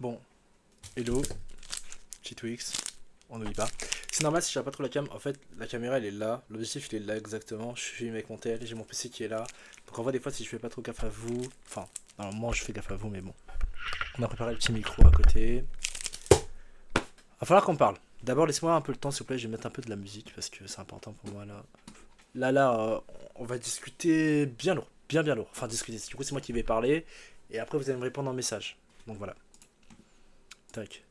Bon, hello, petit Twix, on n'oublie pas. C'est normal si j'ai pas trop la cam, en fait la caméra elle est là, l'objectif il est là exactement, je suis avec mon tel, j'ai mon PC qui est là. Donc en vrai des fois si je fais pas trop gaffe à vous, enfin, normalement je fais gaffe à vous mais bon. On a préparé le petit micro à côté. Va falloir qu'on parle. D'abord laisse-moi un peu le temps s'il vous plaît, je vais mettre un peu de la musique parce que c'est important pour moi là. Là, on va discuter bien lourd, bien lourd. Enfin discuter, du coup c'est moi qui vais parler et après vous allez me répondre en message. Donc voilà, tac.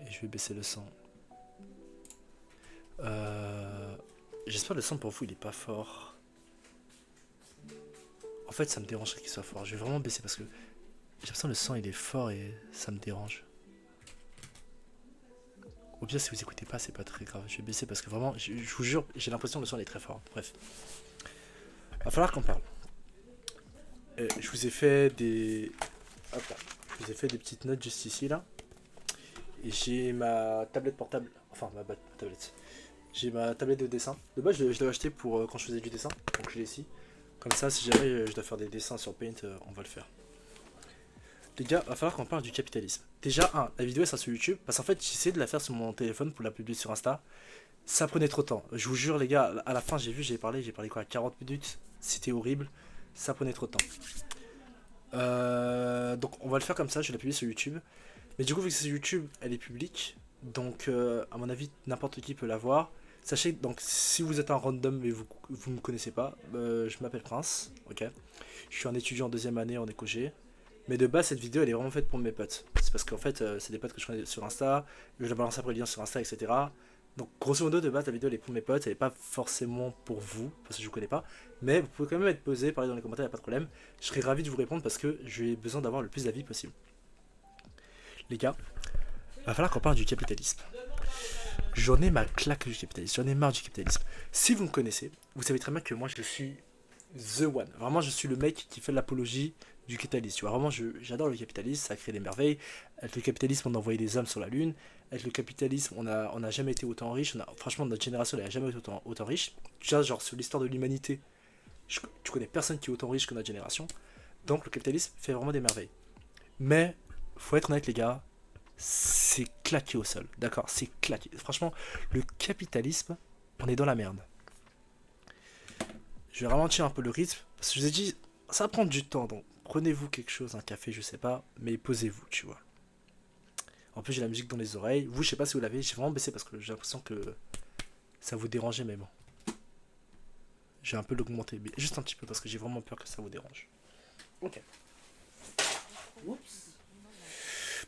Et je vais baisser le son. Euh... J'espère que le son pour vous il est pas fort. En fait ça me dérangerait qu'il soit fort. Je vais vraiment baisser parce que j'ai l'impression que le son il est fort et ça me dérange. Au pire si vous écoutez pas c'est pas très grave. Je vais baisser parce que vraiment je vous jure j'ai l'impression que le son il est très fort. Bref. Va falloir qu'on parle. Je vous ai fait des... Hop là. Je vous ai fait des petites notes juste ici là. Et j'ai ma tablette portable. Enfin ma tablette. J'ai ma tablette de dessin. De base, je l'avais acheté pour quand je faisais du dessin. Donc je l'ai ici. Comme ça, si jamais je dois faire des dessins sur Paint, on va le faire. Les gars, va falloir qu'on parle du capitalisme. Déjà, la vidéo elle sera sur YouTube. Parce qu'en fait, j'essayais de la faire sur mon téléphone pour la publier sur Insta. Ça prenait trop de temps. Je vous jure, les gars, à la fin, j'ai parlé quoi, 40 minutes. C'était horrible. Ça prenait trop de temps. Donc on va le faire comme ça, je vais la publier sur YouTube. Mais du coup, vu que c'est sur YouTube, elle est publique. Donc, à mon avis, n'importe qui peut la voir. Sachez donc, si vous êtes un random mais vous ne me connaissez pas, je m'appelle Prince, ok. Je suis un étudiant en deuxième année en éco-G. Mais de base, cette vidéo, elle est vraiment faite pour mes potes. C'est parce qu'en fait, c'est des potes que je connais sur Insta. Je la balance après le lien sur Insta, etc. Donc, grosso modo, de base, la vidéo, elle est pour mes potes. Elle n'est pas forcément pour vous, parce que je vous connais pas. Mais vous pouvez quand même être posé, parler dans les commentaires, il n'y a pas de problème. Je serai ravi de vous répondre parce que j'ai besoin d'avoir le plus d'avis possible. Les gars, va falloir qu'on parle du capitalisme. J'en ai ma claque du capitalisme, j'en ai marre du capitalisme. Si vous me connaissez, vous savez très bien que moi je suis the one. Vraiment, je suis le mec qui fait l'apologie du capitalisme. Tu vois, vraiment, j'adore le capitalisme, ça crée des merveilles. Avec le capitalisme, on a envoyé des hommes sur la Lune. Avec le capitalisme, on a jamais été autant riche. Franchement, notre génération n'a jamais été autant riche. Déjà, genre, sur l'histoire de l'humanité, tu connais personne qui est autant riche que notre génération. Donc, le capitalisme fait vraiment des merveilles. Mais, faut être honnête, les gars, c'est claqué au sol. D'accord, c'est claqué. Franchement, le capitalisme, on est dans la merde. Je vais ralentir un peu le rythme. Parce que je vous ai dit, ça va prendre du temps. Donc prenez-vous quelque chose, un café, je sais pas. Mais posez-vous, tu vois. En plus, j'ai la musique dans les oreilles. Vous, je sais pas si vous l'avez. J'ai vraiment baissé parce que j'ai l'impression que ça vous dérangeait, mais bon. J'ai un peu l'augmenté. Mais juste un petit peu parce que j'ai vraiment peur que ça vous dérange. Ok. Oups.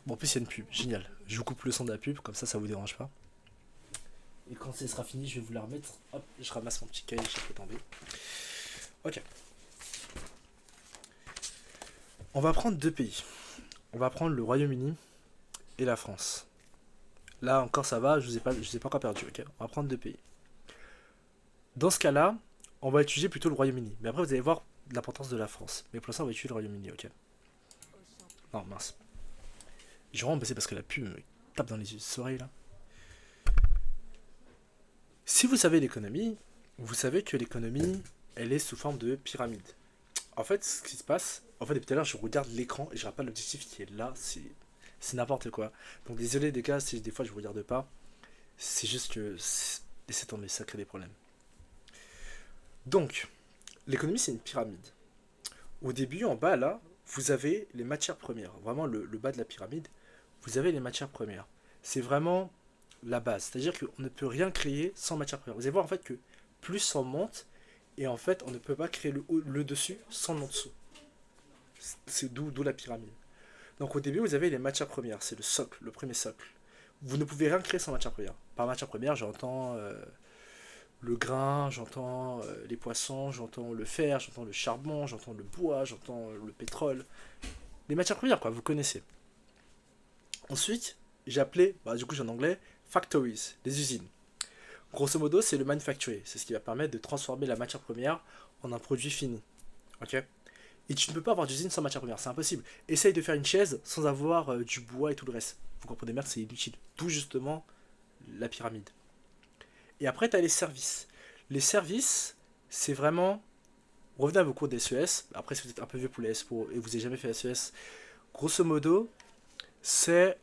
Bon, en plus, il y a une pub. Génial. Je vous coupe le son de la pub. Comme ça vous dérange pas. Et quand ce sera fini, je vais vous la remettre. Hop, je ramasse mon petit cahier, j'ai fait tomber. Ok. On va prendre deux pays. On va prendre le Royaume-Uni et la France. Là encore ça va, je vous ai pas encore perdu, ok. On va prendre deux pays. Dans ce cas-là, on va étudier plutôt le Royaume-Uni. Mais après vous allez voir l'importance de la France. Mais pour l'instant on va étudier le Royaume-Uni, ok. Non mince. Je vais vraiment baisser parce que la pub me tape dans les oreilles là. Si vous savez l'économie, vous savez que l'économie, elle est sous forme de pyramide. En fait, ce qui se passe, en fait, depuis tout à l'heure, je regarde l'écran et je regarde pas l'objectif qui est là, c'est n'importe quoi. Donc désolé les gars si des fois je vous regarde pas, c'est juste que laissez tomber, ça crée des problèmes. Donc, l'économie c'est une pyramide. Au début, en bas là, vous avez les matières premières. Vraiment le bas de la pyramide, vous avez les matières premières. C'est vraiment la base. C'est-à-dire qu'on ne peut rien créer sans matières premières. Vous allez voir en fait que plus on monte, et en fait on ne peut pas créer le dessus sans le dessous. C'est d'où la pyramide. Donc au début, vous avez les matières premières, c'est le socle, le premier socle. Vous ne pouvez rien créer sans matière première. Par matière première, j'entends le grain, j'entends les poissons, j'entends le fer, j'entends le charbon, j'entends le bois, j'entends le pétrole. Les matières premières, quoi, vous connaissez. Ensuite, j'ai appelé, du coup j'ai en anglais, factories, des usines. Grosso modo, c'est le manufacturing. C'est ce qui va permettre de transformer la matière première en un produit fini. Ok. Et tu ne peux pas avoir d'usine sans matière première, c'est impossible. Essaye de faire une chaise sans avoir du bois et tout le reste. Vous comprenez bien que c'est inutile. D'où justement la pyramide. Et après, tu as les services. Les services, c'est vraiment... Revenez à vos cours des SES. Après, si vous êtes un peu vieux pour les SPO et vous n'avez jamais fait SES, Grosso modo, c'est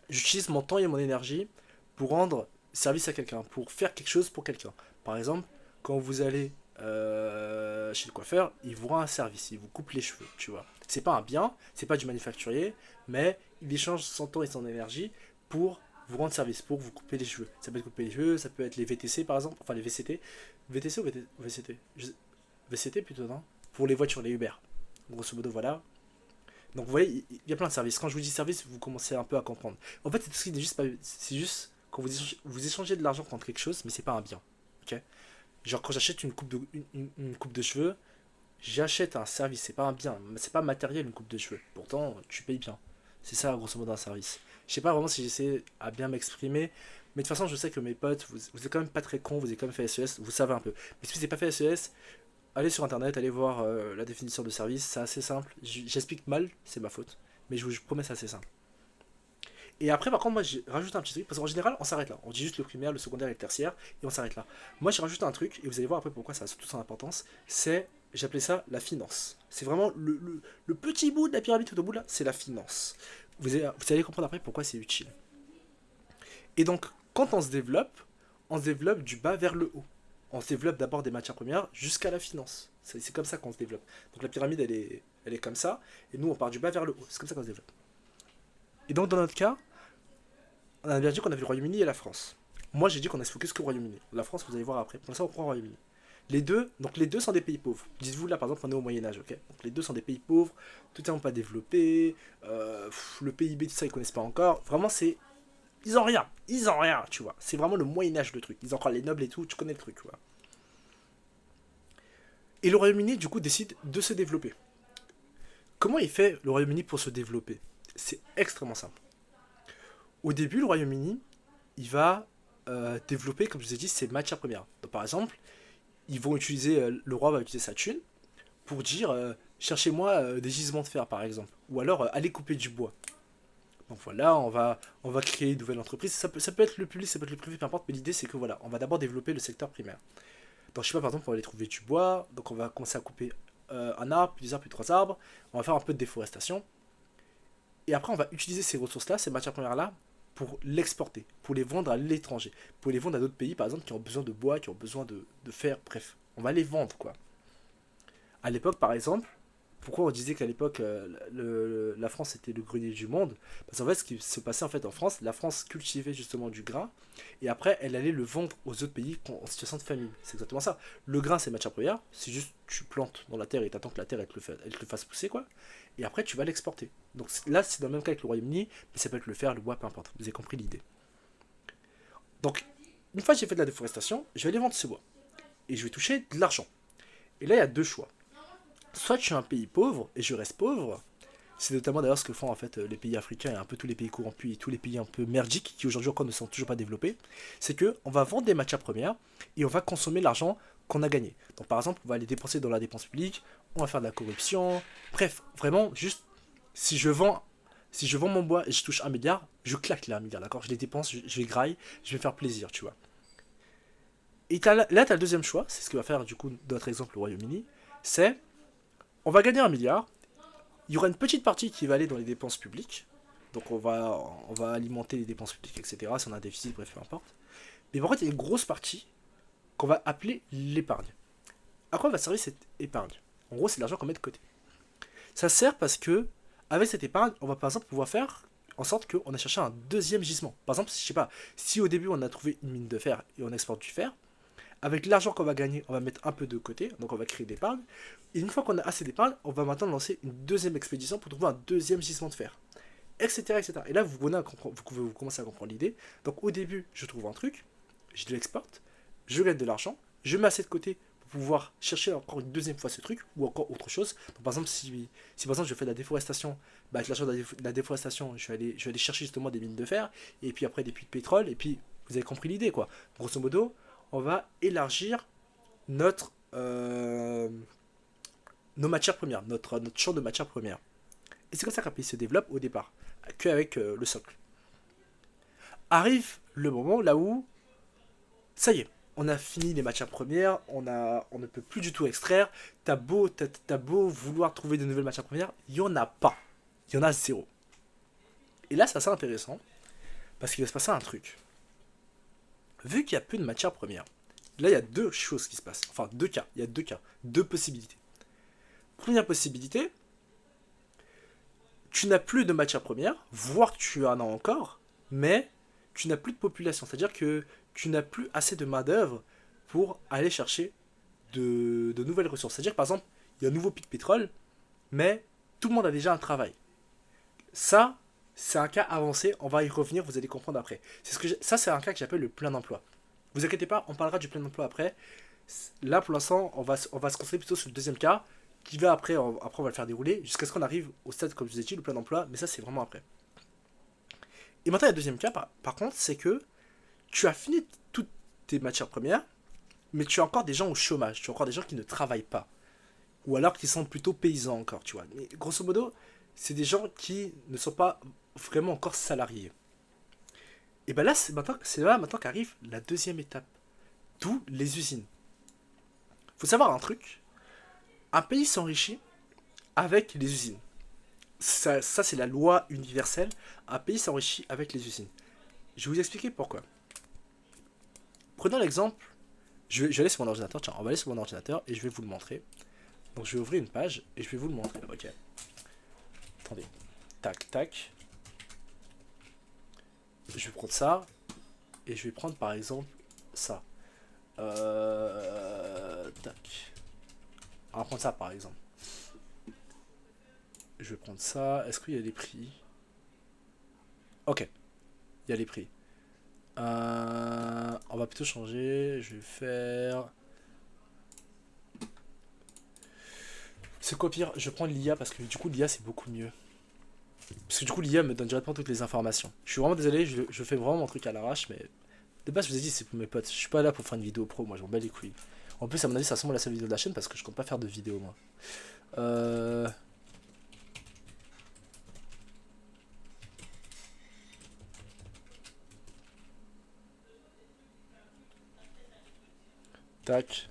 j'utilise mon temps et mon énergie pour rendre service à quelqu'un, pour faire quelque chose pour quelqu'un. Par exemple, quand vous allez chez le coiffeur, il vous rend un service, il vous coupe les cheveux, tu vois. C'est pas un bien, c'est pas du manufacturier, mais il échange son temps et son énergie pour vous rendre service, pour vous couper les cheveux. Ça peut être couper les cheveux, ça peut être les VTC par exemple, enfin les VCT. VTC ou VCT VCT plutôt, non? Pour les voitures, les Uber. Grosso modo, voilà. Donc vous voyez, il y a plein de services. Quand je vous dis service, vous commencez un peu à comprendre. En fait, c'est juste, c'est juste quand vous échangez de l'argent contre quelque chose, mais c'est pas un bien. Ok. Genre quand j'achète une coupe de cheveux, j'achète un service, c'est pas un bien, c'est pas matériel une coupe de cheveux. Pourtant, tu payes bien. C'est ça, grosso modo, un service. Je sais pas vraiment si j'essaie à bien m'exprimer, mais de toute façon, je sais que mes potes, vous êtes quand même pas très cons, vous avez quand même fait SES, vous savez un peu. Mais si vous n'avez pas fait SES, allez sur internet, allez voir la définition de service, c'est assez simple. J'explique mal, c'est ma faute, mais je vous promets, c'est assez simple. Et après, par contre, moi, j'ai rajouté un petit truc, parce qu'en général, on s'arrête là. On dit juste le primaire, le secondaire et le tertiaire, et on s'arrête là. Moi, j'ai rajouté un truc, et vous allez voir après pourquoi ça a toute son importance, c'est, j'appelais ça la finance. C'est vraiment le petit bout de la pyramide tout au bout là, c'est la finance. Vous allez comprendre après pourquoi c'est utile. Et donc, quand on se développe du bas vers le haut. On se développe d'abord des matières premières jusqu'à la finance. C'est comme ça qu'on se développe. Donc la pyramide, elle est comme ça, et nous, on part du bas vers le haut. C'est comme ça qu'on se développe. Et donc, dans notre cas, on a bien dit qu'on avait le Royaume-Uni et la France. Moi, j'ai dit qu'on a se focus qu'au Royaume-Uni. La France, vous allez voir après. Pour ça, on prend le Royaume-Uni. Les deux sont des pays pauvres. Dites-vous là, par exemple, on est au Moyen-Âge, ok? Donc les deux sont des pays pauvres, tout est pas développé, le PIB, tout ça, ils connaissent pas encore. Vraiment, c'est. Ils ont rien, tu vois. C'est vraiment le Moyen-Âge le truc. Ils ont encore les nobles et tout, tu connais le truc, tu vois. Et le Royaume-Uni, du coup, décide de se développer. Comment il fait le Royaume-Uni pour se développer? C'est extrêmement simple. Au début, le Royaume-Uni, il va développer, comme je vous ai dit, ses matières premières. Donc, par exemple, le roi va utiliser sa thune pour dire cherchez-moi des gisements de fer, par exemple. Ou alors allez couper du bois. Donc voilà, on va créer une nouvelle entreprise. Ça peut être le public, ça peut être le privé, peu importe, mais l'idée c'est que voilà, on va d'abord développer le secteur primaire. Donc je sais pas, par exemple, on va aller trouver du bois, donc on va commencer à couper un arbre, puis deux arbres, puis trois arbres, on va faire un peu de déforestation, et après on va utiliser ces ressources-là, ces matières premières-là, pour l'exporter, pour les vendre à l'étranger, pour les vendre à d'autres pays, par exemple, qui ont besoin de bois, qui ont besoin de fer, bref. On va les vendre, quoi. À l'époque, par exemple, pourquoi on disait qu'à l'époque, la France était le grenier du monde? Parce qu'en fait, ce qui se passait en fait en France, la France cultivait justement du grain, et après, elle allait le vendre aux autres pays en situation de famine. C'est exactement ça. Le grain, c'est matière première, c'est juste tu plantes dans la terre et t'attends que la terre elle te le fasse pousser, quoi. Et après, tu vas l'exporter. Donc là, c'est dans le même cas avec le Royaume-Uni, mais ça peut être le fer, le bois, peu importe. Vous avez compris l'idée. Donc, une fois que j'ai fait de la déforestation, je vais aller vendre ce bois. Et je vais toucher de l'argent. Et là, il y a deux choix. Soit je suis un pays pauvre et je reste pauvre. C'est notamment d'ailleurs ce que font en fait les pays africains et un peu tous les pays corrompus et tous les pays un peu merdiques qui aujourd'hui encore ne sont toujours pas développés. C'est que on va vendre des matières premières et on va consommer l'argent qu'on a gagné. Donc par exemple, on va les dépenser dans la dépense publique, on va faire de la corruption. Bref, vraiment juste si je vends mon bois et je touche 1 milliard, je claque les 1 milliard, d'accord? Je les dépense, je les graille, je vais me faire plaisir, tu vois. Et là, tu as le deuxième choix, c'est ce que va faire du coup notre exemple le Royaume-Uni, c'est on va gagner 1 milliard, il y aura une petite partie qui va aller dans les dépenses publiques, donc on va alimenter les dépenses publiques, etc. Si on a un déficit, bref, peu importe. Mais par contre, il y a une grosse partie qu'on va appeler l'épargne. À quoi va servir cette épargne? En gros, c'est de l'argent qu'on met de côté. Ça sert parce que, avec cette épargne, on va par exemple pouvoir faire en sorte qu'on a cherché un deuxième gisement. Par exemple, je sais pas, si au début on a trouvé une mine de fer et on exporte du fer, avec l'argent qu'on va gagner, on va mettre un peu de côté, donc on va créer d'épargne. Et une fois qu'on a assez d'épargne, on va maintenant lancer une deuxième expédition pour trouver un deuxième gisement de fer, etc. etc. Et là, vous commencez à comprendre l'idée. Donc au début, je trouve un truc, je l'exporte, je gagne de l'argent, je mets assez de côté pour pouvoir chercher encore une deuxième fois ce truc, ou encore autre chose. Donc par exemple, si par exemple je fais de la déforestation, bah, avec l'argent de la déforestation, je vais aller chercher justement des mines de fer, et puis après des puits de pétrole, et puis vous avez compris l'idée, quoi. Grosso modo, on va élargir notre, nos matières premières, notre champ de matières premières. Et c'est comme ça qu'un pays se développe au départ, qu'avec le socle. Arrive le moment là où, ça y est, on a fini les matières premières, on ne peut plus du tout extraire. T'as beau vouloir trouver de nouvelles matières premières, il n'y en a pas. Il y en a zéro. Et là, c'est assez intéressant, parce qu'il va se passer un truc. Vu qu'il n'y a plus de matières premières, là, il y a deux choses qui se passent. Enfin, deux cas. Il y a deux cas. Deux possibilités. Première possibilité, tu n'as plus de matières premières, voire que tu en as encore, mais tu n'as plus de population. C'est-à-dire que tu n'as plus assez de main-d'œuvre pour aller chercher de nouvelles ressources. C'est-à-dire que par exemple, il y a un nouveau pic pétrole, mais tout le monde a déjà un travail. Ça, c'est un cas avancé, on va y revenir, vous allez comprendre après. Ça, c'est un cas que j'appelle le plein emploi. Vous inquiétez pas, on parlera du plein emploi après. Là, pour l'instant, on va se concentrer plutôt sur le deuxième cas, qui va après, après on va le faire dérouler, jusqu'à ce qu'on arrive au stade, comme je vous ai dit, le plein emploi, mais ça, c'est vraiment après. Et maintenant, le deuxième cas, par contre, c'est que tu as fini toutes tes matières premières, mais tu as encore des gens au chômage, tu as encore des gens qui ne travaillent pas. Ou alors qui sont plutôt paysans encore, tu vois. Mais grosso modo, c'est des gens qui ne sont pas vraiment encore salariés. Et ben là, c'est là maintenant qu'arrive la deuxième étape. D'où les usines. Faut savoir un truc. Un pays s'enrichit avec les usines. Ça c'est la loi universelle. Un pays s'enrichit avec les usines. Je vais vous expliquer pourquoi. Prenons l'exemple. Je vais aller sur mon ordinateur. Tiens, on va aller sur mon ordinateur et je vais vous le montrer. Donc je vais ouvrir une page et je vais vous le montrer. Ok. Attendez. Tac, tac. Je vais prendre ça. Et je vais prendre par exemple ça. Tac. On va prendre ça par exemple. Je vais prendre ça. Est-ce qu'il y a les prix? Ok. Il y a les prix. On va plutôt changer. Je vais faire... C'est quoi pire? Je prends l'IA parce que du coup l'IA c'est beaucoup mieux. Parce que du coup l'IA me donne directement toutes les informations. Je suis vraiment désolé, je fais vraiment mon truc à l'arrache, mais... De base je vous ai dit c'est pour mes potes. Je suis pas là pour faire une vidéo pro, moi j'en bats les couilles. En plus à mon avis ça ressemble à la seule vidéo de la chaîne parce que je compte pas faire de vidéo moi. Tac.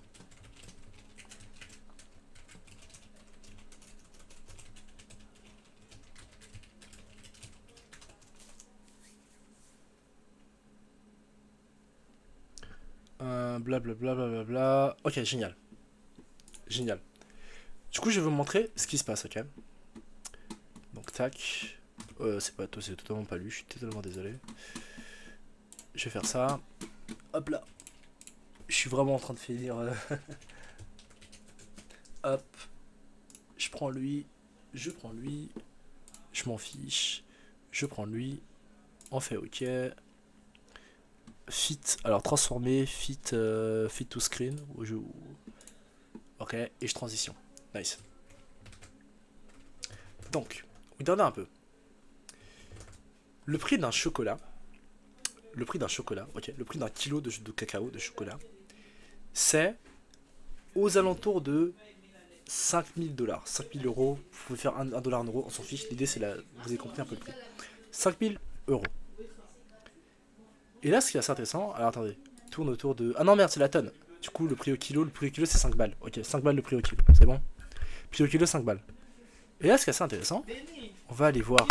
Blablabla. Bla, bla, bla. Ok, génial. Génial. Du coup, je vais vous montrer ce qui se passe, ok. Donc, tac. C'est totalement pas lui, je suis totalement désolé. Je vais faire ça. Hop là. Je suis vraiment en train de finir. Hop. Je prends lui. Je prends lui. Je m'en fiche. Je prends lui. On fait ok. Fit. Alors, transformer. Fit to screen. Ok. Et je transition. Nice. Donc, regardez un peu. Le prix d'un chocolat. Le prix d'un chocolat. Ok. Le prix d'un kilo de cacao, de chocolat. C'est aux alentours de 5000 dollars. 5000 euros. Vous pouvez faire 1 dollar en euros. On s'en fiche. L'idée, c'est la. Vous avez compris un peu le prix. 5000 euros. Et là, ce qui est assez intéressant. Alors, attendez. Tourne autour de. Ah non, merde, c'est la tonne. Du coup, le prix au kilo, c'est 5 balles. Ok, 5 balles le prix au kilo. C'est bon. Prix au kilo, 5 balles. Et là, ce qui est assez intéressant, on va aller voir.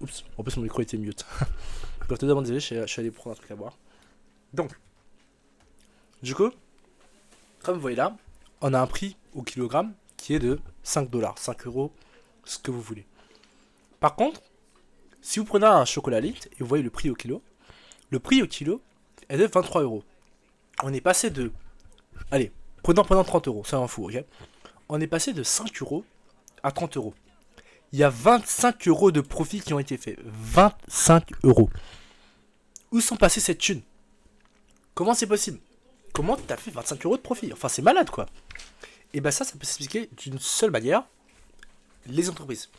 Oups, en plus mon micro était mute. Bref, tout d'abord, désolé, je suis allé prendre un truc à boire. Donc, du coup, comme vous voyez là, on a un prix au kilogramme qui est de 5 dollars, 5 euros, ce que vous voulez. Par contre, si vous prenez un chocolat light et vous voyez le prix au kilo est de 23 euros. On est passé de. Allez, prenons 30 euros, ça en fout, ok? On est passé de 5 euros à 30 euros. Il y a 25 euros de profit qui ont été faits. 25 euros. Où sont passés cette thune? Comment c'est possible? Comment t'as fait 25 euros de profit? Enfin, c'est malade, quoi. Et ben ça peut s'expliquer d'une seule manière. Les entreprises.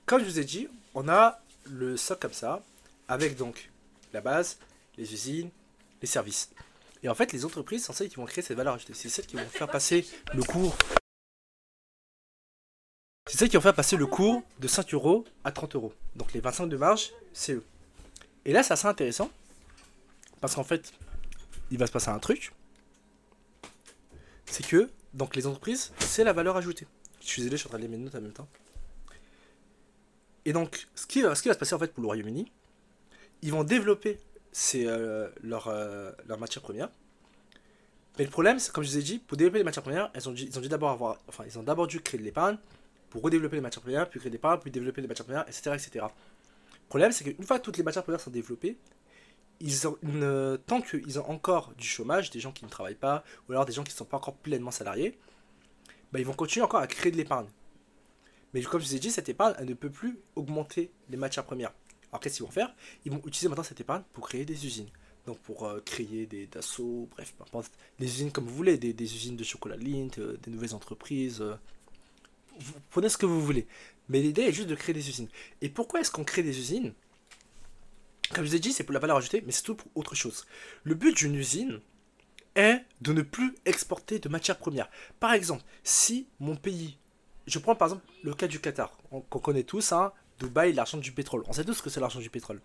Comme je vous ai dit, on a le socle comme ça, avec donc la base, les usines, les services. Et en fait, les entreprises sont celles qui vont créer cette valeur ajoutée. C'est celles qui vont faire passer le cours C'est ça qui va faire passer le cours de 5 euros à 30 euros. Donc les 25 de marge, c'est eux. Et là, c'est assez intéressant. Parce qu'en fait, il va se passer un truc. C'est que, donc les entreprises, c'est la valeur ajoutée. Je suis désolé, je suis en train de lire mes notes en même temps. Et donc, ce qui va se passer en fait pour le Royaume-Uni, ils vont développer leur matière première. Mais le problème, c'est comme je vous ai dit, pour développer les matières premières, ils ont dû d'abord ils ont d'abord dû créer de l'épargne pour redévelopper les matières premières, puis créer de l'épargne, puis développer les matières premières, etc., etc. Le problème, c'est qu'une fois que toutes les matières premières sont développées, tant qu'ils ont encore du chômage, des gens qui ne travaillent pas, ou alors des gens qui ne sont pas encore pleinement salariés, bah, ils vont continuer encore à créer de l'épargne. Mais comme je vous ai dit, cette épargne, elle ne peut plus augmenter les matières premières. Alors qu'est-ce qu'ils vont faire? Ils vont utiliser maintenant cette épargne pour créer des usines. Donc pour créer des Dassault, bref, peu importe, des usines comme vous voulez, des usines de chocolat Lindt, des nouvelles entreprises. Vous prenez ce que vous voulez. Mais l'idée est juste de créer des usines. Et pourquoi est-ce qu'on crée des usines? Comme je vous ai dit, c'est pour la valeur ajoutée, mais c'est tout pour autre chose. Le but d'une usine est de ne plus exporter de matières premières. Par exemple, si mon pays, je prends par exemple le cas du Qatar, qu'on connaît tous, hein, Dubaï, l'argent du pétrole. On sait tous ce que c'est l'argent du pétrole.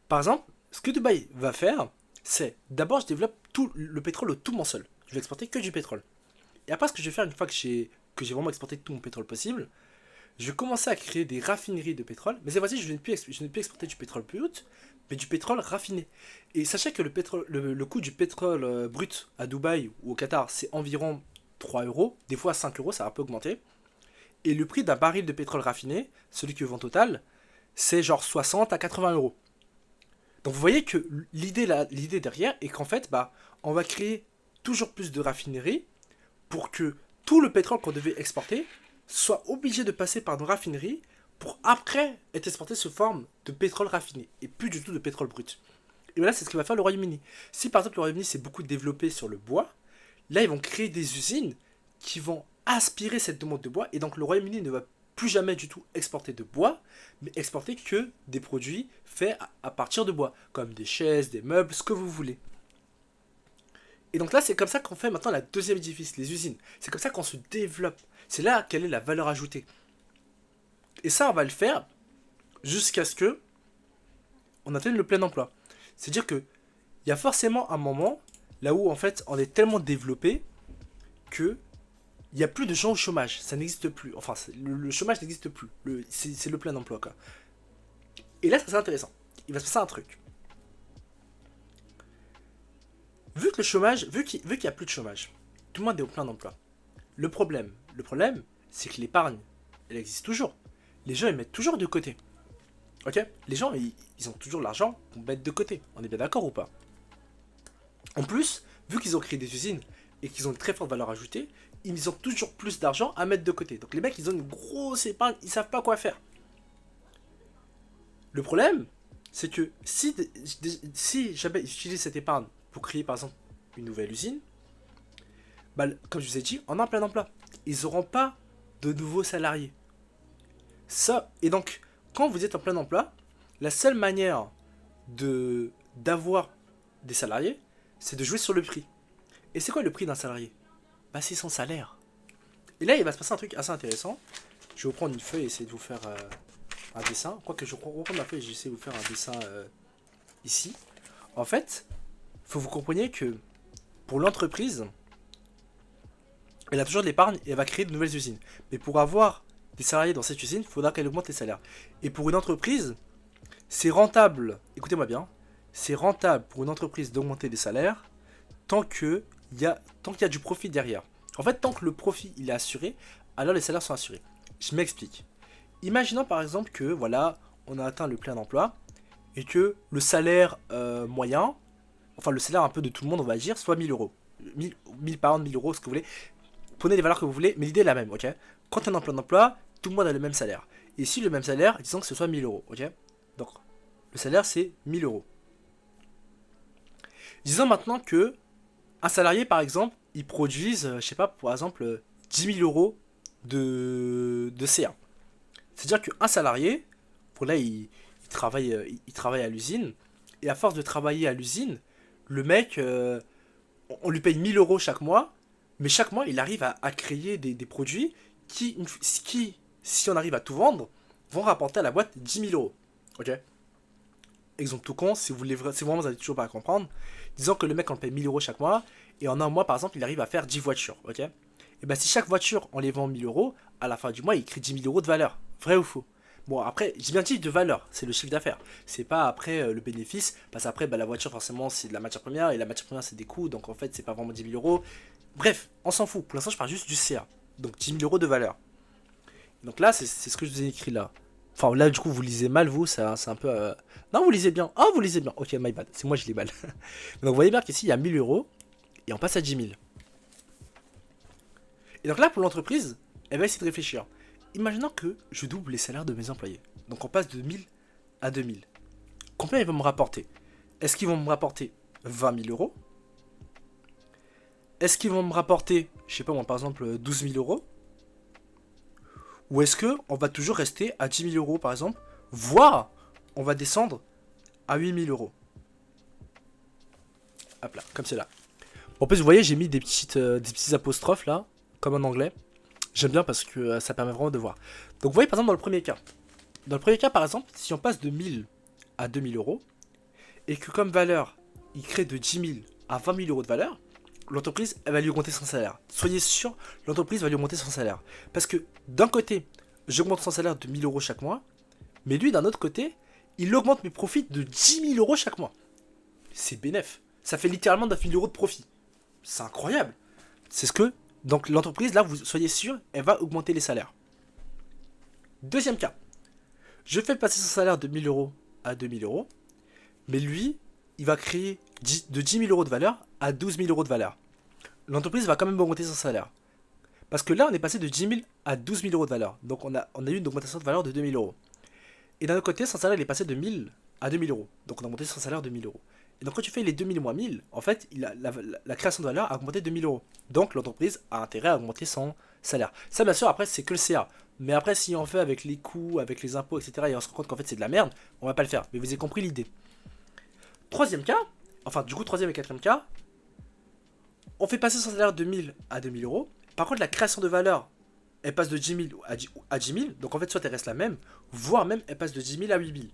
Par exemple, ce que Dubaï va faire, c'est d'abord je développe tout le pétrole tout mon seul. Je vais exporter que du pétrole. Et après, ce que je vais faire une fois que j'ai vraiment exporté tout mon pétrole possible, je vais commencer à créer des raffineries de pétrole. Mais cette fois-ci, je ne vais plus exporter du pétrole brut, mais du pétrole raffiné. Et sachez que le coût du pétrole brut à Dubaï ou au Qatar, c'est environ 3 euros. Des fois 5 euros, ça va un peu augmenter. Et le prix d'un baril de pétrole raffiné, celui que vend Total, c'est genre 60 à 80 euros. Donc vous voyez que l'idée derrière est qu'en fait, bah, on va créer toujours plus de raffineries pour que tout le pétrole qu'on devait exporter soit obligé de passer par nos raffineries pour après être exporté sous forme de pétrole raffiné et plus du tout de pétrole brut. Et voilà, c'est ce que va faire le Royaume-Uni. Si par exemple le Royaume-Uni s'est beaucoup développé sur le bois, là ils vont créer des usines qui vont aspirer cette demande de bois et donc le Royaume-Uni ne va plus jamais du tout exporter de bois, mais exporter que des produits faits à partir de bois, comme des chaises, des meubles, ce que vous voulez. Et donc là, c'est comme ça qu'on fait maintenant la deuxième édifice, les usines. C'est comme ça qu'on se développe. C'est là quelle est la valeur ajoutée. Et ça, on va le faire jusqu'à ce que on atteigne le plein emploi. C'est-à-dire que il y a forcément un moment là où en fait on est tellement développé que il n'y a plus de gens au chômage. Ça n'existe plus. Enfin, le chômage n'existe plus. C'est le plein emploi, quoi. Et là, c'est intéressant. Il va se passer un truc. Vu que le chômage, vu qu'il n'y a plus de chômage, tout le monde est au plein emploi. Le problème, c'est que l'épargne, elle existe toujours. Les gens, ils mettent toujours de côté. Ok? Les gens, ils ont toujours l'argent pour mettre de côté. On est bien d'accord ou pas? En plus, vu qu'ils ont créé des usines et qu'ils ont une très forte valeur ajoutée, ils ont toujours plus d'argent à mettre de côté. Donc les mecs, ils ont une grosse épargne, ils savent pas quoi faire. Le problème, c'est que si jamais ils utilisent cette épargne pour créer par exemple une nouvelle usine, bah, comme je vous ai dit, on a un plein emploi. Ils n'auront pas de nouveaux salariés. Ça, et donc, quand vous êtes en plein emploi, la seule manière d'avoir des salariés, c'est de jouer sur le prix. Et c'est quoi le prix d'un salarié? Bah c'est son salaire. Et là, il va se passer un truc assez intéressant. Je vais vous prendre une feuille et essayer de vous faire un dessin. Quoique je vais reprendre ma feuille et j'essaie de vous faire un dessin ici. En fait, il faut que vous compreniez que pour l'entreprise, elle a toujours de l'épargne et elle va créer de nouvelles usines. Mais pour avoir des salariés dans cette usine, il faudra qu'elle augmente les salaires. Et pour une entreprise, c'est rentable, écoutez-moi bien, c'est rentable pour une entreprise d'augmenter les salaires tant qu'il y a du profit derrière. En fait, tant que le profit il est assuré, alors les salaires sont assurés. Je m'explique. Imaginons par exemple que voilà, on a atteint le plein emploi et que le salaire moyen, enfin le salaire un peu de tout le monde, on va dire, soit 1000 euros. 1000 par an, 1000 euros, ce que vous voulez. Prenez les valeurs que vous voulez, mais l'idée est la même, ok? Quand on est en plein emploi, tout le monde a le même salaire. Et si le même salaire, disons que ce soit 1000 euros, ok? Donc, le salaire c'est 1000 euros. Disons maintenant que un salarié, par exemple, il produise, je sais pas, par exemple, 10 000 euros de CA. C'est-à-dire qu'un salarié, pour là, il travaille à l'usine, et à force de travailler à l'usine, le mec, on lui paye 1000 euros chaque mois, mais chaque mois, il arrive à créer des produits qui, si on arrive à tout vendre, vont rapporter à la boîte 10 000 euros. Ok. Exemple tout con, si vraiment vous n'avez toujours pas à comprendre, disons que le mec on le paye 1000 euros chaque mois, et en un mois par exemple il arrive à faire 10 voitures, ok. Et bien si chaque voiture on les vend 1000 euros, à la fin du mois il crée 10 000 euros de valeur. Vrai ou faux? Bon après, j'ai bien dit de valeur, c'est le chiffre d'affaires. C'est pas après le bénéfice, parce qu'après la voiture forcément c'est de la matière première, et la matière première c'est des coûts, donc en fait c'est pas vraiment 10 000 euros. Bref, on s'en fout, pour l'instant je parle juste du CA. Donc 10 000 euros de valeur. Donc là c'est ce que je vous ai écrit là. Enfin là du coup vous lisez mal vous, c'est un peu... Non vous lisez bien, oh vous lisez bien, ok my bad, c'est moi je lis mal. Donc vous voyez bien qu'ici il y a 1000 euros, et on passe à 10 000. Et donc là pour l'entreprise, elle va essayer de réfléchir. Imaginons que je double les salaires de mes employés. Donc on passe de 1000 à 2000. Combien ils vont me rapporter? Est-ce qu'ils vont me rapporter 20 000 euros? Est-ce qu'ils vont me rapporter, je sais pas moi par exemple 12 000 euros? Ou est-ce que on va toujours rester à 10 000 euros par exemple, voire on va descendre à 8 000 euros? Hop là, comme c'est là. En plus vous voyez j'ai mis des petits apostrophes là, comme en anglais. J'aime bien parce que ça permet vraiment de voir. Donc vous voyez par exemple dans le premier cas. Dans le premier cas par exemple, si on passe de 1000 à 2000 euros, et que comme valeur, il crée de 10 000 à 20 000 euros de valeur, l'entreprise elle va lui augmenter son salaire. Soyez sûr, l'entreprise va lui augmenter son salaire. Parce que d'un côté, j'augmente son salaire de 1000 euros chaque mois, mais lui d'un autre côté, il augmente mes profits de 10 000 euros chaque mois. C'est bénef. Ça fait littéralement 9 000 euros de profit. C'est incroyable. C'est ce que... Donc l'entreprise, là, vous soyez sûr, elle va augmenter les salaires. Deuxième cas. Je fais passer son salaire de 1000 euros à 2000 euros, mais lui, il va créer de 10 000 euros de valeur à 12 000 euros de valeur. L'entreprise va quand même augmenter son salaire. Parce que là, on est passé de 10 000 à 12 000 euros de valeur. Donc on a eu une augmentation de valeur de 2000 euros. Et d'un autre côté, son salaire il est passé de 1000 à 2000 euros. Donc on a augmenté son salaire de 1000 euros. Et donc quand tu fais les 2000 moins 1000, en fait, la création de valeur a augmenté de 1000 euros. Donc l'entreprise a intérêt à augmenter son salaire. Ça, bien sûr, après, c'est que le CA. Mais après, si on fait avec les coûts, avec les impôts, etc., et on se rend compte qu'en fait c'est de la merde, on va pas le faire. Mais vous avez compris l'idée. Troisième cas, enfin du coup troisième et quatrième cas, on fait passer son salaire de 1000 à 2000 euros. Par contre, la création de valeur, elle passe de 10 000 à 10 000. Donc en fait, soit elle reste la même, voire même elle passe de 10 000 à 8 000.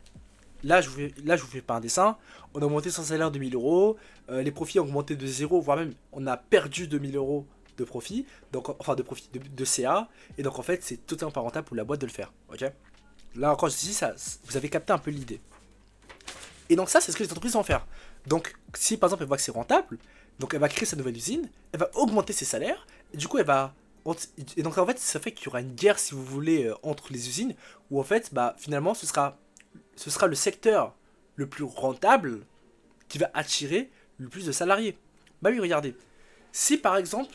Là, je vous fais pas un dessin. On a augmenté son salaire de 1000 euros. Les profits ont augmenté de 0, voire même on a perdu 2000 euros de profit. Donc, enfin, de profit de CA. Et donc, en fait, c'est totalement pas rentable pour la boîte de le faire. Ok. Là encore, je dis ça, vous avez capté un peu l'idée. Et donc, ça, c'est ce que les entreprises vont faire. Donc, si par exemple, elle voit que c'est rentable, donc elle va créer sa nouvelle usine, elle va augmenter ses salaires. Et du coup, elle va. Et donc, en fait, ça fait qu'il y aura une guerre, si vous voulez, entre les usines. Où en fait, bah, finalement, ce sera le secteur le plus rentable qui va attirer le plus de salariés. Bah oui, regardez. Si par exemple,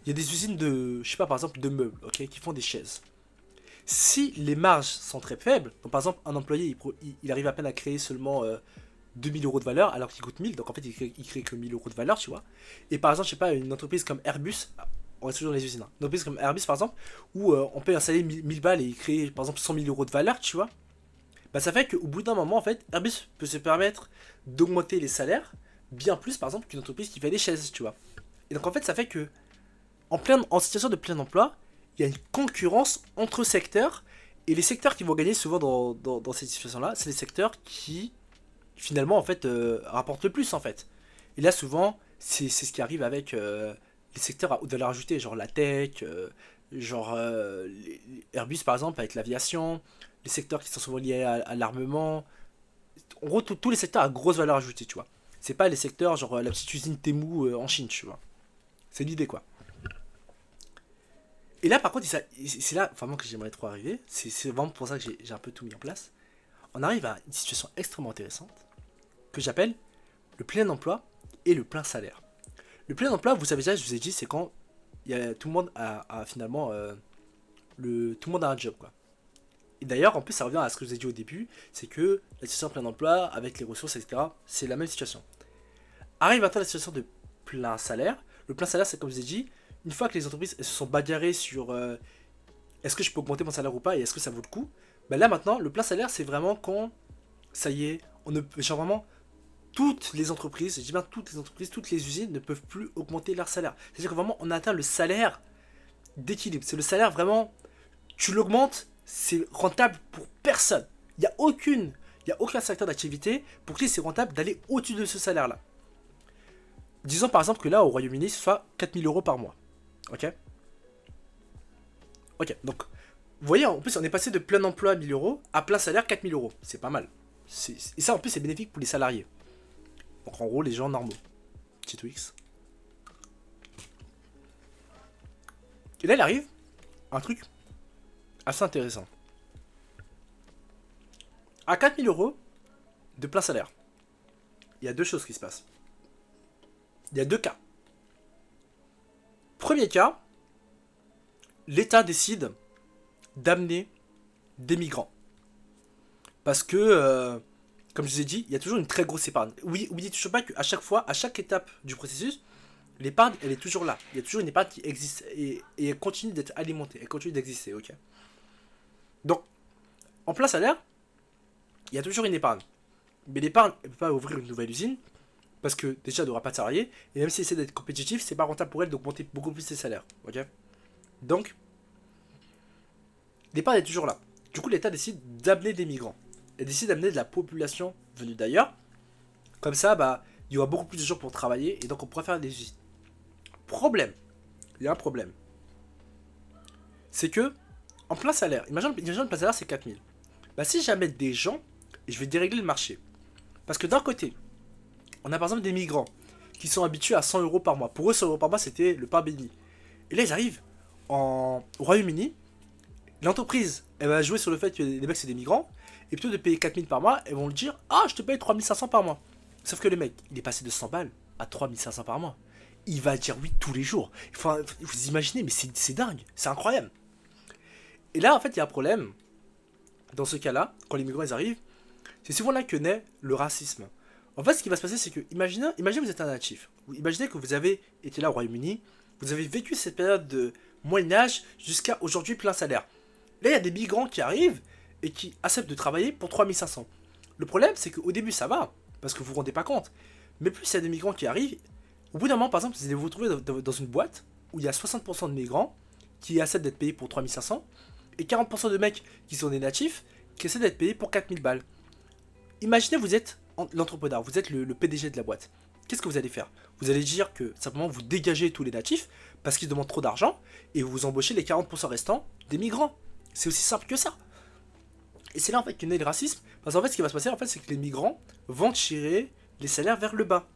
il y a des usines de, je sais pas, par exemple, de meubles, ok, qui font des chaises. Si les marges sont très faibles, donc par exemple, un employé, il arrive à peine à créer seulement 2000 euros de valeur, alors qu'il coûte 1000, donc en fait, il crée que 1000 euros de valeur, tu vois. Et par exemple, je sais pas, une entreprise comme Airbus, on reste toujours dans les usines, hein, une entreprise comme Airbus, par exemple, où on paye un salaire 1000 balles et il crée, par exemple, 100 000 euros de valeur, tu vois. Bah ça fait qu'au bout d'un moment, en fait, Airbus peut se permettre d'augmenter les salaires bien plus, par exemple, qu'une entreprise qui fait des chaises, tu vois. Et donc, en fait, ça fait que, en situation de plein emploi, il y a une concurrence entre secteurs, et les secteurs qui vont gagner souvent dans cette situation-là, c'est les secteurs qui, finalement, en fait, rapportent le plus, en fait. Et là, souvent, c'est ce qui arrive avec les secteurs à haute valeur ajoutée, genre la tech, Airbus, par exemple, avec l'aviation, les secteurs qui sont souvent liés à l'armement. En gros, tous les secteurs à grosse valeur ajoutée, tu vois. C'est pas les secteurs genre la petite usine Temu en Chine, tu vois. C'est l'idée, quoi. Et là, par contre, c'est là vraiment que j'aimerais trop arriver. C'est vraiment pour ça que j'ai un peu tout mis en place. On arrive à une situation extrêmement intéressante que j'appelle le plein emploi et le plein salaire. Le plein emploi, vous savez déjà, je vous ai dit, c'est quand tout le monde a finalement tout le monde a un job, quoi. Et d'ailleurs, en plus, ça revient à ce que je vous ai dit au début, c'est que la situation de plein emploi, avec les ressources, etc., c'est la même situation. Arrive maintenant la situation de plein salaire. Le plein salaire, c'est comme je vous ai dit, une fois que les entreprises elles se sont bagarrées sur est-ce que je peux augmenter mon salaire ou pas et est-ce que ça vaut le coup, ben là maintenant, le plein salaire, c'est vraiment quand, ça y est, on ne peut, genre vraiment, toutes les entreprises, je dis bien toutes les entreprises, toutes les usines ne peuvent plus augmenter leur salaire. C'est-à-dire que vraiment, on a atteint le salaire d'équilibre. C'est le salaire vraiment, tu l'augmentes, c'est rentable pour personne. Il n'y a aucun secteur d'activité pour qui c'est rentable d'aller au-dessus de ce salaire-là. Disons par exemple que là, au Royaume-Uni, ce soit 4 000 € par mois. Ok. Ok, donc, vous voyez, en plus, on est passé de plein emploi 1 000 € à plein salaire 4 000 €. C'est pas mal. Et ça, en plus, c'est bénéfique pour les salariés. Donc, en gros, les gens normaux. Petit Twix. Et là, il arrive un truc assez intéressant. À 4 000 € de plein salaire, il y a deux choses qui se passent. Il y a deux cas. Premier cas, l'État décide d'amener des migrants. Parce que, comme je vous ai dit, il y a toujours une très grosse épargne. Oui, n'oubliez toujours pas qu'à chaque fois, à chaque étape du processus, l'épargne, elle est toujours là. Il y a toujours une épargne qui existe et elle continue d'être alimentée, elle continue d'exister, ok. Donc, en plein salaire, il y a toujours une épargne. Mais l'épargne, elle ne peut pas ouvrir une nouvelle usine parce que déjà, elle n'aura pas de salariés et même si elle essaie d'être compétitif, c'est pas rentable pour elle d'augmenter beaucoup plus ses salaires, ok. Donc, l'épargne est toujours là. Du coup, l'État décide d'amener des migrants. Elle décide d'amener de la population venue d'ailleurs. Comme ça, bah, il y aura beaucoup plus de gens pour travailler et donc on pourra faire des usines. Problème. Il y a un problème. C'est que, en plein salaire, imagine le plein salaire c'est 4 000. Bah, si j'amène des gens, je vais dérégler le marché. Parce que d'un côté, on a par exemple des migrants qui sont habitués à 100 € par mois. Pour eux, 100 € par mois, c'était le pain béni. Et là, ils arrivent au Royaume-Uni. L'entreprise, elle va jouer sur le fait que les mecs, c'est des migrants. Et plutôt de payer 4 000 par mois, elles vont le dire, ah, je te paye 3 500 par mois. Sauf que le mec, il est passé de 100 balles à 3 500 par mois. Il va dire oui tous les jours. Vous imaginez, mais c'est dingue. C'est incroyable. Et là, en fait, il y a un problème. Dans ce cas-là, quand les migrants ils arrivent, c'est souvent là que naît le racisme. En fait, ce qui va se passer, c'est que, imaginez vous êtes un natif. Imaginez que vous avez été là au Royaume-Uni, vous avez vécu cette période de Moyen-Âge jusqu'à aujourd'hui plein salaire. Là, il y a des migrants qui arrivent et qui acceptent de travailler pour 3 500. Le problème, c'est qu'au début, ça va, parce que vous vous rendez pas compte. Mais plus il y a des migrants qui arrivent, au bout d'un moment, par exemple, vous allez vous retrouver dans une boîte où il y a 60% de migrants qui acceptent d'être payés pour 3 500 et 40% de mecs qui sont des natifs qui essaient d'être payés pour 4 000 balles. Imaginez, vous êtes l'entrepreneur, vous êtes le PDG de la boîte. Qu'est-ce que vous allez faire? Vous allez dire que simplement vous dégagez tous les natifs parce qu'ils demandent trop d'argent et vous embauchez les 40% restants des migrants. C'est aussi simple que ça. Et c'est là en fait que naît le racisme. Parce qu'en fait, ce qui va se passer, en fait, c'est que les migrants vont tirer les salaires vers le bas.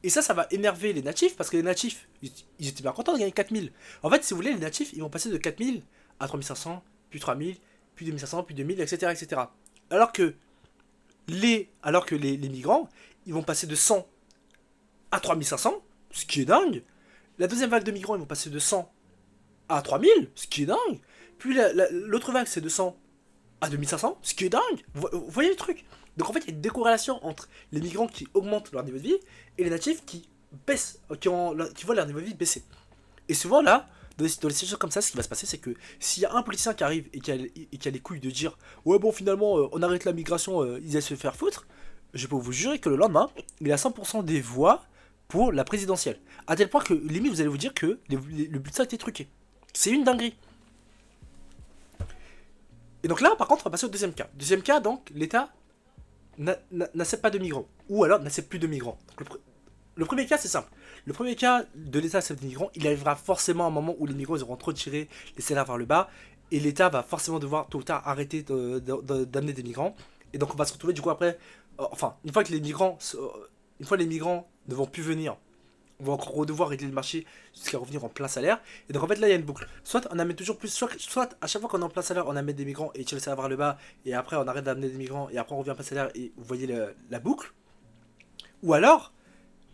Et ça va énerver les natifs parce que les natifs, ils étaient bien contents de gagner 4 000. En fait, si vous voulez, les natifs, ils vont passer de 4 000 à 3 500, puis 3 000, puis 2 500, puis 2 000, etc., etc. Alors que les migrants, ils vont passer de 100 à 3 500, ce qui est dingue. La deuxième vague de migrants, ils vont passer de 100 à 3 000, ce qui est dingue. Puis l'autre vague, c'est de 100 à 2 500, ce qui est dingue. Vous voyez le truc? Donc en fait, il y a une décorrélation entre les migrants qui augmentent leur niveau de vie et les natifs qui baissent, qui voient leur niveau de vie baisser. Et souvent là, dans les situations comme ça, ce qui va se passer, c'est que s'il y a un politicien qui arrive et qui a les couilles de dire ouais bon finalement on arrête la migration, ils allaient se faire foutre, je peux vous jurer que le lendemain, il a 100% des voix pour la présidentielle. À tel point que limite vous allez vous dire que le bulletin était truqué. C'est une dinguerie. Et donc là par contre on va passer au deuxième cas. Deuxième cas, donc l'État n'accepte pas de migrants. Ou alors n'accepte plus de migrants. Donc, le premier cas, c'est simple. Le premier cas de l'État accepte des migrants, il arrivera forcément un moment où les migrants ils auront trop tiré les salaires vers le bas et l'État va forcément devoir tôt ou tard arrêter d'amener des migrants. Et donc on va se retrouver du coup après, une fois les migrants ne vont plus venir, on va encore devoir régler le marché jusqu'à revenir en plein salaire. Et donc en fait là il y a une boucle. Soit on amène toujours plus, soit à chaque fois qu'on est en plein salaire on amène des migrants et tire le salaire vers le bas et après on arrête d'amener des migrants et après on revient en plein salaire et vous voyez la boucle. Ou alors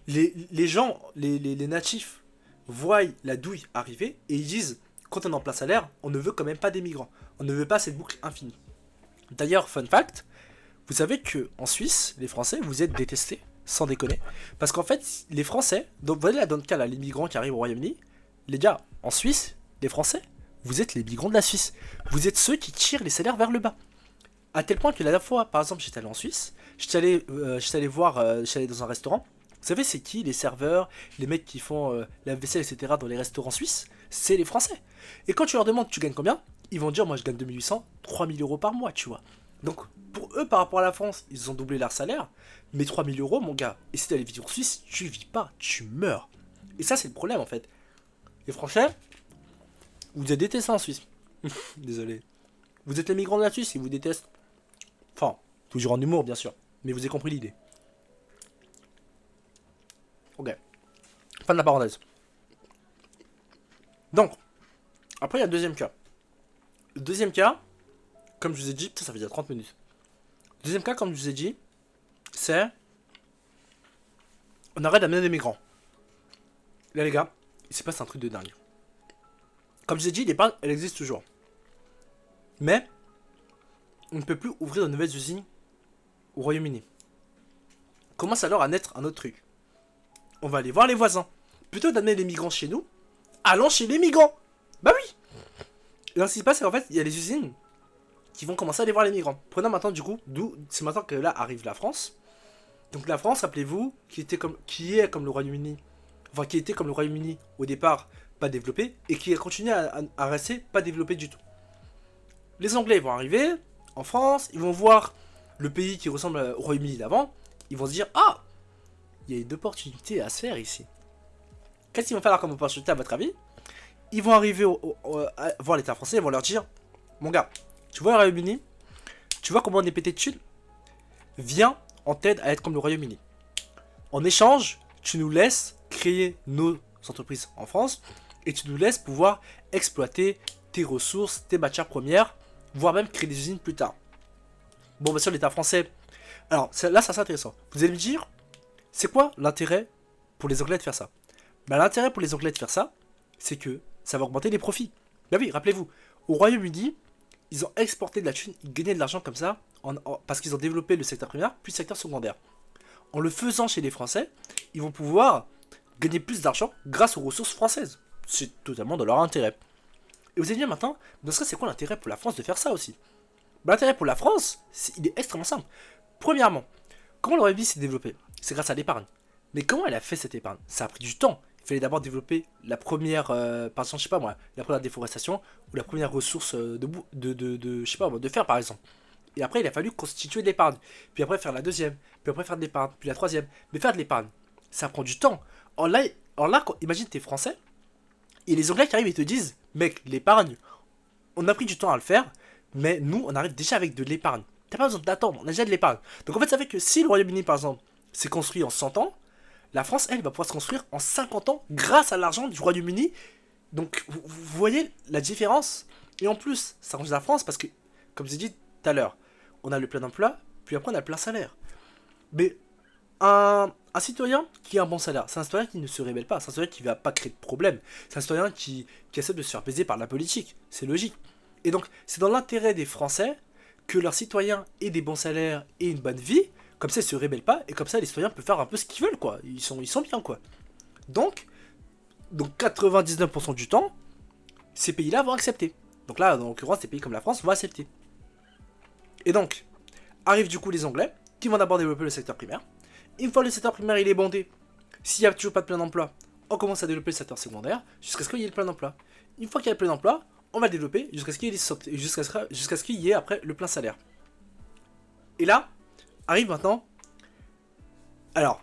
les gens, les natifs voient la douille arriver et ils disent quand on est en plein salaire on ne veut quand même pas des migrants. On ne veut pas cette boucle infinie. D'ailleurs fun fact, vous savez que en Suisse les Français vous êtes détestés. Sans déconner. Parce qu'en fait, les Français, donc vous voyez là dans le cas là, les migrants qui arrivent au Royaume-Uni, les gars, en Suisse, les Français, vous êtes les migrants de la Suisse. Vous êtes ceux qui tirent les salaires vers le bas. À tel point que la dernière fois, par exemple, j'étais allé en Suisse, j'étais allé dans un restaurant, Vous savez, c'est qui les serveurs, les mecs qui font la vaisselle, etc. dans les restaurants suisses? C'est les Français. Et quand tu leur demandes, tu gagnes combien? Ils vont dire, moi je gagne 2800, 3000 euros par mois, tu vois. Donc, pour eux, par rapport à la France, ils ont doublé leur salaire. Mais 3000 euros, mon gars, et si t'allais vivre en Suisse, tu vis pas, tu meurs. Et ça, c'est le problème, en fait. Les Français, vous êtes détestés en Suisse. Désolé. Vous êtes les migrants de la Suisse, ils vous détestent. Enfin, toujours en humour, bien sûr. Mais vous avez compris l'idée. Ok. Fin de la parenthèse. Donc, après, il y a le deuxième cas. Le deuxième cas, comme je vous ai dit, ça fait déjà 30 minutes. Le deuxième cas, comme je vous ai dit, c'est... On arrête d'amener des migrants. Là, les gars, il se passe un truc de dingue. Comme je vous ai dit, l'épargne, elle existe toujours. Mais, on ne peut plus ouvrir de nouvelles usines au Royaume-Uni. Commence alors à naître un autre truc. On va aller voir les voisins. Plutôt d'amener les migrants chez nous, allons chez les migrants. Bah oui. Et donc, ce qui se passe, c'est qu'en fait, il y a les usines qui vont commencer à aller voir les migrants. Prenons maintenant, du coup, c'est maintenant que là arrive la France. Donc la France, rappelez-vous, qui est comme le Royaume-Uni, enfin qui était comme le Royaume-Uni au départ, pas développé, et qui a continué à rester pas développé du tout. Les Anglais vont arriver en France, ils vont voir le pays qui ressemble au Royaume-Uni d'avant, ils vont se dire, ah, il y a une opportunité à se faire ici. Qu'est-ce qu'ils vont faire comme opportunité à votre avis? Ils vont arriver à voir l'État français, ils vont leur dire, mon gars, tu vois le Royaume-Uni, tu vois comment on est pété de thunes? Viens, on t'aide à être comme le Royaume-Uni. En échange, tu nous laisses créer nos entreprises en France et tu nous laisses pouvoir exploiter tes ressources, tes matières premières, voire même créer des usines plus tard. Bon, bien sûr, l'État français... Alors, là, ça c'est intéressant. Vous allez me dire, c'est quoi l'intérêt pour les Anglais de faire ça? Bah, l'intérêt pour les Anglais de faire ça, c'est que ça va augmenter les profits. Bah oui, rappelez-vous, au Royaume-Uni, ils ont exporté de la thune, ils gagnaient de l'argent comme ça, parce qu'ils ont développé le secteur primaire, puis le secteur secondaire. En le faisant chez les Français, ils vont pouvoir gagner plus d'argent grâce aux ressources françaises. C'est totalement dans leur intérêt. Et vous allez dire maintenant, dans ce cas, c'est quoi l'intérêt pour la France de faire ça aussi? Bah, l'intérêt pour la France, il est extrêmement simple. Premièrement, comment le Royaume-Uni s'est développé? C'est grâce à l'épargne. Mais comment elle a fait cette épargne? Ça a pris du temps. Il fallait d'abord développer la première, par exemple, je sais pas moi, la première déforestation ou la première ressource je sais pas moi, de fer par exemple. Et après, il a fallu constituer de l'épargne. Puis après, faire la deuxième. Puis après, faire de l'épargne. Puis la troisième. Mais faire de l'épargne, ça prend du temps. Or là, imagine, t'es français. Et les Anglais qui arrivent et te disent, mec, l'épargne, on a pris du temps à le faire. Mais nous, on arrive déjà avec de l'épargne. T'as pas besoin d'attendre, on a déjà de l'épargne. Donc en fait, ça fait que si le Royaume-Uni, par exemple, s'est construit en 100 ans, la France, elle, va pouvoir se construire en 50 ans grâce à l'argent du Royaume-Uni. Donc, vous voyez la différence. Et en plus, ça range la France parce que, comme j'ai dit tout à l'heure, on a le plein emploi, puis après on a le plein salaire. Mais un citoyen qui a un bon salaire, c'est un citoyen qui ne se rébelle pas, c'est un citoyen qui ne va pas créer de problème, c'est un citoyen qui essaie de se faire baiser par la politique, c'est logique. Et donc, c'est dans l'intérêt des Français que leurs citoyens aient des bons salaires et une bonne vie, comme ça ils se rébellent pas, et comme ça les citoyens peuvent faire un peu ce qu'ils veulent, quoi. Ils sont bien, quoi. Donc 99% du temps, ces pays-là vont accepter. Donc là, en l'occurrence, des pays comme la France vont accepter. Et donc, arrivent du coup les Anglais, qui vont d'abord développer le secteur primaire. Une fois le secteur primaire il est bondé, s'il n'y a toujours pas de plein d'emploi, on commence à développer le secteur secondaire, jusqu'à ce qu'il y ait le plein d'emploi. Une fois qu'il y a le plein d'emploi, on va le développer jusqu'à ce qu'il y ait après le plein salaire. Et là, arrive maintenant... Alors,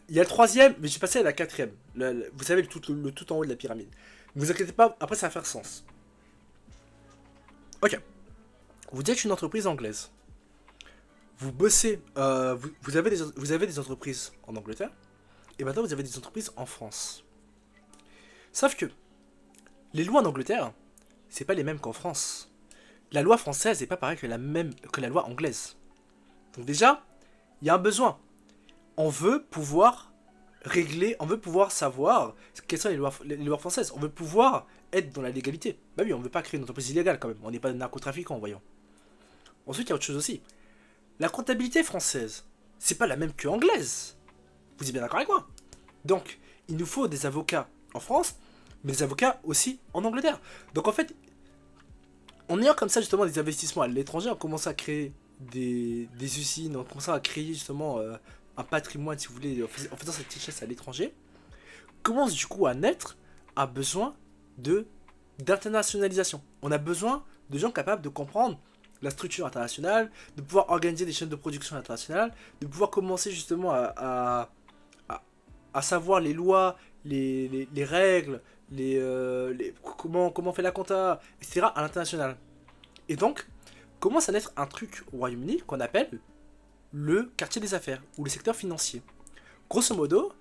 il y a le troisième, mais j'ai passé à la quatrième. Vous savez, le tout en haut de la pyramide. Ne vous inquiétez pas, après ça va faire sens. Ok. Vous êtes une entreprise anglaise. Vous bossez, vous avez des entreprises en Angleterre, et maintenant vous avez des entreprises en France. Sauf que les lois en Angleterre, c'est pas les mêmes qu'en France. La loi française n'est pas pareille que la loi anglaise. Donc déjà, il y a un besoin. On veut pouvoir régler, on veut pouvoir savoir quelles sont les lois françaises. On veut pouvoir être dans la légalité. Bah oui, on veut pas créer une entreprise illégale quand même. On n'est pas des narcotrafiquants, voyons. Ensuite, il y a autre chose aussi. La comptabilité française, c'est pas la même que anglaise. Vous êtes bien d'accord avec moi? Donc, il nous faut des avocats en France, mais des avocats aussi en Angleterre. Donc en fait, en ayant comme ça justement des investissements à l'étranger, on commence à créer des usines, on commence à créer justement un patrimoine, si vous voulez, en faisant cette richesse à l'étranger, commence du coup à naître un besoin de d'internationalisation. On a besoin de gens capables de comprendre la structure internationale, de pouvoir organiser des chaînes de production internationales, de pouvoir commencer justement à savoir les lois, les règles, comment on fait la compta, etc. à l'international. Et donc, commence à naître un truc au Royaume-Uni qu'on appelle le quartier des affaires, ou le secteur financier. Grosso modo,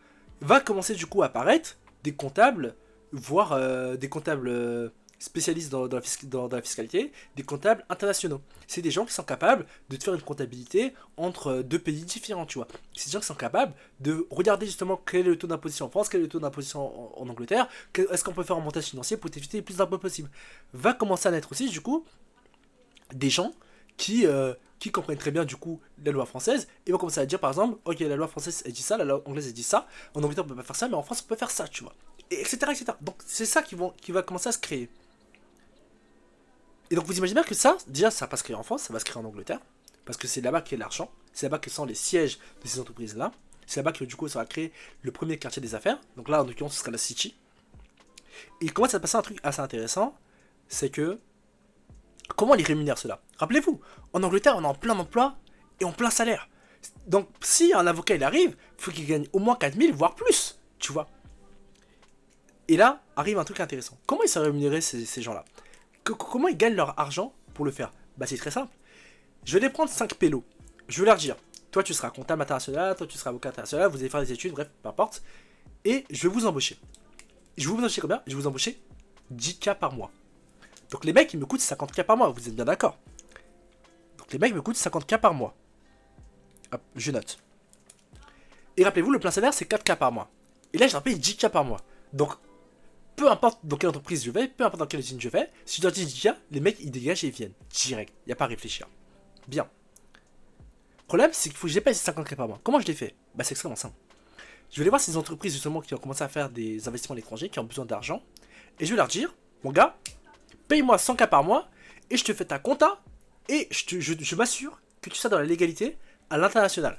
va commencer du coup à apparaître des comptables, voire des comptables spécialistes dans la fiscalité, des comptables internationaux. C'est des gens qui sont capables de te faire une comptabilité entre deux pays différents, tu vois. C'est des gens qui sont capables de regarder justement quel est le taux d'imposition en France, quel est le taux d'imposition en Angleterre, est-ce qu'on peut faire un montage financier pour éviter le plus d'impôts possible. Va commencer à naître aussi, du coup, des gens qui comprennent très bien du coup la loi française et vont commencer à dire par exemple ok la loi française elle dit ça, la loi anglaise elle dit ça, en Angleterre on peut pas faire ça mais en France on peut faire ça tu vois, et etc etc. Donc c'est ça qui va commencer à se créer. Et donc vous imaginez bien que ça déjà ça va pas se créer en France, ça va se créer en Angleterre parce que c'est là-bas qu'est l'argent, c'est là-bas que sont les sièges de ces entreprises là, c'est là-bas que du coup ça va créer le premier quartier des affaires, donc là en l'occurrence ce sera la City. Et il commence à se passer un truc assez intéressant, c'est que comment les rémunère cela? Rappelez-vous, en Angleterre, on est en plein emploi et en plein salaire. Donc, si un avocat il arrive, il faut qu'il gagne au moins 4000, voire plus, tu vois. Et là, arrive un truc intéressant. Comment ils sont rémunérés ces gens-là? Comment ils gagnent leur argent pour le faire? Bah, c'est très simple. Je vais les prendre 5 pélos. Je vais leur dire, toi tu seras comptable international, toi tu seras avocat international, vous allez faire des études, bref, peu importe. Et je vais vous embaucher. Je vais vous embaucher combien? Je vais vous embaucher 10K par mois. Donc les mecs, ils me coûtent 50K par mois, vous êtes bien d'accord? Donc les mecs me coûtent 50K par mois. Hop, je note. Et rappelez-vous, le plein salaire, c'est 4K par mois. Et là, je leur paye 10K par mois. Donc, peu importe dans quelle entreprise je vais, peu importe dans quelle usine je vais, si je leur dis 10K, les mecs, ils dégagent et ils viennent. Direct. Il n'y a pas à réfléchir. Bien. Le problème, c'est qu'il faut que je les paye ces 50K par mois. Comment je les fais? Bah, c'est extrêmement simple. Je vais aller voir ces entreprises, justement, qui ont commencé à faire des investissements à l'étranger, qui ont besoin d'argent. Et je vais leur dire, mon gars, paye-moi 100K par mois, et je te fais ta compta, et je m'assure que tu sois dans la légalité à l'international.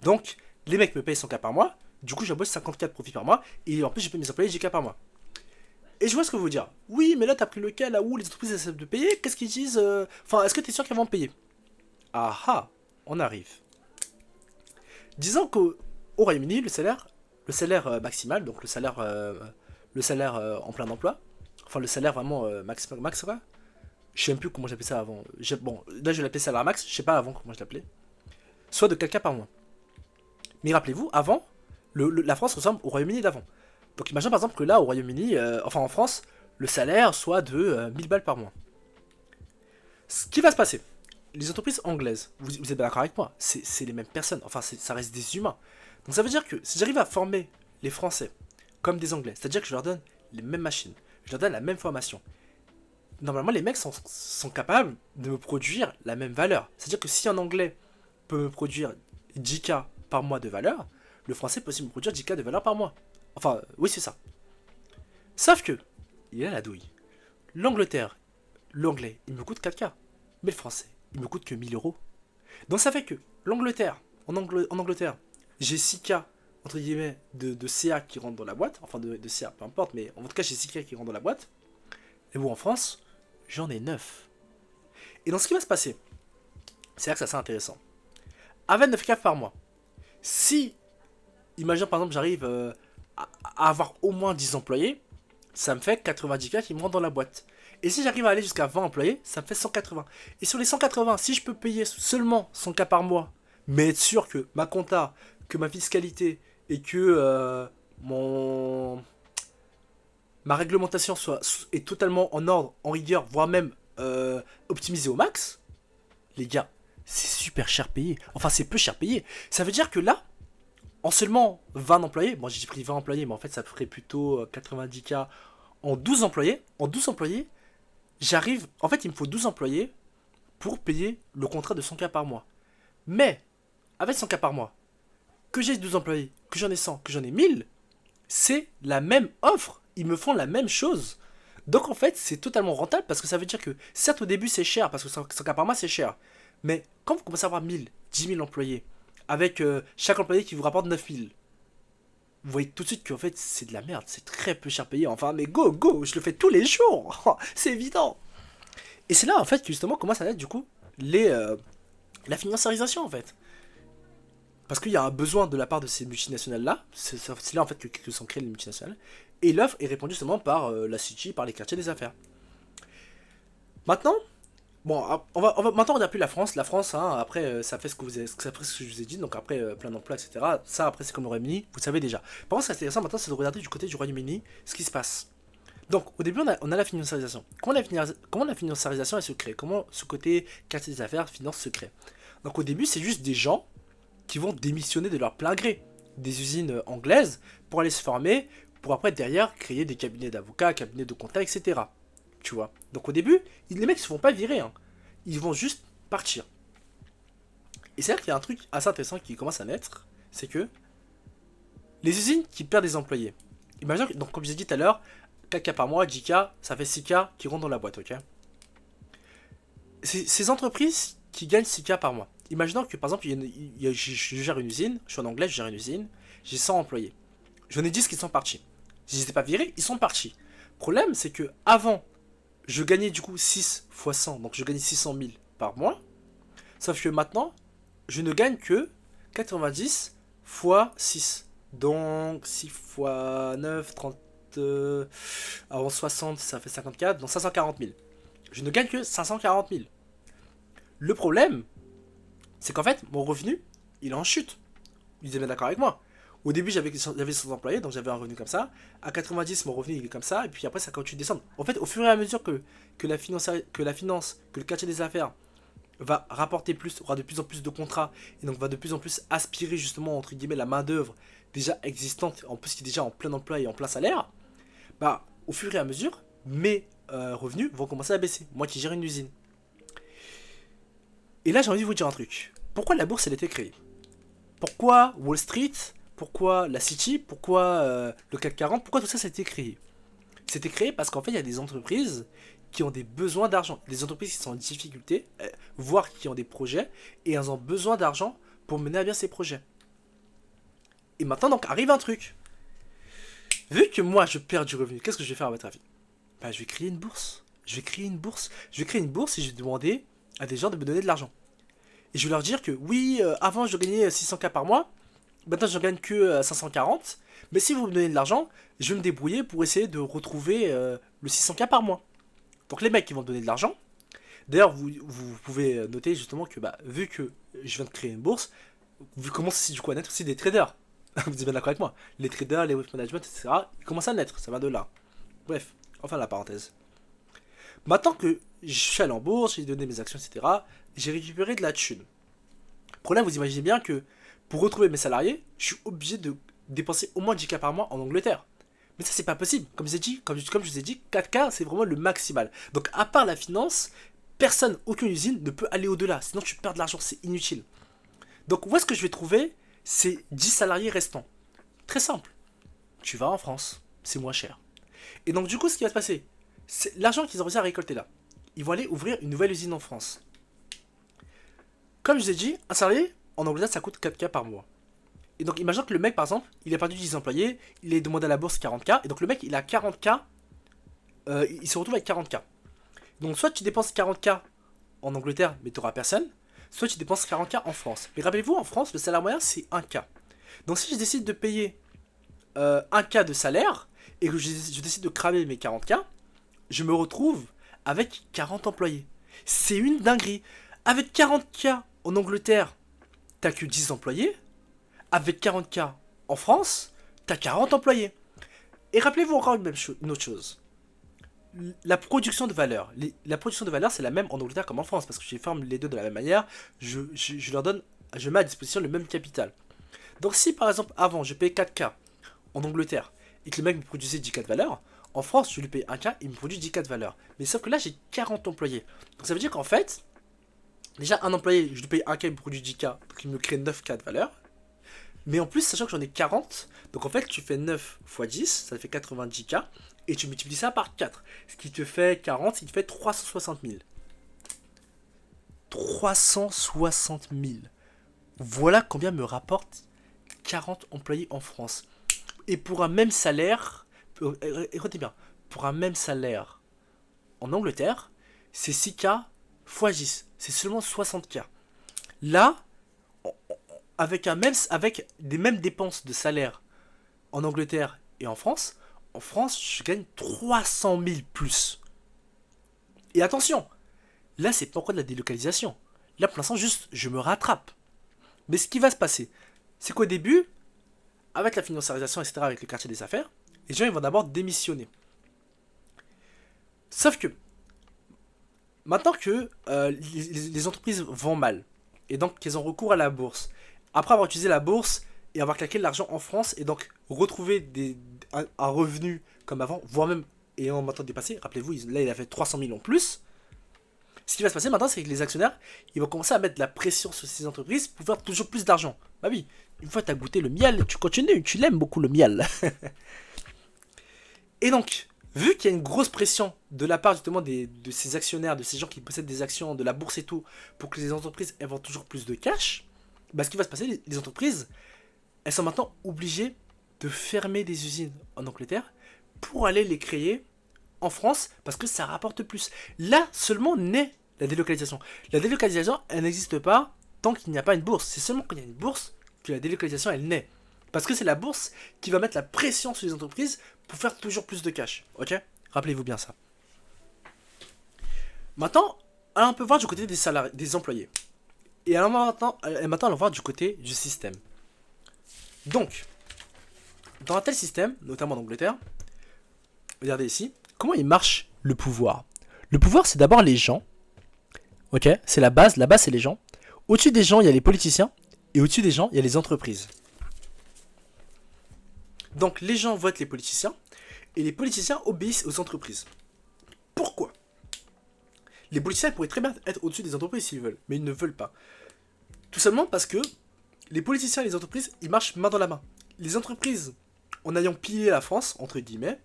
Donc, les mecs me payent 100K par mois, du coup, j'embauche 50K de profit par mois, et en plus, je paye mes employés 10K par mois. Et je vois ce que vous dire. Oui, mais là, t'as pris le cas là où les entreprises essaient de payer, qu'est-ce qu'ils disent Enfin, est-ce que t'es sûr qu'elles vont payer? Ah ah, on arrive. Disons qu'au Royaume-Uni, le salaire maximal, donc le salaire en plein emploi, enfin le salaire vraiment max quoi. Je sais même plus comment j'appelais ça avant. Bon, là je l'appelais salaire max, je sais pas avant comment je l'appelais. Soit de 4K par mois. Mais rappelez-vous, avant, la France ressemble au Royaume-Uni d'avant. Donc imagine par exemple que là au Royaume-Uni, enfin en France, le salaire soit de 1000 balles par mois. Ce qui va se passer, les entreprises anglaises, vous êtes d'accord avec moi, c'est les mêmes personnes, enfin ça reste des humains. Donc ça veut dire que si j'arrive à former les Français comme des Anglais, c'est-à-dire que je leur donne les mêmes machines, je leur donne la même formation, normalement les mecs sont capables de me produire la même valeur. C'est-à-dire que si un Anglais peut me produire 10K par mois de valeur, le Français peut aussi me produire 10K de valeur par mois. Enfin, oui c'est ça. Sauf que, il a la douille. L'Angleterre, l'anglais, il me coûte 4K. Mais le français, il me coûte que 1000 euros. Donc ça fait que l'Angleterre, en Angleterre, j'ai 6K entre guillemets de CA qui rentrent dans la boîte, enfin de CA, peu importe, mais en tout cas j'ai 6K qui rentrent dans la boîte. Et bon, en France, j'en ai 9. Et donc ce qui va se passer, c'est là que c'est assez intéressant. Avec 9K par mois, si, imagine par exemple j'arrive à avoir au moins 10 employés, ça me fait 90K qui me rentrent dans la boîte. Et si j'arrive à aller jusqu'à 20 employés, ça me fait 180. Et sur les 180, si je peux payer seulement 100K par mois, mais être sûr que ma compta, que ma fiscalité et que ma réglementation est totalement en ordre, en rigueur, voire même optimisée au max, les gars, c'est super cher payé. Enfin, c'est peu cher payé. Ça veut dire que là, en seulement 20 employés, bon j'ai pris 20 employés, mais en fait ça ferait plutôt 90K en 12 employés. En 12 employés, j'arrive, en fait il me faut 12 employés pour payer le contrat de 100K par mois. Mais, avec 100K par mois, que j'ai 12 employés, que j'en ai 100, que j'en ai 1000, c'est la même offre. Ils me font la même chose. Donc en fait, c'est totalement rentable parce que ça veut dire que, certes au début c'est cher, parce que 100K par mois c'est cher. Mais quand vous commencez à avoir 1000, 10 000 employés, avec chaque employé qui vous rapporte 9000. Vous voyez tout de suite qu'en fait c'est de la merde, c'est très peu cher payé. Enfin mais go, je le fais tous les jours, c'est évident. Et c'est là en fait que justement commence à être du coup la financiarisation en fait. Parce qu'il y a un besoin de la part de ces multinationales là, c'est là en fait que sont créées les multinationales. Et l'offre est répondue justement par la City, par les quartiers des affaires. Maintenant, bon, maintenant on n'a plus la France. La France, hein, après, ça fait ce que après ce que je vous ai dit, donc après plein d'emplois, etc. Ça, après, c'est comme le Royaume-Uni, vous le savez déjà. Par contre, ce qui est intéressant maintenant, c'est de regarder du côté du Royaume-Uni ce qui se passe. Donc, au début, on a la financiarisation. Comment la financiarisation elle se crée? Comment ce côté quartier des affaires, finance se crée? Donc, au début, c'est juste des gens qui vont démissionner de leur plein gré des usines anglaises pour aller se former, pour après derrière créer des cabinets d'avocats, cabinets de comptables, etc. Tu vois. Donc au début, les mecs se font pas virer, hein. Ils vont juste partir. Et c'est là qu'il y a un truc assez intéressant qui commence à naître, c'est que les usines qui perdent des employés. Imagine, donc comme je l'ai dit tout à l'heure, 4K par mois, 10K, ça fait 6K qui rentrent dans la boîte, ok? Ces entreprises qui gagnent 6K par mois. Imaginons que par exemple, je gère une usine, je suis en anglais, je gère une usine, j'ai 100 employés. J'en ai 10 qui sont partis. Je les ai pas virés, ils sont partis. Le problème, c'est que avant, je gagnais du coup 6 fois 100, donc je gagnais 600 000 par mois. Sauf que maintenant, je ne gagne que 90 fois 6. Donc 6 fois 9, 30, avant 60, ça fait 54, donc 540 000. Je ne gagne que 540 000. Le problème, c'est qu'en fait, mon revenu, il est en chute. Vous êtes bien d'accord avec moi? Au début, j'avais 100 employés, donc j'avais un revenu comme ça. À 90, mon revenu il est comme ça, et puis après, ça continue de descendre. En fait, au fur et à mesure que la finance, que le quartier des affaires va rapporter plus, aura de plus en plus de contrats, et donc va de plus en plus aspirer justement, entre guillemets, la main-d'œuvre déjà existante, en plus qui est déjà en plein emploi et en plein salaire, bah, au fur et à mesure, mes revenus vont commencer à baisser. Moi qui gère une usine. Et là, j'ai envie de vous dire un truc. Pourquoi la bourse, elle a été créée? Pourquoi Wall Street? Pourquoi la City? Pourquoi le CAC 40? Pourquoi tout ça, ça a été créé? C'était créé parce qu'en fait, il y a des entreprises qui ont des besoins d'argent. Des entreprises qui sont en difficulté, voire qui ont des projets, et elles ont besoin d'argent pour mener à bien ces projets. Et maintenant, donc, arrive un truc. Vu que moi, je perds du revenu, qu'est-ce que je vais faire à votre avis? Bah, je vais créer une bourse. Je vais créer une bourse. Je vais créer une bourse et je vais demander à des gens de me donner de l'argent. Et je vais leur dire que oui, avant, je gagnais 600K par mois. Maintenant, je ne gagne que 540. Mais si vous me donnez de l'argent, je vais me débrouiller pour essayer de retrouver le 600K par mois. Donc les mecs qui vont me donner de l'argent. D'ailleurs, vous pouvez noter justement que bah, vu que je viens de créer une bourse, vu comment c'est du coup à naître aussi des traders. Vous êtes bien d'accord avec moi? Les traders, les wealth management, etc. Ils commencent à naître, ça va de là. Bref, enfin la parenthèse. Maintenant que je suis allé en bourse, j'ai donné mes actions, etc., j'ai récupéré de la thune. Le problème, vous imaginez bien que pour retrouver mes salariés, je suis obligé de dépenser au moins 10K par mois en Angleterre. Mais ça, c'est pas possible. Comme je vous ai dit, comme je vous ai dit, 4K, c'est vraiment le maximal. Donc, à part la finance, personne, aucune usine ne peut aller au-delà. Sinon, tu perds de l'argent, c'est inutile. Donc, où est-ce que je vais trouver ces 10 salariés restants? Très simple. Tu vas en France, c'est moins cher. Et donc, du coup, ce qui va se passer, c'est l'argent qu'ils ont réussi à récolter là. Ils vont aller ouvrir une nouvelle usine en France. Comme je vous ai dit, un salarié, en Angleterre, ça coûte 4K par mois. Et donc, imagine que le mec, par exemple, il a perdu 10 employés, il est demandé à la bourse 40K, et donc le mec, il a 40K, il se retrouve avec 40K. Donc, soit tu dépenses 40K en Angleterre, mais tu n'auras personne, soit tu dépenses 40K en France. Mais rappelez-vous, en France, le salaire moyen, c'est 1K. Donc, si je décide de payer 1K de salaire, et que je décide de cramer mes 40K, je me retrouve avec 40 employés. C'est une dinguerie. Avec 40K en Angleterre, t'as que 10 employés. Avec 40K en France, t'as 40 employés. Et rappelez-vous encore une autre chose. La production de valeur. La production de valeur, c'est la même en Angleterre comme en France. Parce que je forme les deux de la même manière. Je leur donne, je mets à disposition le même capital. Donc si par exemple avant je paye 4K en Angleterre et que le mec me produisait 10K de valeur, en France je lui paye 1K et il me produit 10K de valeur. Mais sauf que là j'ai 40 employés. Donc ça veut dire qu'en fait, déjà un employé, je lui paye 1K, il me produit 10K, donc il me crée 9K de valeur. Mais en plus, sachant que j'en ai 40, donc en fait, tu fais 9 x 10, ça fait 90K, et tu multiplies ça par 4. Ce qui te fait 40, ce qui te fait 360 000. 360 000. Voilà combien me rapporte 40 employés en France. Et pour un même salaire, écoutez bien, pour un même salaire en Angleterre, c'est 6K fois 10. C'est seulement 60K. Là, avec des mêmes dépenses de salaire en Angleterre et en France, je gagne 300 000 plus. Et attention, là, c'est pas encore de la délocalisation. Là, pour l'instant, juste, je me rattrape. Mais ce qui va se passer, c'est qu'au début, avec la financiarisation, etc., avec le quartier des affaires, les gens ils vont d'abord démissionner. Sauf que, maintenant que les entreprises vont mal, et donc qu'elles ont recours à la bourse, après avoir utilisé la bourse et avoir claqué de l'argent en France, et donc retrouver un revenu comme avant, voire même ayant maintenant dépassé, rappelez-vous, là il a fait 300 000 en plus. Ce qui va se passer maintenant, c'est que les actionnaires, ils vont commencer à mettre de la pression sur ces entreprises pour faire toujours plus d'argent. Bah oui, une fois que tu as goûté le miel, tu continues, tu l'aimes beaucoup le miel. Et donc, vu qu'il y a une grosse pression de la part justement de ces actionnaires, de ces gens qui possèdent des actions, de la bourse et tout, pour que les entreprises elles vendent toujours plus de cash, bah ce qui va se passer, les entreprises, elles sont maintenant obligées de fermer des usines en Angleterre pour aller les créer en France parce que ça rapporte plus. Là seulement naît la délocalisation. La délocalisation, elle n'existe pas tant qu'il n'y a pas une bourse. C'est seulement quand il y a une bourse que la délocalisation, elle naît. Parce que c'est la bourse qui va mettre la pression sur les entreprises pour faire toujours plus de cash. Ok? Rappelez-vous bien ça. Maintenant, on peut voir du côté des salariés, des employés. Et alors maintenant, on va voir du côté du système. Donc, dans un tel système, notamment en Angleterre, regardez ici, comment il marche le pouvoir. Le pouvoir, c'est d'abord les gens. Ok? C'est la base c'est les gens. Au-dessus des gens, il y a les politiciens. Et au-dessus des gens, il y a les entreprises. Donc les gens votent les politiciens. Et les politiciens obéissent aux entreprises. Pourquoi? Les politiciens pourraient très bien être au-dessus des entreprises s'ils veulent. Mais ils ne veulent pas. Tout simplement parce que les politiciens et les entreprises, ils marchent main dans la main. Les entreprises, en ayant pillé la France, entre guillemets,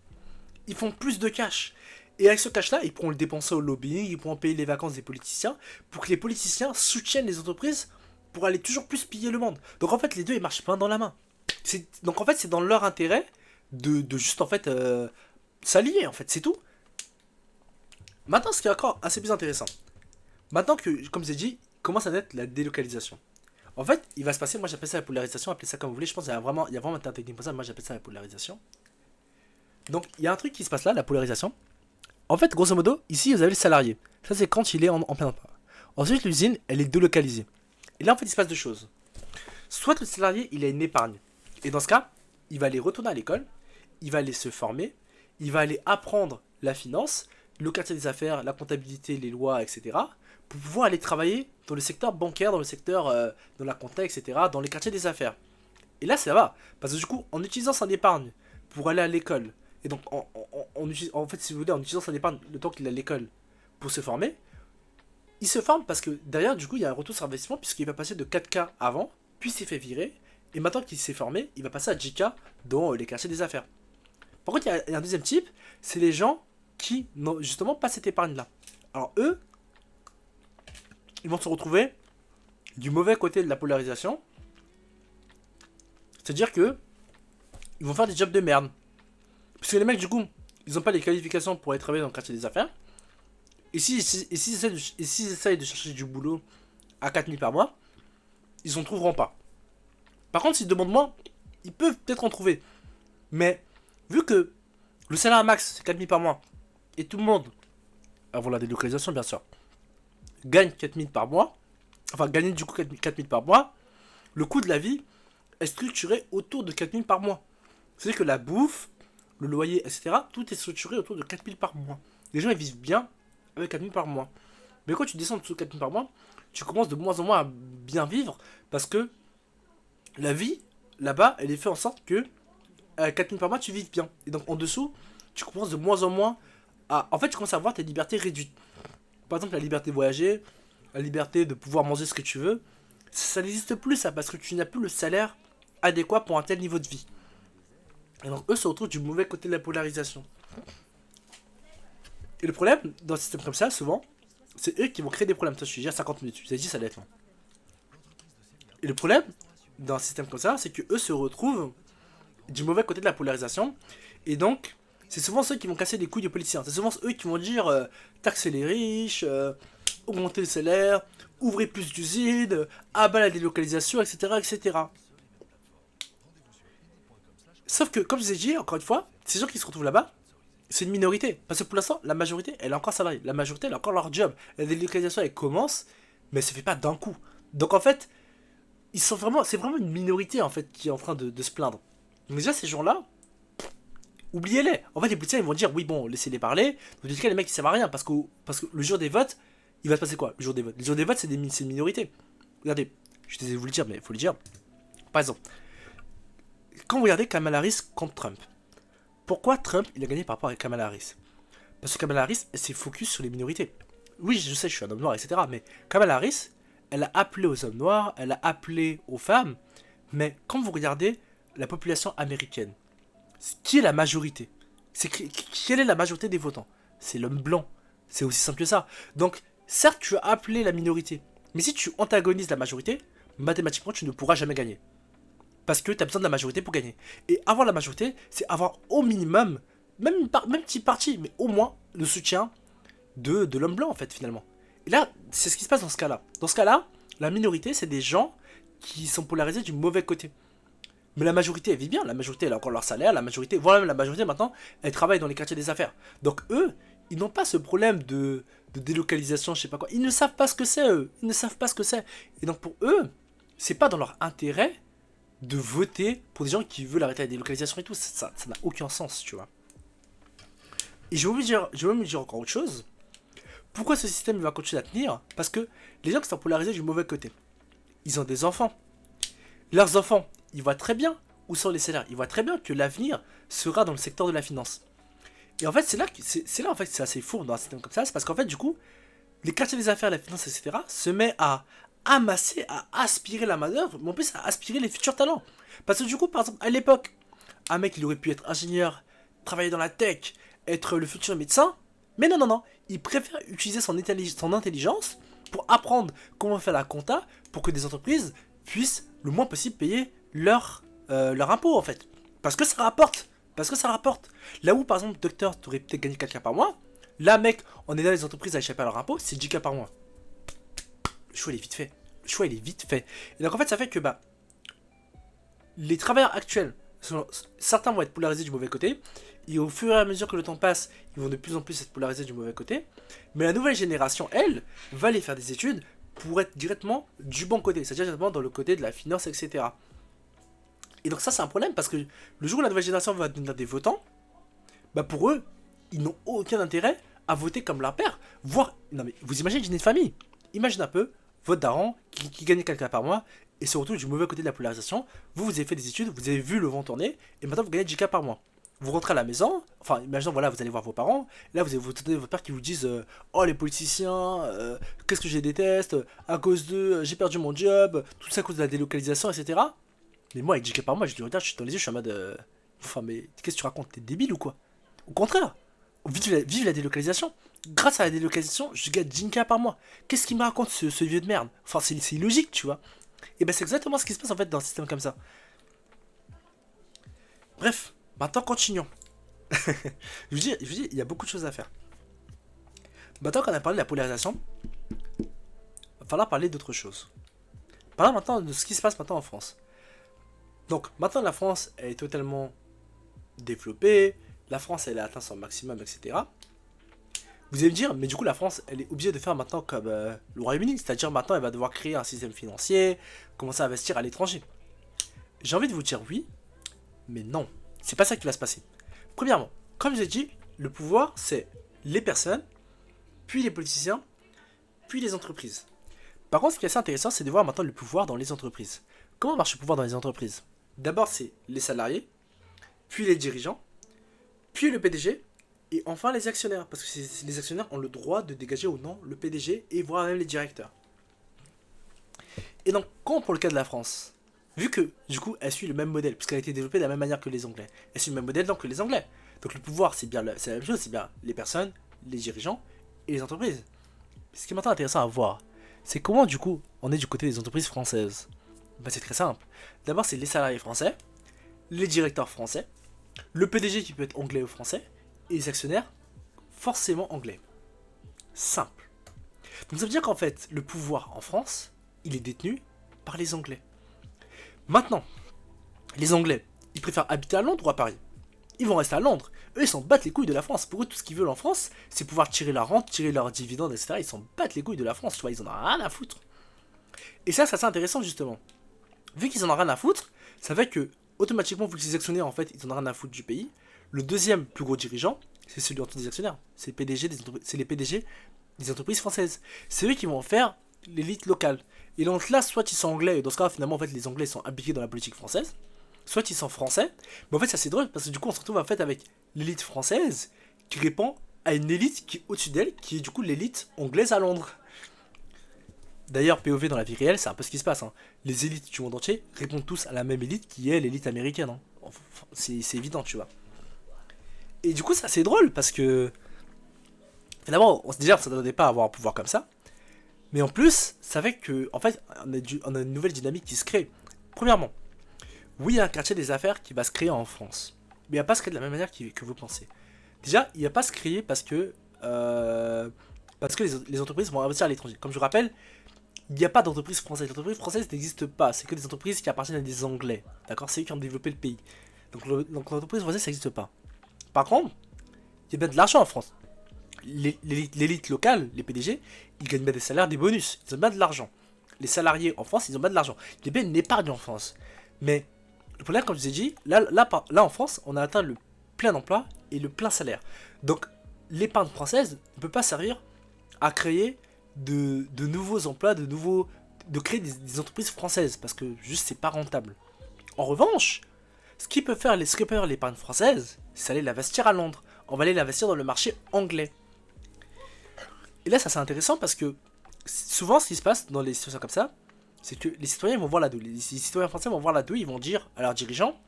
ils font plus de cash. Et avec ce cash-là, ils pourront le dépenser au lobbying, ils pourront payer les vacances des politiciens, pour que les politiciens soutiennent les entreprises pour aller toujours plus piller le monde. Donc en fait, les deux, ils marchent main dans la main. Donc en fait, c'est dans leur intérêt de juste en fait s'allier, en fait, c'est tout. Maintenant, ce qui est encore assez plus intéressant. Maintenant que, comme j'ai dit, commence à naître la délocalisation. En fait, il va se passer, moi j'appelle ça la polarisation, appelez ça comme vous voulez, je pense qu'il y a vraiment un terme technique pour ça, moi j'appelle ça la polarisation. Donc il y a un truc qui se passe là, la polarisation. En fait, grosso modo, ici vous avez le salarié. Ça c'est quand il est en plein emploi. Ensuite, l'usine, elle est délocalisée. Et là, en fait, il se passe deux choses. Soit le salarié, il a une épargne. Et dans ce cas, il va aller retourner à l'école, il va aller se former, il va aller apprendre la finance, le quartier des affaires, la comptabilité, les lois, etc. pour pouvoir aller travailler dans le secteur bancaire, dans le secteur, dans la compta, etc., dans les quartiers des affaires. Et là, ça va. Parce que du coup, en utilisant son épargne pour aller à l'école, et donc en fait, si vous voulez, en utilisant son épargne le temps qu'il est à l'école pour se former, il se forme parce que derrière, du coup, il y a un retour sur investissement puisqu'il va passer de 4K avant, puis il s'est fait virer, et maintenant qu'il s'est formé, il va passer à 10K dans les quartiers des affaires. Par contre, il y a un deuxième type, c'est les gens qui n'ont justement pas cette épargne-là. Alors eux, ils vont se retrouver du mauvais côté de la polarisation. C'est-à-dire que ils vont faire des jobs de merde. Parce que les mecs, du coup, ils n'ont pas les qualifications pour aller travailler dans le quartier des affaires. Et s'ils essayent de chercher du boulot à 4 000 par mois, ils en trouveront pas. Par contre, s'ils demandent moins, ils peuvent peut-être en trouver. Mais vu que le salaire max, c'est 4 000 par mois, et tout le monde, avant la délocalisation bien sûr, gagne 4 000 par mois, enfin gagner du coup 4 000 par mois, le coût de la vie est structuré autour de 4 000 par mois. C'est-à-dire que la bouffe, le loyer, etc., tout est structuré autour de 4 000 par mois. Les gens ils vivent bien avec 4 000 par mois. Mais quand tu descends en dessous de 4 000 par mois, tu commences de moins en moins à bien vivre parce que la vie là-bas, elle est faite en sorte que à 4 000 par mois, tu vives bien. Et donc en dessous, tu commences de moins en moins à. En fait, tu commences à avoir tes libertés réduites. Par exemple, la liberté de voyager, la liberté de pouvoir manger ce que tu veux, ça n'existe plus ça parce que tu n'as plus le salaire adéquat pour un tel niveau de vie. Et donc eux se retrouvent du mauvais côté de la polarisation. Et le problème, dans un système comme ça, souvent, c'est eux qui vont créer des problèmes. Ça, je suis déjà à 50 minutes. Je vous ai dit, ça allait être long. Et le problème, dans un système comme ça, c'est que eux se retrouvent du mauvais côté de la polarisation. Et donc, c'est souvent ceux qui vont casser les couilles des politiciens. C'est souvent eux qui vont dire taxer les riches, augmenter le salaire, ouvrez plus d'usines, abat la délocalisation, etc., etc. Sauf que, comme je vous ai dit, encore une fois, ces gens qui se retrouvent là-bas, c'est une minorité. Parce que pour l'instant, la majorité, elle est encore salariée. La majorité, elle a encore leur job. La délocalisation, elle commence, mais elle se fait pas d'un coup. Donc en fait, c'est vraiment une minorité en fait qui est en train de se plaindre. Donc déjà, ces gens-là, oubliez-les. En fait, les politiciens, ils vont dire, oui, bon, laissez-les parler. Dans tous les cas, les mecs, ils servent à rien. Parce que le jour des votes, il va se passer quoi? Le jour des votes. Le jour des votes, c'est une minorité. Regardez, je suis désolé de vous le dire, mais il faut le dire. Par exemple, quand vous regardez Kamala Harris contre Trump, pourquoi Trump, il a gagné par rapport à Kamala Harris? Parce que Kamala Harris, elle s'est focus sur les minorités. Oui, je sais, je suis un homme noir, etc. Mais Kamala Harris, elle a appelé aux hommes noirs, elle a appelé aux femmes. Mais quand vous regardez la population américaine, qui est la majorité? Quelle est la majorité des votants? C'est l'homme blanc. C'est aussi simple que ça. Donc, certes, tu as appelé la minorité. Mais si tu antagonises la majorité, mathématiquement, tu ne pourras jamais gagner. Parce que tu as besoin de la majorité pour gagner. Et avoir la majorité, c'est avoir au minimum, même petite partie, mais au moins le soutien de l'homme blanc, en fait, finalement. Et là, c'est ce qui se passe dans ce cas-là. Dans ce cas-là, la minorité, c'est des gens qui sont polarisés du mauvais côté. Mais la majorité, elle vit bien. La majorité, elle a encore leur salaire. La majorité, voire même la majorité, maintenant, elle travaille dans les quartiers des affaires. Donc, eux, ils n'ont pas ce problème de délocalisation, je sais pas quoi. Ils ne savent pas ce que c'est, eux. Ils ne savent pas ce que c'est. Et donc, pour eux, c'est pas dans leur intérêt de voter pour des gens qui veulent arrêter la délocalisation et tout. Ça n'a aucun sens, tu vois. Et je vais même dire encore autre chose. Pourquoi ce système va continuer à tenir? Parce que les gens qui sont polarisés du mauvais côté, ils ont des enfants. Leurs enfants, ils voient très bien où sont les salaires. Ils voient très bien que l'avenir sera dans le secteur de la finance. Et en fait, c'est là en fait c'est assez fou dans un système comme ça. C'est parce qu'en fait, du coup, les quartiers des affaires, la finance, etc. se met à amasser, à aspirer la main-d'œuvre, mais en plus à aspirer les futurs talents. Parce que du coup, par exemple, à l'époque, un mec, il aurait pu être ingénieur, travailler dans la tech, être le futur médecin. Mais non, non, non. Il préfère utiliser son intelligence pour apprendre comment faire la compta pour que des entreprises puissent le moins possible payer leur impôt, en fait. Parce que ça rapporte. Parce que ça rapporte. Là où, par exemple, docteur, tu aurais peut-être gagné 4K par mois. Là, mec, en aidant les entreprises à échapper à leur impôt, c'est 10K par mois. Le choix, il est vite fait. Le choix, il est vite fait. Et donc, en fait, ça fait que, les travailleurs actuels, certains vont être polarisés du mauvais côté. Et au fur et à mesure que le temps passe, ils vont de plus en plus être polarisés du mauvais côté. Mais la nouvelle génération, elle, va aller faire des études pour être directement du bon côté. C'est-à-dire directement dans le côté de la finance, etc. Et donc ça, c'est un problème parce que le jour où la nouvelle génération va devenir des votants, pour eux, ils n'ont aucun intérêt à voter comme leur père. Voire, non mais vous imaginez une famille. Imagine un peu, votre daron qui gagne quelqu'un par mois et se retrouve du mauvais côté de la polarisation. Vous avez fait des études, vous avez vu le vent tourner et maintenant vous gagnez 10K par mois. Vous rentrez à la maison, enfin, imaginons, voilà, vous allez voir vos parents, là, vous avez votre père qui vous disent oh, les politiciens, qu'est-ce que je les déteste, à cause d'eux, j'ai perdu mon job, tout ça à cause de la délocalisation, etc. Mais moi, avec 10K par mois, je lui regarde, je suis dans les yeux, je suis en mode enfin, mais qu'est-ce que tu racontes? T'es débile ou quoi? Au contraire, vive la délocalisation. Grâce à la délocalisation, je gagne 10K par mois. Qu'est-ce qu'il me raconte, ce vieux de merde? Enfin, c'est illogique, tu vois. Et c'est exactement ce qui se passe en fait dans un système comme ça. Bref. Maintenant, continuons. je vous dis, il y a beaucoup de choses à faire. Maintenant qu'on a parlé de la polarisation, il va falloir parler d'autre chose. Parlons maintenant de ce qui se passe maintenant en France. Donc, maintenant, la France est totalement développée. La France, elle a atteint son maximum, etc. Vous allez me dire, mais du coup, la France, elle est obligée de faire maintenant comme le Royaume-Uni. C'est-à-dire, maintenant, elle va devoir créer un système financier, commencer à investir à l'étranger. J'ai envie de vous dire oui, mais non. C'est pas ça qui va se passer. Premièrement, comme j'ai dit, le pouvoir, c'est les personnes, puis les politiciens, puis les entreprises. Par contre, ce qui est assez intéressant, c'est de voir maintenant le pouvoir dans les entreprises. Comment marche le pouvoir dans les entreprises? D'abord, c'est les salariés, puis les dirigeants, puis le PDG, et enfin les actionnaires. Parce que les actionnaires ont le droit de dégager ou non le PDG, et voire même les directeurs. Et donc, comme pour le cas de la France, vu que, du coup, elle suit le même modèle, puisqu'elle a été développée de la même manière que les Anglais. Elle suit le même modèle donc que les Anglais. Donc le pouvoir, c'est la même chose, c'est bien les personnes, les dirigeants et les entreprises. Ce qui est maintenant intéressant à voir, c'est comment, du coup, on est du côté des entreprises françaises. Bah, c'est très simple. D'abord, c'est les salariés français, les directeurs français, le PDG qui peut être anglais ou français, et les actionnaires forcément anglais. Simple. Donc ça veut dire qu'en fait, le pouvoir en France, il est détenu par les Anglais. Maintenant, les Anglais, ils préfèrent habiter à Londres ou à Paris? Ils vont rester à Londres. Eux, ils s'en battent les couilles de la France. Pour eux, tout ce qu'ils veulent en France, c'est pouvoir tirer la rente, tirer leurs dividendes, etc. Ils s'en battent les couilles de la France, tu vois, ils en ont rien à foutre. Et ça, c'est assez intéressant, justement. Vu qu'ils en ont rien à foutre, ça fait que, automatiquement, vu que les actionnaires, en fait, ils en ont rien à foutre du pays, le deuxième plus gros dirigeant, c'est celui en dessous des actionnaires. C'est les PDG des entreprises françaises. C'est eux qui vont faire l'élite locale. Et donc là, soit ils sont anglais, et dans ce cas, finalement, en fait, les anglais sont impliqués dans la politique française, soit ils sont français. Mais en fait, ça c'est drôle, parce que du coup, on se retrouve en fait avec l'élite française qui répond à une élite qui est au-dessus d'elle, qui est du coup l'élite anglaise à Londres. D'ailleurs, POV dans la vie réelle, c'est un peu ce qui se passe. Hein. Les élites du monde entier répondent tous à la même élite qui est l'élite américaine. Hein. Enfin, c'est évident, tu vois. Et du coup, ça c'est drôle parce que finalement, on se disait que ça ne donnait pas à avoir un pouvoir comme ça. Mais en plus, ça fait que, en fait, on a une nouvelle dynamique qui se crée. Premièrement, oui, il y a un quartier des affaires qui va se créer en France. Mais il va pas se créer de la même manière que vous pensez. Déjà, il va pas se créer parce que les entreprises vont investir à l'étranger. Comme je vous rappelle, il n'y a pas d'entreprise française. L'entreprise française n'existe pas. C'est que des entreprises qui appartiennent à des Anglais. D'accord? C'est eux qui ont développé le pays. Donc l'entreprise française, ça n'existe pas. Par contre, il y a bien de l'argent en France. L'élite locale, les PDG, ils gagnent bien des salaires, des bonus. Ils ont bien de l'argent. Les salariés en France, ils ont bien de l'argent. Il y a bien une épargne en France. Mais le problème, comme je vous ai dit, là en France, on a atteint le plein emploi et le plein salaire. Donc l'épargne française ne peut pas servir à créer de nouveaux emplois, de créer des entreprises françaises, parce que juste c'est pas rentable. En revanche, ce qui peut faire l'épargne française, c'est aller l'investir à Londres. On va aller l'investir dans le marché anglais. Et là, ça c'est intéressant parce que souvent, ce qui se passe dans les situations comme ça, c'est que les citoyens vont voir la douille. Les citoyens français vont voir la douille, ils vont dire à leurs dirigeants,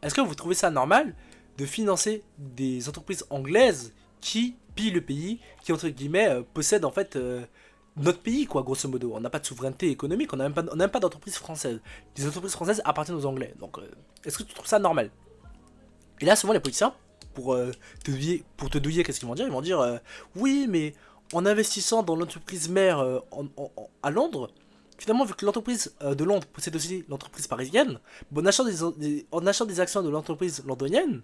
est-ce que vous trouvez ça normal de financer des entreprises anglaises qui pillent le pays, qui entre guillemets possèdent en fait notre pays, quoi, grosso modo. On n'a pas de souveraineté économique, on n'a même pas d'entreprise française. Les entreprises françaises appartiennent aux Anglais. Donc, est-ce que tu trouves ça normal? Et là, souvent, les politiciens, pour te douiller, qu'est-ce qu'ils vont dire? Ils vont dire, oui, mais en investissant dans l'entreprise mère à Londres, finalement, vu que l'entreprise de Londres possède aussi l'entreprise parisienne, bon, en achetant des actions de l'entreprise londonienne,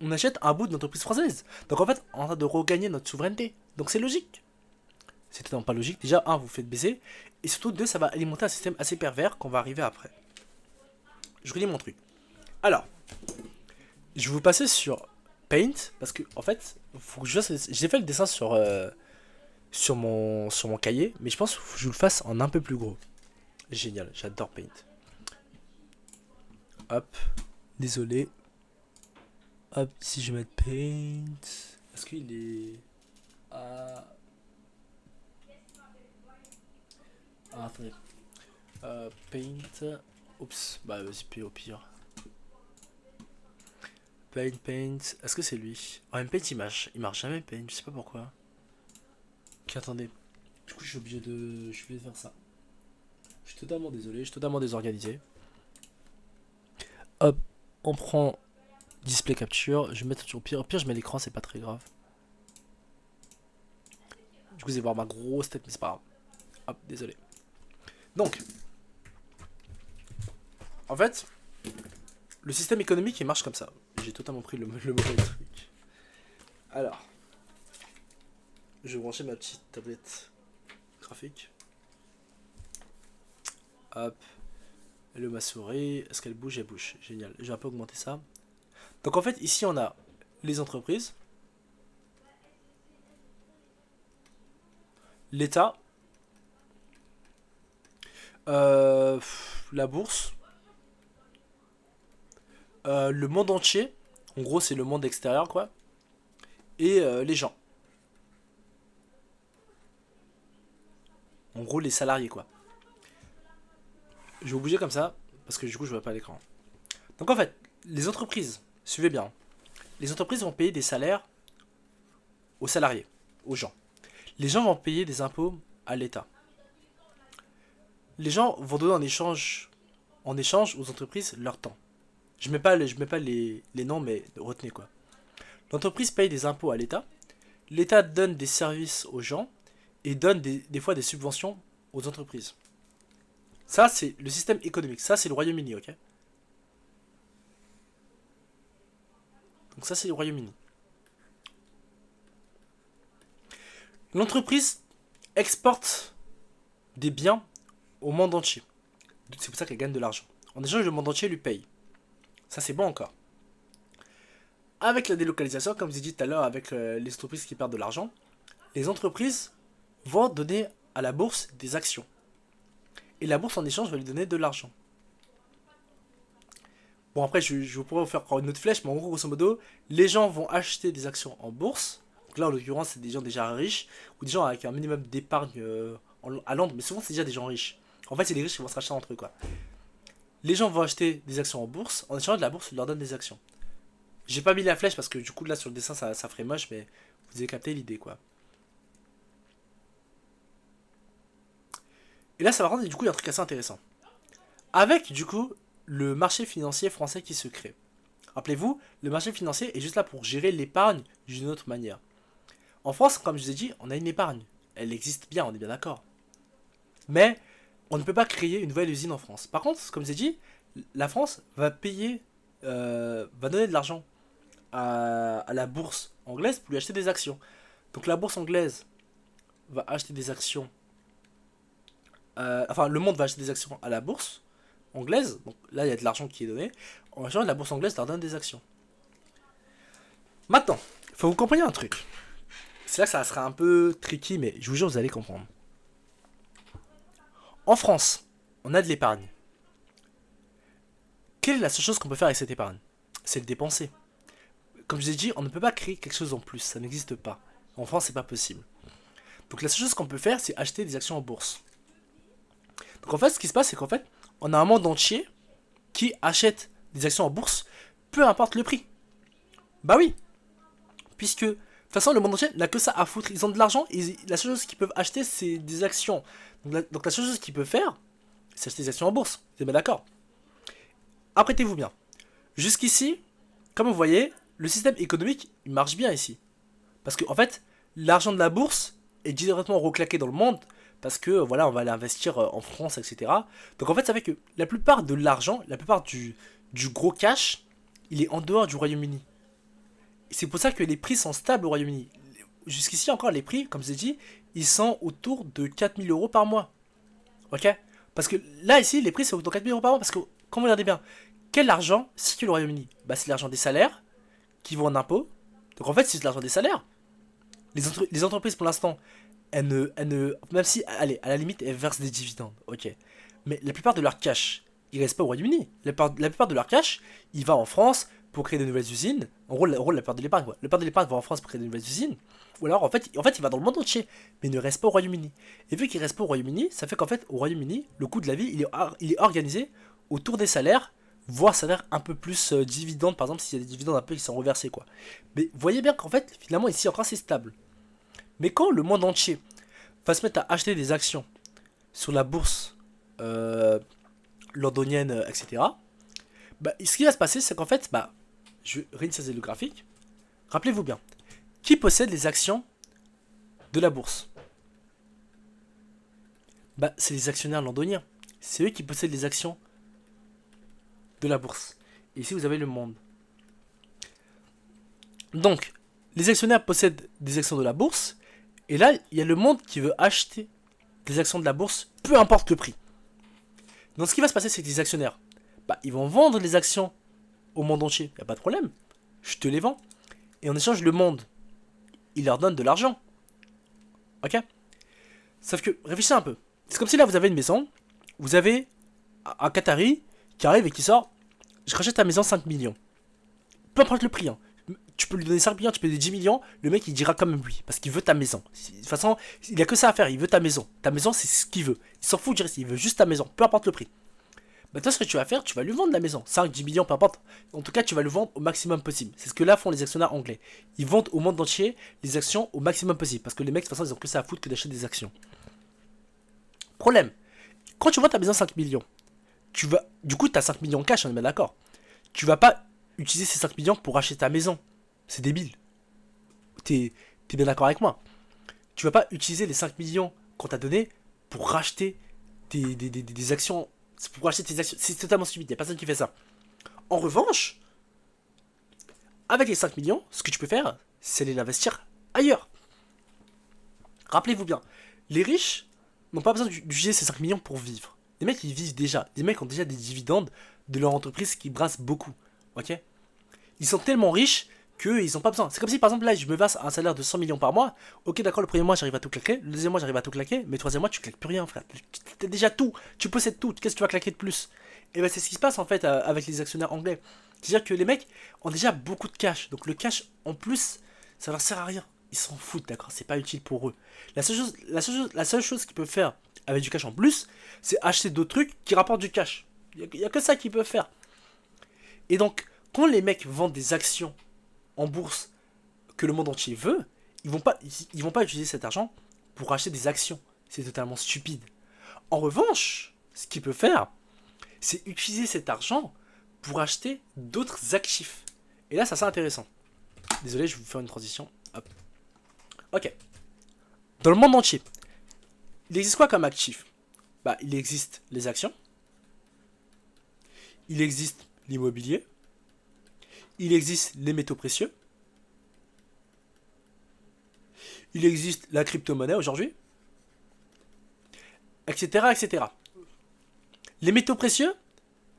on achète un bout de l'entreprise française. Donc en fait, on est en train de regagner notre souveraineté. Donc c'est logique. C'est totalement pas logique. Déjà, un, vous faites baiser. Et surtout, deux, ça va alimenter un système assez pervers qu'on va arriver après. Je relis mon truc. Alors, je vais vous passer sur Paint. Parce que, en fait, faut que j'ai fait le dessin sur mon cahier. Mais je pense que je vous le fasse en un peu plus gros. Génial, j'adore Paint. Hop, désolé. Hop, si je vais mettre Paint. Est-ce qu'il est. Ah, attendez. Paint. Oups, bah vas-y, puis au pire. Paint. Est-ce que c'est lui? Oh, même Paint il marche jamais Paint, je sais pas pourquoi. Ok, attendez. Du coup, je suis obligé de faire ça. Je suis totalement désolé, je suis totalement désorganisé. Hop, on prend display capture. Je vais mettre au pire, je mets l'écran, c'est pas très grave. Du coup, vous allez voir ma grosse tête, mais c'est pas grave. Hop, désolé. Donc, en fait, le système économique il marche comme ça. J'ai totalement pris le mauvais truc. Alors, je vais brancher ma petite tablette graphique. Hop, ma souris, est-ce qu'elle bouge? Elle bouge, génial. Je vais un peu augmenter ça. Donc en fait, ici on a les entreprises, l'État, la bourse, le monde entier, en gros c'est le monde extérieur quoi, et les gens. En gros les salariés quoi. Je vais vous bouger comme ça, parce que du coup je vois pas l'écran. Donc en fait, les entreprises, suivez bien, les entreprises vont payer des salaires aux salariés, aux gens. Les gens vont payer des impôts à l'État. Les gens vont donner en échange en échange aux entreprises leur temps. Je mets pas les noms, mais retenez quoi. L'entreprise paye des impôts à l'État. L'État donne des services aux gens et donne des fois des subventions aux entreprises. Ça, c'est le système économique. Ça, c'est le Royaume-Uni, ok? Donc ça, c'est le Royaume-Uni. L'entreprise exporte des biens au monde entier. C'est pour ça qu'elle gagne de l'argent. En échange, le monde entier lui paye. Ça, c'est bon encore. Avec la délocalisation, comme je vous ai dit tout à l'heure, avec les entreprises qui perdent de l'argent, les entreprises vont donner à la bourse des actions. Et la bourse, en échange, va lui donner de l'argent. Bon, après, je pourrais vous faire encore une autre flèche, mais en gros, grosso modo, les gens vont acheter des actions en bourse. Donc là, en l'occurrence, c'est des gens déjà riches, ou des gens avec un minimum d'épargne à Londres, mais souvent, c'est déjà des gens riches. En fait, c'est les riches qui vont se racheter entre eux, quoi. Les gens vont acheter des actions en bourse, en échange de la bourse leur donne des actions. J'ai pas mis la flèche parce que du coup, là, sur le dessin, ça ferait moche, mais vous avez capté l'idée, quoi. Et là, ça va rendre, du coup, il y a un truc assez intéressant. Avec, du coup, le marché financier français qui se crée. Rappelez-vous, le marché financier est juste là pour gérer l'épargne d'une autre manière. En France, comme je vous ai dit, on a une épargne. Elle existe bien, on est bien d'accord. Mais on ne peut pas créer une nouvelle usine en France. Par contre, comme je vous ai dit, la France va payer, va donner de l'argent à la bourse anglaise pour lui acheter des actions. Donc la bourse anglaise va acheter des actions. Enfin, le monde va acheter des actions à la bourse anglaise. Donc là, il y a de l'argent qui est donné. En échange, la bourse anglaise leur donne des actions. Maintenant, il faut que vous compreniez un truc. C'est là que ça sera un peu tricky, mais je vous jure, vous allez comprendre. En France, on a de l'épargne. Quelle est la seule chose qu'on peut faire avec cette épargne? C'est le dépenser. Comme je vous ai dit, on ne peut pas créer quelque chose en plus. Ça n'existe pas. En France, c'est pas possible. Donc la seule chose qu'on peut faire, c'est acheter des actions en bourse. Donc en fait, ce qui se passe, c'est qu'en fait, on a un monde entier qui achète des actions en bourse, peu importe le prix. Bah oui. Puisque, de toute façon, le monde entier n'a que ça à foutre. Ils ont de l'argent et la seule chose qu'ils peuvent acheter, c'est des actions. Donc la seule chose qu'ils peuvent faire, c'est acheter des actions en bourse. Vous êtes bien d'accord? Apprêtez-vous bien. Jusqu'ici, comme vous voyez, le système économique, il marche bien ici. Parce que, en fait, l'argent de la bourse est directement reclaqué dans le monde. Parce que, voilà, on va l'investir en France, etc. Donc, en fait, ça fait que la plupart de l'argent, la plupart du gros cash, il est en dehors du Royaume-Uni. C'est pour ça que les prix sont stables au Royaume-Uni. Jusqu'ici encore, les prix, comme je l'ai dit, ils sont autour de 4000 euros par mois. Ok? Parce que là, ici, les prix sont autour de 4000 euros par mois. Parce que, quand vous regardez bien, quel argent circule au Royaume-Uni? Bah, c'est l'argent des salaires qui vont en impôts. Donc en fait, c'est de l'argent des salaires. Les entreprises, pour l'instant, même si, allez, à la limite, elles versent des dividendes. Ok. Mais la plupart de leur cash, il reste pas au Royaume-Uni. La plupart de leur cash, il va en France pour créer de nouvelles usines. En gros, la plupart de l'épargne, quoi. La plupart de l'épargne va en France pour créer de nouvelles usines. Ou alors, en fait, il va dans le monde entier, mais il ne reste pas au Royaume-Uni. Et vu qu'il reste pas au Royaume-Uni, ça fait qu'en fait, au Royaume-Uni, le coût de la vie, il est organisé autour des salaires, voire salaire un peu plus dividendes, par exemple, s'il y a des dividendes un peu qui sont reversés, quoi. Mais voyez bien qu'en fait, finalement, ici encore, c'est stable. Mais quand le monde entier va se mettre à acheter des actions sur la bourse londonienne, etc., bah, ce qui va se passer, c'est qu'en fait, bah, je vais réinitialiser le graphique. Rappelez-vous bien, qui possède les actions de la bourse? Bah, c'est les actionnaires londoniens. C'est eux qui possèdent les actions de la bourse. Et ici, vous avez le monde. Donc, les actionnaires possèdent des actions de la bourse. Et là, il y a le monde qui veut acheter des actions de la bourse, peu importe le prix. Donc, ce qui va se passer, c'est que les actionnaires, bah, ils vont vendre les actions au monde entier. Il n'y a pas de problème. Je te les vends. Et en échange, le monde, il leur donne de l'argent. Ok? Sauf que, réfléchissez un peu. C'est comme si là, vous avez une maison. Vous avez un Qatari qui arrive et qui sort. Je rachète ta maison 5 millions. Peu importe le prix. Hein. Tu peux lui donner 5 millions, tu peux lui donner 10 millions. Le mec, il dira quand même oui. Parce qu'il veut ta maison. De toute façon, il n'y a que ça à faire. Il veut ta maison. Ta maison, c'est ce qu'il veut. Il s'en fout du reste. Il veut juste ta maison. Peu importe le prix. Bah, toi, ce que tu vas faire, tu vas lui vendre la maison. 5, 10 millions, peu importe. En tout cas, tu vas le vendre au maximum possible. C'est ce que là font les actionnaires anglais. Ils vendent au monde entier les actions au maximum possible. Parce que les mecs, de toute façon, ils ont que ça à foutre que d'acheter des actions. Problème. Quand tu vends ta maison 5 millions, Du coup, tu as 5 millions en cash, on est bien d'accord. Tu vas pas utiliser ces 5 millions pour acheter ta maison. C'est débile. T'es bien d'accord avec moi. Tu vas pas utiliser les 5 millions qu'on t'a donné pour racheter des actions. Pour racheter tes actions. C'est totalement stupide, y a personne qui fait ça. En revanche, avec les 5 millions, ce que tu peux faire, c'est les investir ailleurs. Rappelez-vous bien, les riches n'ont pas besoin d'utiliser ces 5 millions pour vivre. Les mecs, ils vivent déjà. Les mecs ont déjà des dividendes de leur entreprise qui brassent beaucoup. Ok? Ils sont tellement riches qu'ils n'ont pas besoin. C'est comme si, par exemple, là, je me verse un salaire de 100 millions par mois. Ok, d'accord, le premier mois, j'arrive à tout claquer. Le deuxième mois, j'arrive à tout claquer. Mais le troisième mois, tu claques plus rien, frère. Tu as déjà tout. Tu possèdes tout. Qu'est-ce que tu vas claquer de plus? Et ben, c'est ce qui se passe, en fait, avec les actionnaires anglais. C'est-à-dire que les mecs ont déjà beaucoup de cash. Donc, le cash, en plus, ça leur sert à rien. Ils s'en foutent, d'accord? C'est pas utile pour eux. La seule chose qu'ils peuvent faire avec du cash en plus, c'est acheter d'autres trucs qui rapportent du cash. Il n'y a que ça qu'ils peuvent faire. Et donc, quand les mecs vendent des actions en bourse que le monde entier veut, ils vont pas utiliser cet argent pour acheter des actions. C'est totalement stupide. En revanche, ce qu'ils peuvent faire, c'est utiliser cet argent pour acheter d'autres actifs. Et là, ça c'est intéressant. Désolé, je vais vous faire une transition. Hop. Ok. Dans le monde entier, il existe quoi comme actif? Bah, il existe les actions, il existe l'immobilier, il existe les métaux précieux, il existe la crypto-monnaie aujourd'hui, etc., etc. Les métaux précieux,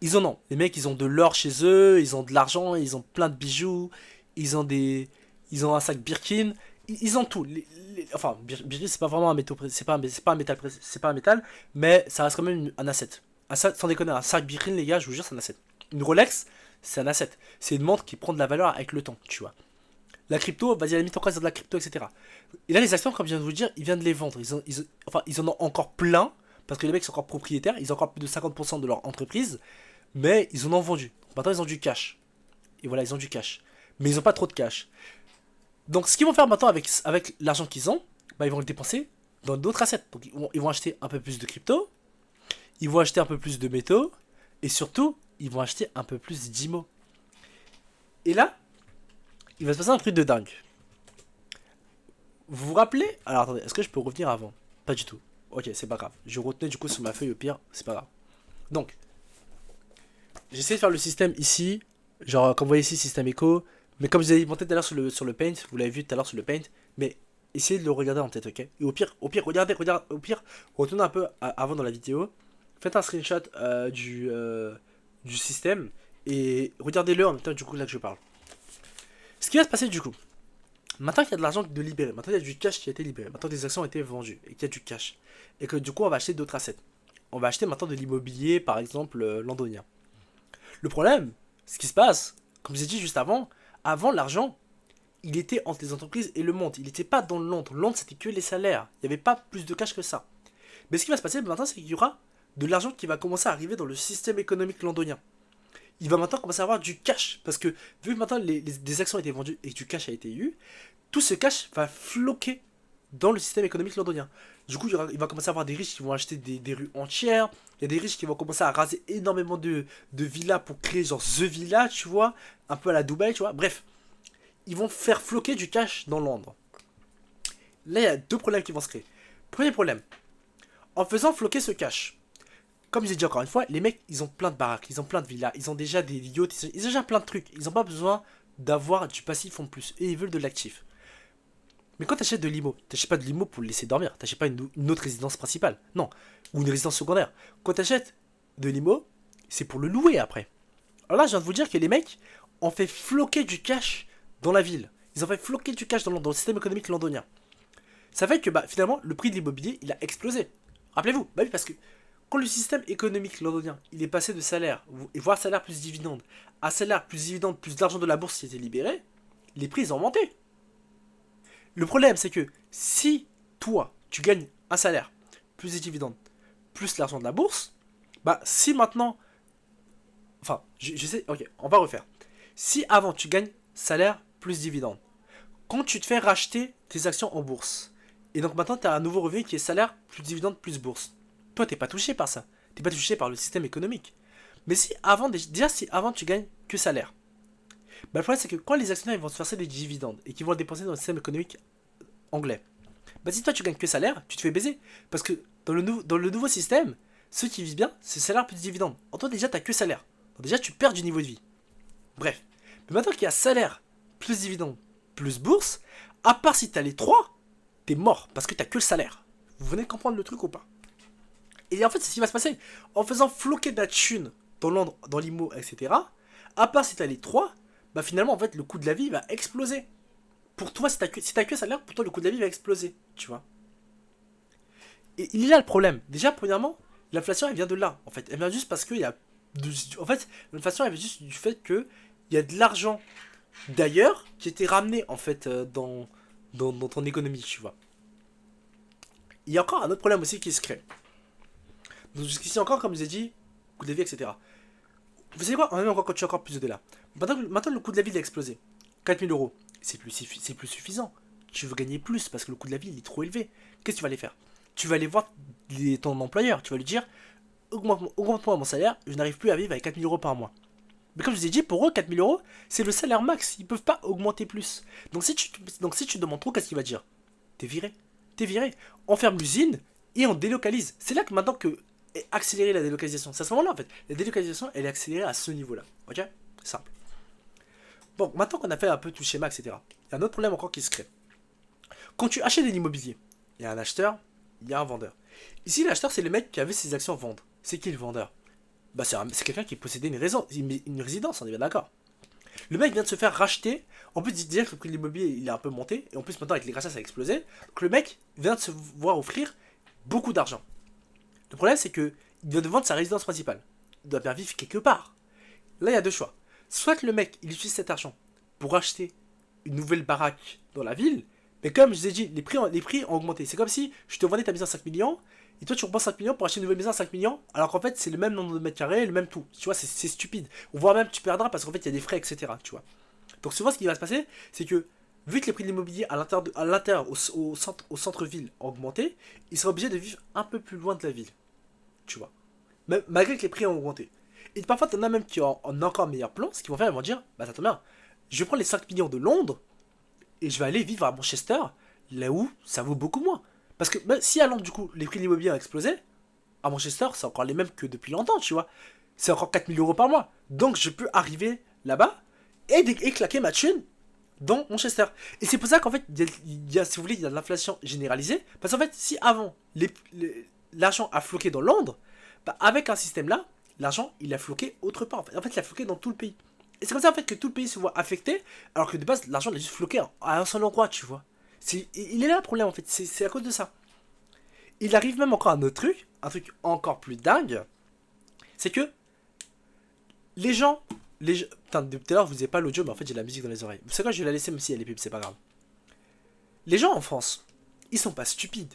ils en ont. Les mecs, ils ont de l'or chez eux, ils ont de l'argent, ils ont plein de bijoux, ils ont un sac Birkin, ils ont tout. Enfin, Birkin, c'est pas vraiment un métaux, c'est pas un métal, c'est pas un métal, mais ça reste quand même un asset. Sans déconner, un sac Birkin, les gars, je vous jure, c'est un asset. Une Rolex, c'est un asset. C'est une montre qui prend de la valeur avec le temps, tu vois. La crypto, vas-y, à la limite, encore, ils ont de la crypto, etc. Et là, les actions, comme je viens de vous le dire, ils viennent de les vendre. Ils en ont encore plein, parce que les mecs sont encore propriétaires, ils ont encore plus de 50% de leur entreprise, mais ils en ont vendu. Maintenant, ils ont du cash. Et voilà, ils ont du cash. Mais ils n'ont pas trop de cash. Donc, ce qu'ils vont faire maintenant avec l'argent qu'ils ont, bah, ils vont le dépenser dans d'autres assets. Donc, ils vont acheter un peu plus de crypto, ils vont acheter un peu plus de métaux, et surtout, ils vont acheter un peu plus d'IMO. Et là, il va se passer un truc de dingue. Vous vous rappelez? Alors attendez, est-ce que je peux revenir avant? Pas du tout. Ok, c'est pas grave. Je retenais du coup sur ma feuille au pire, c'est pas grave. Donc, j'essaie de faire le système ici. Genre, comme vous voyez ici, système écho. Mais comme je vous ai montré tout à l'heure sur le paint, vous l'avez vu tout à l'heure sur le paint. Mais essayez de le regarder en tête, ok? Et au pire, regardez, au pire, retournez un peu avant dans la vidéo. Faites un screenshot du système. Et regardez-le en même temps du coup là que je parle. Ce qui va se passer du coup. Maintenant qu'il y a de l'argent de libéré, maintenant il y a du cash qui a été libéré, maintenant des actions ont été vendues et qu'il y a du cash. Et que du coup on va acheter d'autres assets. On va acheter maintenant de l'immobilier, par exemple londonien. Le problème, ce qui se passe, comme je l'ai dit juste avant l'argent, il était entre les entreprises et le monde. Il n'était pas dans Londres. Londres c'était que les salaires. Il n'y avait pas plus de cash que ça. Mais ce qui va se passer maintenant, c'est qu'il y aura de l'argent qui va commencer à arriver dans le système économique londonien. Il va maintenant commencer à avoir du cash. Parce que vu que maintenant des actions ont été vendues et que du cash a été eu, tout ce cash va floquer dans le système économique londonien. Du coup, il va commencer à avoir des riches qui vont acheter des rues entières. Il y a des riches qui vont commencer à raser énormément de villas pour créer genre The Villa, tu vois. Un peu à la Dubaï, tu vois. Bref, ils vont faire floquer du cash dans Londres. Là, il y a deux problèmes qui vont se créer. Premier problème, en faisant floquer ce cash, comme j'ai dit encore une fois, les mecs, ils ont plein de baraques, ils ont plein de villas, ils ont déjà des yachts, ils ont déjà plein de trucs. Ils n'ont pas besoin d'avoir du passif en plus. Et ils veulent de l'actif. Mais quand tu achètes de l'IMO, tu n'achètes pas de l'IMO pour le laisser dormir. Tu n'achètes pas une autre résidence principale. Non. Ou une résidence secondaire. Quand tu achètes de l'IMO, c'est pour le louer après. Alors là, je viens de vous dire que les mecs ont fait floquer du cash dans la ville. Ils ont fait floquer du cash dans le système économique londonien. Ça fait que bah, finalement, le prix de l'immobilier, il a explosé. Rappelez-vous, bah oui, parce que quand le système économique londonien, il est passé de salaire, voire salaire plus dividende, à salaire plus dividende, plus d'argent de la bourse qui était libéré, les prix ils ont augmenté. Le problème, c'est que si toi, tu gagnes un salaire, plus des dividendes, plus l'argent de la bourse, bah si maintenant... Enfin, je sais, ok, on va refaire. Si avant, tu gagnes salaire plus dividende, quand tu te fais racheter tes actions en bourse, et donc maintenant, tu as un nouveau revenu qui est salaire plus dividende plus bourse, toi, t'es pas touché par ça. T'es pas touché par le système économique. Mais si avant, déjà si avant tu gagnes que salaire, bah, le problème c'est que quand les actionnaires ils vont se verser des dividendes et qu'ils vont le dépenser dans le système économique anglais, bah si toi tu gagnes que salaire, tu te fais baiser. Parce que dans le nouveau système, ceux qui vivent bien, c'est salaire plus dividende. En toi déjà t'as que salaire. Donc déjà tu perds du niveau de vie. Bref. Mais maintenant qu'il y a salaire, plus dividende, plus bourse, à part si t'as les trois, t'es mort. Parce que t'as que le salaire. Vous venez de comprendre le truc ou pas? Et en fait, c'est ce qui va se passer. En faisant floquer de la thune dans Londres, dans l'IMO, etc., à part si t'as les trois, bah finalement, en fait, le coût de la vie va exploser. Pour toi, si t'as que salaire, pour toi, le coût de la vie va exploser. Tu vois? Et il est là le problème. Déjà, premièrement, l'inflation, elle vient de là. En fait, elle vient juste parce qu'il y a. En fait, l'inflation, elle vient juste du fait que il y a de l'argent d'ailleurs qui était ramené, en fait, dans ton économie, tu vois. Il y a encore un autre problème aussi qui se crée. Donc, jusqu'ici encore, comme je vous ai dit, coût de la vie, etc. Vous savez quoi? Même encore quand tu as encore plus de là. Maintenant, le coût de la vie il a explosé. 4 000 euros, c'est plus suffisant. Tu veux gagner plus parce que le coût de la vie il est trop élevé. Qu'est-ce que tu vas aller faire? Tu vas aller voir ton employeur. Tu vas lui dire augmente-moi mon salaire, je n'arrive plus à vivre avec 4 000 euros par mois. Mais comme je vous ai dit, pour eux, 4 000 euros, c'est le salaire max. Ils peuvent pas augmenter plus. Donc si tu demandes trop, qu'est-ce qu'il va dire? T'es viré. T'es viré. On ferme l'usine et on délocalise. C'est là que maintenant que est accélérer la délocalisation. C'est à ce moment-là en fait. La délocalisation elle est accélérée à ce niveau-là. Ok? Simple. Bon, maintenant qu'on a fait un peu tout le schéma, etc. Il y a un autre problème encore qui se crée. Quand tu achètes de l'immobilier, il y a un acheteur, il y a un vendeur. Ici, l'acheteur, c'est le mec qui avait ses actions vendre. C'est qui le vendeur? Bah, c'est quelqu'un qui possédait une résidence, on est bien d'accord. Le mec vient de se faire racheter. En plus, dire que le prix de l'immobilier il est un peu monté. Et en plus, maintenant, avec les gracias, ça a explosé. Donc, le mec vient de se voir offrir beaucoup d'argent. Le problème, c'est que il vient de vendre sa résidence principale. Il doit bien vivre quelque part. Là, il y a deux choix. Soit le mec, il utilise cet argent pour acheter une nouvelle baraque dans la ville. Mais comme je vous ai dit, les prix ont augmenté. C'est comme si je te vendais ta maison à 5 millions. Et toi, tu reprends 5 millions pour acheter une nouvelle maison à 5 millions. Alors qu'en fait, c'est le même nombre de mètres carrés, le même tout. Tu vois, c'est stupide. On voit même que tu perdras parce qu'en fait, il y a des frais, etc. Tu vois. Donc souvent, ce qui va se passer, c'est que vu que les prix de l'immobilier à l'intérieur, au centre-ville ont augmenté, ils seront obligés de vivre un peu plus loin de la ville. Tu vois. Même, malgré que les prix ont augmenté. Et parfois, t'en as même qui ont un encore meilleur plan. Ce qu'ils vont faire, ils vont dire, bah ça tombe bien. Je vais prendre les 5 millions de Londres et je vais aller vivre à Manchester, là où ça vaut beaucoup moins. Parce que bah, si à Londres, du coup, les prix de l'immobilier ont explosé, à Manchester, c'est encore les mêmes que depuis longtemps, tu vois. C'est encore 4 000 euros par mois. Donc, je peux arriver là-bas et claquer ma thune dans Manchester. Et c'est pour ça qu'en fait, si vous voulez, il y a de l'inflation généralisée. Parce qu'en fait, si avant, l'argent a floqué dans Londres, bah, avec un système là, l'argent, il a floqué autre part. En fait, il a floqué dans tout le pays. Et c'est comme ça en fait que tout le pays se voit affecté, alors que de base, l'argent, il a juste floqué à un seul endroit, tu vois. Il est là le problème en fait, c'est à cause de ça. Il arrive même encore un autre truc, un truc encore plus dingue, c'est que les gens, putain, depuis tout à l'heure, vous n'avez pas l'audio, mais en fait, j'ai de la musique dans les oreilles. C'est quoi, je vais la laisser même si elle est pub, c'est pas grave. Les gens en France, ils sont pas stupides.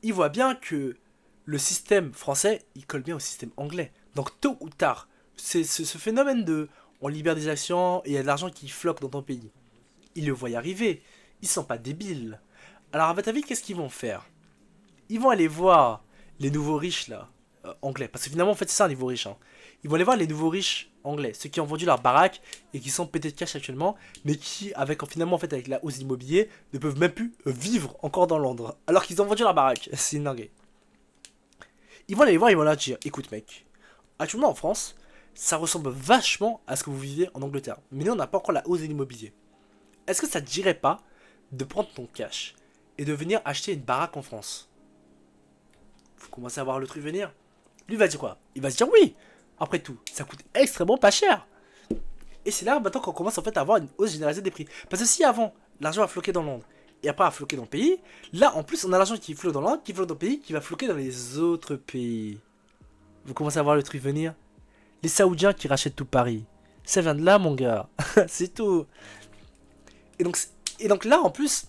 Ils voient bien que le système français, il colle bien au système anglais. Donc tôt ou tard, c'est ce phénomène de on libère des actions et il y a de l'argent qui floque dans ton pays. Ils le voient y arriver. Ils sont pas débiles. Alors à votre avis, qu'est-ce qu'ils vont faire? Ils vont aller voir les nouveaux riches là, anglais. Parce que finalement, en fait, c'est ça un nouveau riche. Hein. Ils vont aller voir les nouveaux riches anglais, ceux qui ont vendu leur baraque et qui sont pétés de cash actuellement, mais qui, finalement, en fait, avec la hausse immobilier, ne peuvent même plus vivre encore dans Londres. Alors qu'ils ont vendu leur baraque. C'est une dinguerie. Ils vont aller les voir, ils vont leur dire, écoute mec, actuellement en France, ça ressemble vachement à ce que vous vivez en Angleterre. Mais nous, on n'a pas encore la hausse de l'immobilier. Est-ce que ça te dirait pas de prendre ton cash et de venir acheter une baraque en France? Vous commencez à voir le truc venir. Lui va dire quoi? Il va se dire oui. Après tout, ça coûte extrêmement pas cher. Et c'est là maintenant qu'on commence en fait à avoir une hausse généralisée des prix. Parce que si avant, l'argent a floqué dans Londres et après a floqué dans le pays, là en plus on a l'argent qui floque dans Londres, qui floque dans le pays, qui va floquer dans les autres pays. Vous commencez à voir le truc venir? Les Saoudiens qui rachètent tout Paris. Ça vient de là mon gars. C'est tout. Et donc là en plus,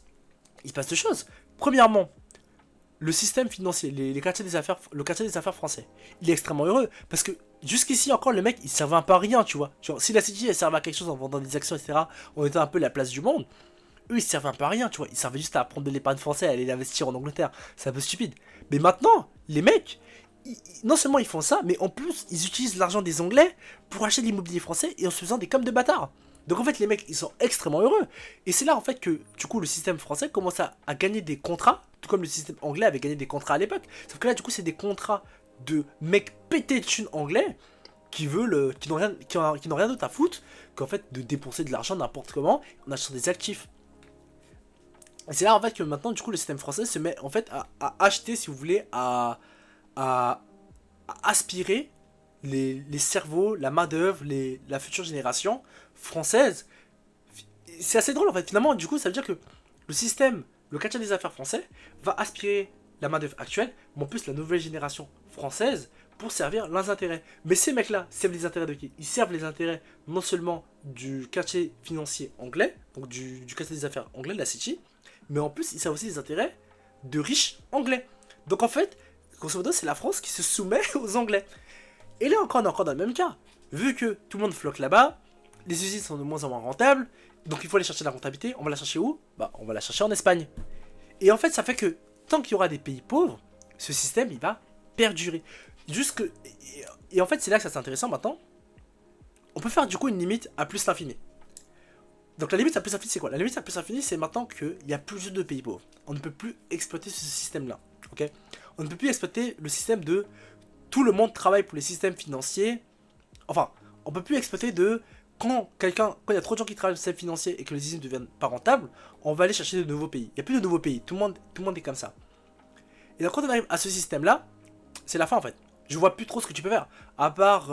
il se passe deux choses. Premièrement, le système financier, le quartier des affaires français, il est extrêmement heureux parce que jusqu'ici encore le mec il servait un peu à rien, tu vois. Genre, si la City elle servait à quelque chose en vendant des actions, etc., on était un peu la place du monde, eux ils servaient un peu à rien, tu vois. Ils servaient juste à prendre de l'épargne française et à aller l'investir en Angleterre. C'est un peu stupide. Mais maintenant, les mecs, non seulement ils font ça, mais en plus ils utilisent l'argent des Anglais pour acheter de l'immobilier français et en se faisant des coms de bâtards. Donc en fait les mecs ils sont extrêmement heureux. Et c'est là en fait que du coup le système français commence à gagner des contrats, tout comme le système anglais avait gagné des contrats à l'époque. Sauf que là du coup c'est des contrats de mecs pétés de thunes anglais qui veulent, qui n'ont rien d'autre à foutre qu'en fait de dépenser de l'argent n'importe comment en achetant des actifs. Et c'est là en fait que maintenant du coup le système français se met en fait à acheter, si vous voulez, à, à aspirer les cerveaux, la main d'œuvre, la future génération française. C'est assez drôle en fait. Finalement, du coup, ça veut dire que le système, le quartier des affaires français va aspirer la main d'œuvre actuelle, mais en plus la nouvelle génération française pour servir leurs intérêts. Mais ces mecs-là servent les intérêts de qui? Ils servent les intérêts non seulement du quartier financier anglais, donc du quartier des affaires anglais, de la City, mais en plus ils servent aussi les intérêts de riches anglais. Donc en fait, grosso modo, c'est la France qui se soumet aux Anglais. Et là encore, on est encore dans le même cas. Vu que tout le monde flotte là-bas, les usines sont de moins en moins rentables, donc il faut aller chercher de la rentabilité. On va la chercher où? Bah, on va la chercher en Espagne. Et en fait, ça fait que tant qu'il y aura des pays pauvres, ce système, il va perdurer. Jusque... Et en fait, c'est là que ça c'est intéressant maintenant. On peut faire du coup une limite à plus l'infini. Donc la limite à plus l'infini, c'est quoi? La limite à plus l'infini, c'est maintenant qu'il n'y a plus de pays pauvres. On ne peut plus exploiter ce système-là. Ok? On ne peut plus exploiter le système de tout le monde travaille pour les systèmes financiers. Enfin, on peut plus exploiter de quand il y a trop de gens qui travaillent dans le système financier et que les usines ne deviennent pas rentables, on va aller chercher de nouveaux pays. Il n'y a plus de nouveaux pays, tout le monde est comme ça. Et donc quand on arrive à ce système-là, c'est la fin en fait. Je vois plus trop ce que tu peux faire. À part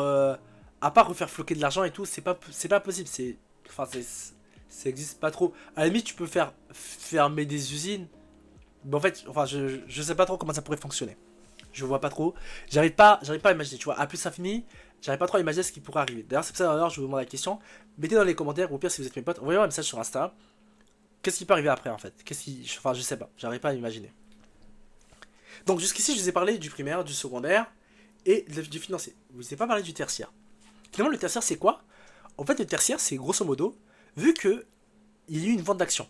refaire floquer de l'argent et tout, c'est pas possible. Ça existe pas trop. À la limite, tu peux faire fermer des usines. Mais en fait, enfin, je sais pas trop comment ça pourrait fonctionner. Je vois pas trop. J'arrive pas à imaginer, tu vois. À plus infini, j'arrive pas trop à imaginer ce qui pourrait arriver. D'ailleurs, c'est pour ça, je vous demande la question. Mettez dans les commentaires, ou au pire, si vous êtes mes potes, envoyez-moi un message sur Insta. Qu'est-ce qui peut arriver après, en fait? Enfin, je sais pas. J'arrive pas à imaginer. Donc, jusqu'ici, je vous ai parlé du primaire, du secondaire et du financier. Je vous ai pas parlé du tertiaire. Finalement, le tertiaire, c'est quoi? En fait, le tertiaire, c'est grosso modo, vu que il y a eu une vente d'actions,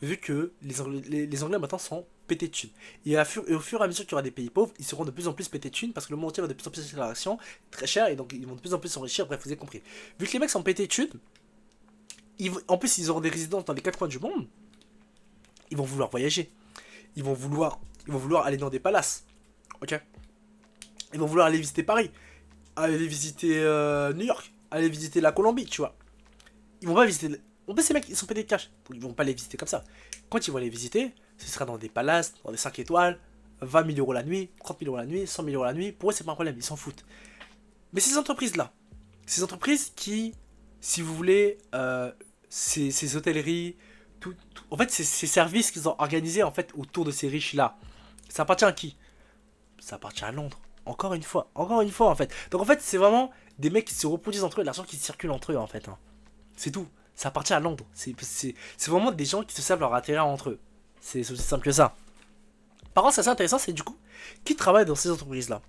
vu que les Anglais maintenant sont pétés de thunes. Et au fur et à mesure qu'il y aura des pays pauvres, ils seront de plus en plus pétés de thunes parce que le monde entier va de plus en plus acheter leurs actions, très cher, et donc ils vont de plus en plus s'enrichir. Bref, vous avez compris. Vu que les mecs sont pétés de thunes, en plus ils auront des résidences dans les quatre coins du monde, ils vont vouloir voyager. Ils vont vouloir aller dans des palaces. Ok? Ils vont vouloir aller visiter Paris, aller visiter New York, aller visiter la Colombie, tu vois. Ils vont pas visiter. En plus, ces mecs, ils sont pétés de cash. Donc, ils vont pas les visiter comme ça. Quand ils vont les visiter, ce sera dans des palaces, dans des 5 étoiles, 20 000 euros la nuit, 30 000 euros la nuit, 100 000 euros la nuit. Pour eux, c'est pas un problème, ils s'en foutent. Mais ces entreprises-là, ces entreprises qui, si vous voulez, ces hôtelleries, en fait, ces services qu'ils ont organisés en fait autour de ces riches-là, ça appartient à qui? Ça appartient à Londres. Encore une fois en fait. Donc en fait, c'est vraiment des mecs qui se reproduisent entre eux, l'argent qui circule entre eux en fait. Hein. C'est tout. Ça appartient à Londres. C'est vraiment des gens qui se servent leur intérêt entre eux. C'est aussi simple que ça. Par contre, c'est assez intéressant, c'est du coup, qui travaille dans ces entreprises-là?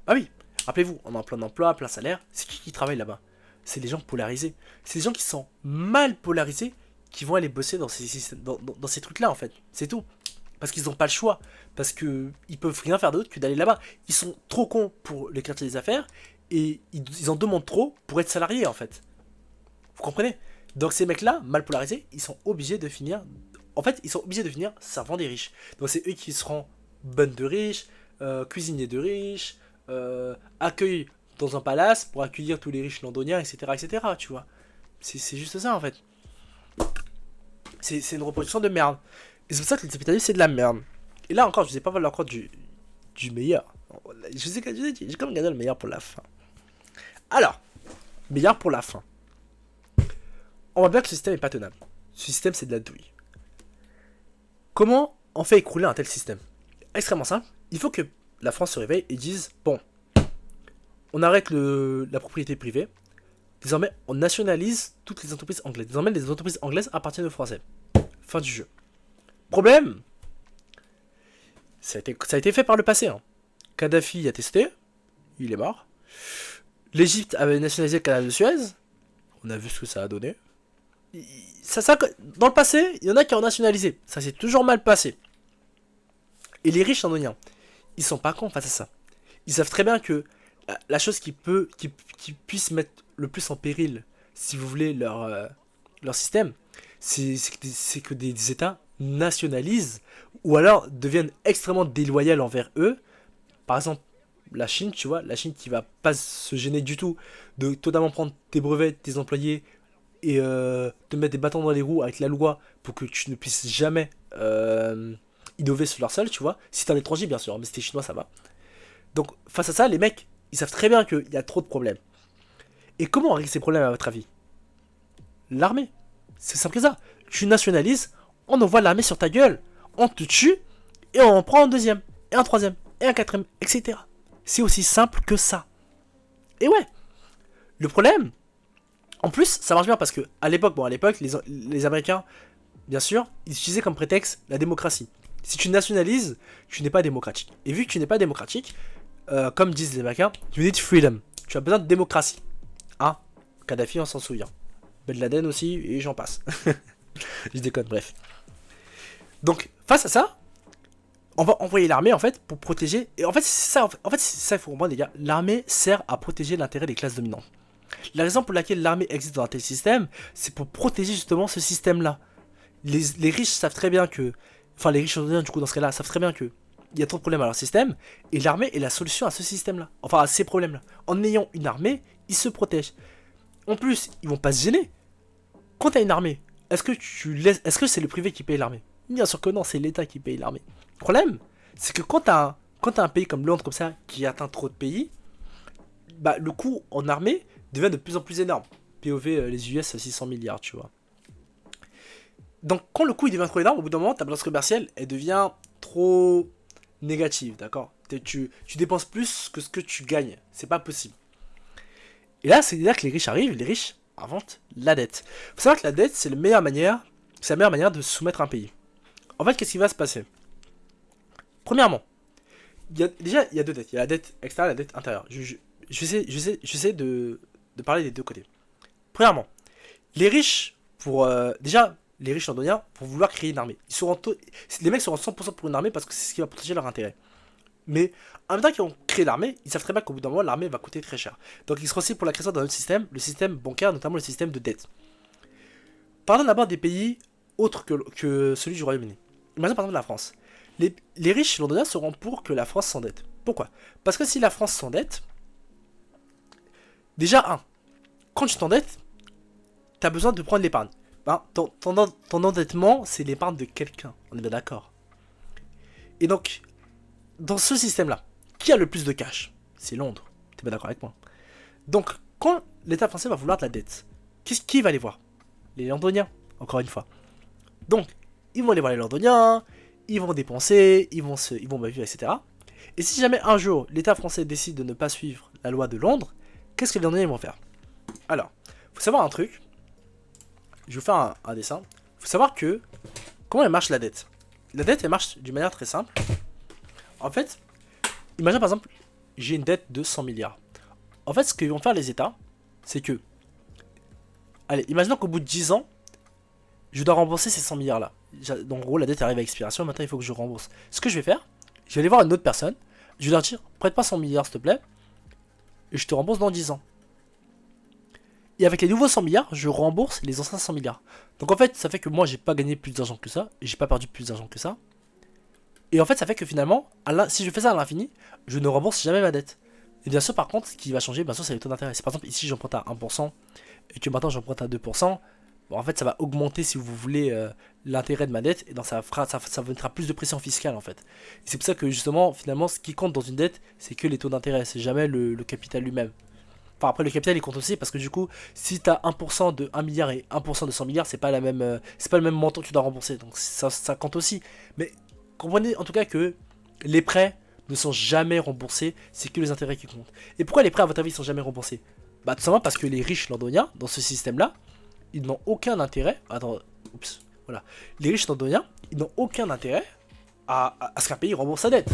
Ah oui, rappelez-vous, on a plein d'emplois, plein salaire. C'est qui travaille là-bas? C'est les gens polarisés. C'est les gens qui sont mal polarisés qui vont aller bosser dans dans ces trucs-là, en fait. C'est tout. Parce qu'ils n'ont pas le choix. Parce qu'ils peuvent rien faire d'autre que d'aller là-bas. Ils sont trop cons pour les quartiers des affaires et ils en demandent trop pour être salariés, en fait. Vous comprenez? Donc ces mecs-là, mal polarisés, ils sont obligés de finir... En fait, ils sont obligés de finir servant des riches. Donc c'est eux qui seront bonnes de riches, cuisiniers de riches, accueillent dans un palace pour accueillir tous les riches londoniens, etc. etc. tu vois. C'est juste ça, en fait. C'est une reproduction de merde. Et c'est pour ça que le capitalisme, c'est de la merde. Et là encore, je vous ai pas parlé encore du meilleur. Je vous ai dit, j'ai quand même gardé le meilleur pour la fin. Alors, meilleur pour la fin. On voit bien que ce système est pas tenable. Ce système, c'est de la douille. Comment on fait écrouler un tel système? Extrêmement simple. Il faut que la France se réveille et dise, bon, on arrête la propriété privée. Désormais, on nationalise toutes les entreprises anglaises. Désormais, les entreprises anglaises appartiennent aux Français. Fin du jeu. Problème, ça a été fait par le passé. Hein. Kadhafi a testé, il est mort. L'Égypte avait nationalisé le canal de Suez. On a vu ce que ça a donné. Dans le passé, il y en a qui ont nationalisé. Ça s'est toujours mal passé. Et les riches londoniens, ils sont pas cons face à ça. ils savent très bien que la chose qui puisse mettre le plus en péril, si vous voulez, leur système, c'est que des États nationalisent ou alors deviennent extrêmement déloyaux envers eux. Par exemple, la Chine, tu vois, la Chine qui va pas se gêner du tout de totalement prendre tes brevets, tes employés et te mettre des bâtons dans les roues avec la loi pour que tu ne puisses jamais innover sur leur sol, tu vois. Si t'es un étranger, bien sûr, mais si t'es chinois, ça va. Donc, face à ça, les mecs, ils savent très bien qu'il y a trop de problèmes. Et comment on règle ces problèmes, à votre avis? L'armée. C'est simple que ça. Tu nationalises, on envoie l'armée sur ta gueule, on te tue, et on en prend un deuxième, et un troisième, et un quatrième, etc. C'est aussi simple que ça. Et ouais, le problème, en plus, ça marche bien parce que à l'époque, les Américains, bien sûr, ils utilisaient comme prétexte la démocratie. Si tu nationalises, tu n'es pas démocratique. Et vu que tu n'es pas démocratique, comme disent les Américains, you need freedom. Tu as besoin de démocratie. Hein? Kadhafi, on s'en souvient. Ben Laden aussi, et j'en passe. Je déconne, bref. Donc, face à ça, on va envoyer l'armée, en fait, pour protéger... Et en fait, c'est ça, c'est ça, il faut comprendre, les gars. L'armée sert à protéger l'intérêt des classes dominantes. La raison pour laquelle l'armée existe dans un tel système, c'est pour protéger justement ce système-là. Les riches savent très bien que... Enfin, les riches, du coup, dans ce cas-là, savent très bien que il y a trop de problèmes à leur système, et l'armée est la solution à ce système-là. Enfin, à ces problèmes-là. En ayant une armée, ils se protègent. En plus, ils vont pas se gêner. Quand t'as une armée, est-ce que c'est le privé qui paye l'armée? Bien sûr que non, c'est l'État qui paye l'armée. Le problème, c'est que quand t'as un pays comme Londres comme ça, qui atteint trop de pays, bah le coût en armée devient de plus en plus énorme. POV, les US, 600 milliards, tu vois. Donc quand le coût il devient trop énorme, au bout d'un moment, ta balance commerciale, elle devient trop négative, d'accord? Tu dépenses plus que ce que tu gagnes. C'est pas possible. Et là, c'est là que les riches arrivent, les riches inventent la dette. Faut savoir que la dette, c'est la meilleure manière de soumettre un pays. En fait, qu'est-ce qui va se passer? Premièrement, il y a deux dettes. Il y a la dette extérieure et la dette intérieure. J'essaie de parler des deux côtés. Premièrement, les riches, les riches londoniens vont vouloir créer une armée. Les mecs seront 100% pour une armée parce que c'est ce qui va protéger leur intérêt. Mais en même temps qu'ils vont créer l'armée, ils savent très bien qu'au bout d'un moment, l'armée va coûter très cher. Donc ils seront aussi pour la création d'un autre système, le système bancaire, notamment le système de dette. Parlons d'abord des pays autres que celui du Royaume-Uni. Imaginons par exemple la France. Les riches londoniens seront pour que la France s'endette. Pourquoi? Parce que si la France s'endette, déjà, quand tu t'endettes, tu as besoin de prendre l'épargne. Ben, ton endettement, c'est l'épargne de quelqu'un. On est bien d'accord. Et donc, dans ce système-là, qui a le plus de cash? C'est Londres. T'es bien d'accord avec moi? Donc, quand l'État français va vouloir de la dette, qui va aller voir? Les Londoniens, encore une fois. Donc, ils vont aller voir les Londoniens, ils vont dépenser, ils vont vivre, etc. Et si jamais un jour, l'État français décide de ne pas suivre la loi de Londres, qu'est-ce que les Londoniens vont faire? Alors, faut savoir un truc. Je vais vous faire un dessin. Faut savoir que, comment elle marche la dette? La dette, elle marche d'une manière très simple. En fait, imagine par exemple, j'ai une dette de 100 milliards. En fait, ce que vont faire les États, c'est que... Allez, imaginons qu'au bout de 10 ans, je dois rembourser ces 100 milliards là. Donc en gros, la dette arrive à expiration, maintenant il faut que je rembourse. Ce que je vais faire, je vais aller voir une autre personne, je vais leur dire, prête-moi 100 milliards s'il te plaît, et je te rembourse dans 10 ans. Et avec les nouveaux 100 milliards, je rembourse les anciens 100 milliards. Donc en fait, ça fait que moi, j'ai pas gagné plus d'argent que ça, et j'ai pas perdu plus d'argent que ça. Et en fait, ça fait que finalement, si je fais ça à l'infini, je ne rembourse jamais ma dette. Et bien sûr, par contre, ce qui va changer, bien sûr, c'est les taux d'intérêt. Si par exemple, ici, j'emprunte à 1%, et que maintenant, j'emprunte à 2%, bon, en fait, ça va augmenter, si vous voulez, l'intérêt de ma dette, et donc ça mettra plus de pression fiscale, en fait. Et c'est pour ça que, justement, finalement, ce qui compte dans une dette, c'est que les taux d'intérêt, c'est jamais le capital lui-même. Enfin, après, le capital, il compte aussi, parce que du coup, si tu as 1% de 1 milliard et 1% de 100 milliards, c'est pas le même montant que tu dois rembourser, donc ça compte aussi. Mais comprenez en tout cas que les prêts ne sont jamais remboursés, c'est que les intérêts qui comptent. Et pourquoi les prêts, à votre avis, sont jamais remboursés? Bah, tout simplement parce que les riches londoniens, dans ce système-là, ils n'ont aucun intérêt. Attends, oups, voilà. Les riches londoniens, ils n'ont aucun intérêt à ce qu'un pays rembourse sa dette.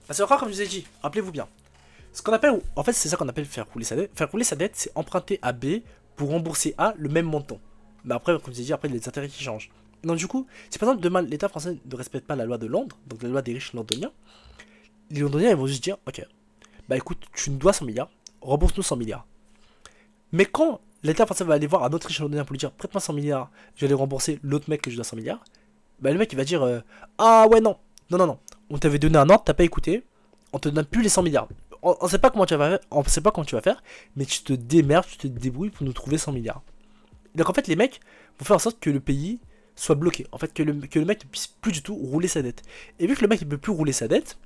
Parce que, encore, comme je vous ai dit, rappelez-vous bien, ce qu'on appelle, en fait, c'est ça qu'on appelle faire rouler sa dette. Faire rouler sa dette, c'est emprunter à B pour rembourser A le même montant. Mais après, comme je vous ai dit, après, il y a des intérêts qui changent. Donc, du coup, si par exemple, demain, l'État français ne respecte pas la loi de Londres, donc la loi des riches londoniens, les londoniens ils vont juste dire, ok, bah écoute, tu nous dois 100 milliards, rembourse-nous 100 milliards. Mais quand l'État français va aller voir un autre riche londonien pour lui dire, prête-moi 100 milliards, je vais aller rembourser l'autre mec que je dois 100 milliards, bah le mec il va dire, ah ouais non, non non non, on t'avait donné un ordre, t'as pas écouté, on te donne plus les 100 milliards. On sait pas comment tu vas faire, on sait pas comment tu vas faire, mais tu te démerdes, tu te débrouilles pour nous trouver 100 milliards. Et donc en fait les mecs vont faire en sorte que le pays soit bloqué, en fait que le mec ne puisse plus du tout rouler sa dette. Et vu que le mec ne peut plus rouler sa dette,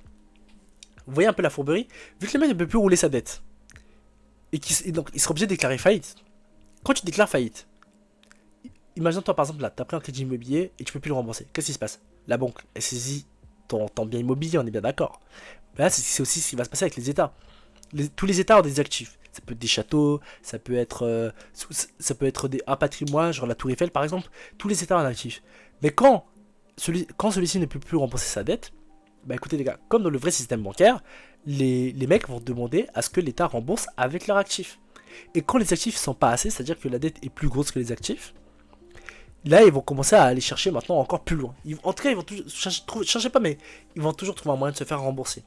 vous voyez un peu la fourberie, vu que le mec ne peut plus rouler sa dette, et donc il sera obligé de déclarer faillite. Quand tu déclares faillite, imagine toi par exemple là, t'as pris un crédit immobilier et tu peux plus le rembourser. Qu'est-ce qui se passe? La banque, elle saisit ton bien immobilier, on est bien d'accord. Mais là, c'est aussi ce qui va se passer avec les États. Tous les États ont des actifs. Ça peut être des châteaux, ça peut être un patrimoine, genre la Tour Eiffel par exemple. Tous les États ont un actif. Mais quand celui-ci ne peut plus rembourser sa dette, bah écoutez les gars, comme dans le vrai système bancaire, les mecs vont demander à ce que l'État rembourse avec leurs actifs. Et quand les actifs sont pas assez, c'est-à-dire que la dette est plus grosse que les actifs, là ils vont commencer à aller chercher maintenant encore plus loin. En tout cas, ils vont toujours chercher pas, mais ils vont toujours trouver un moyen de se faire rembourser.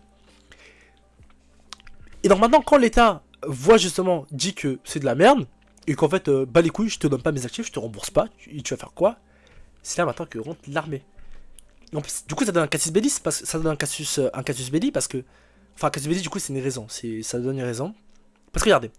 Et donc maintenant, quand l'État voit justement, dit que c'est de la merde, et qu'en fait, bah les couilles, je te donne pas mes actifs, je te rembourse pas, tu vas faire quoi? C'est là maintenant que rentre l'armée. Du coup, ça donne un casus belli, ça donne un casus belli parce que. Enfin, un casus belli, du coup, c'est une raison. Ça donne une raison. Parce que regardez,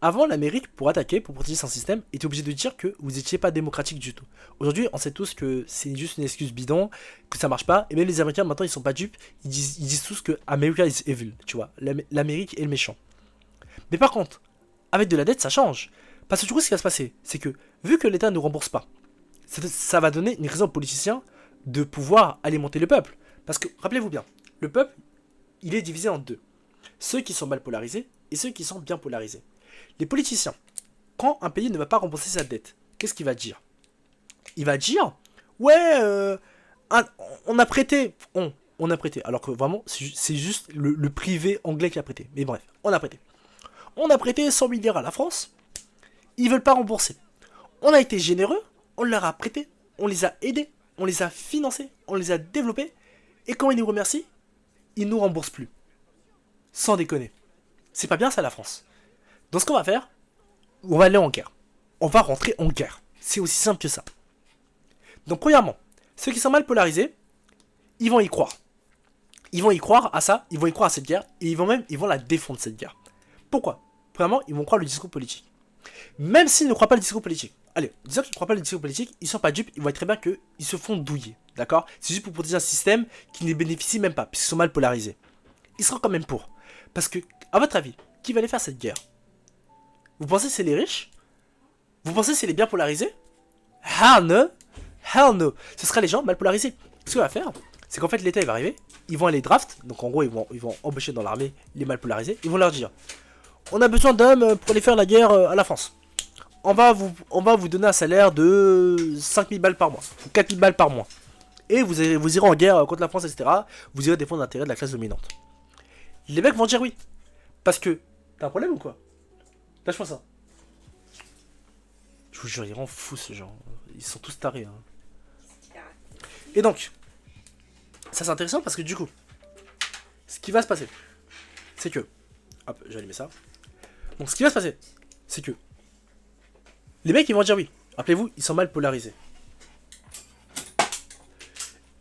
avant, l'Amérique, pour attaquer, pour protéger son système, était obligé de dire que vous n'étiez pas démocratique du tout. Aujourd'hui, on sait tous que c'est juste une excuse bidon, que ça marche pas, et même les Américains, maintenant, ils sont pas dupes, ils disent tous que America is evil, tu vois. L'Amérique est le méchant. Mais par contre, avec de la dette, ça change. Parce que du coup, ce qui va se passer, c'est que, vu que l'État ne rembourse pas, ça va donner une raison aux politiciens de pouvoir alimenter le peuple. Parce que, rappelez-vous bien, le peuple, il est divisé en deux. Ceux qui sont mal polarisés et ceux qui sont bien polarisés. Les politiciens, quand un pays ne va pas rembourser sa dette, qu'est-ce qu'il va dire? Il va dire, ouais, on a prêté, on a prêté. Alors que vraiment, c'est juste le privé anglais qui a prêté. Mais bref, on a prêté. On a prêté 100 milliards à la France, ils veulent pas rembourser. On a été généreux, on leur a prêté, on les a aidés, on les a financés, on les a développés, et quand ils nous remercient, ils nous remboursent plus. Sans déconner. C'est pas bien ça la France. Donc ce qu'on va faire, on va aller en guerre. On va rentrer en guerre. C'est aussi simple que ça. Donc premièrement, ceux qui sont mal polarisés, ils vont y croire. Ils vont y croire à ça, ils vont y croire à cette guerre, et ils vont la défendre cette guerre. Pourquoi? Premièrement, ils vont croire le discours politique. Même s'ils ne croient pas le discours politique. Allez, disons qu'ils ne croient pas le discours politique, ils sont pas dupes, ils voient très bien qu'ils se font douiller. D'accord? C'est juste pour protéger un système qui ne les bénéficie même pas, puisqu'ils sont mal polarisés. Ils seront quand même pour. Parce que, à votre avis, qui va aller faire cette guerre? Vous pensez que c'est les riches? Vous pensez que c'est les bien polarisés? Hell no! Hell no! Ce sera les gens mal polarisés. Ce qu'on va faire, c'est qu'en fait l'État il va arriver, ils vont aller draft, donc en gros ils vont embaucher dans l'armée les mal polarisés, ils vont leur dire on a besoin d'hommes pour aller faire la guerre à la France. On va vous donner un salaire de 5000 balles par mois, ou 4000 balles par mois. Et vous irez en guerre contre la France, etc. Vous irez défendre l'intérêt de la classe dominante. Les mecs vont dire oui. Parce que, t'as un problème ou quoi? Lâche-moi ça. Je vous jure, ils rendent fous ce genre. Ils sont tous tarés. Hein. Et donc, ça c'est intéressant parce que du coup, ce qui va se passer, c'est que... Hop, j'ai allumé ça. Donc ce qui va se passer, c'est que les mecs ils vont dire oui. Rappelez-vous, ils sont mal polarisés.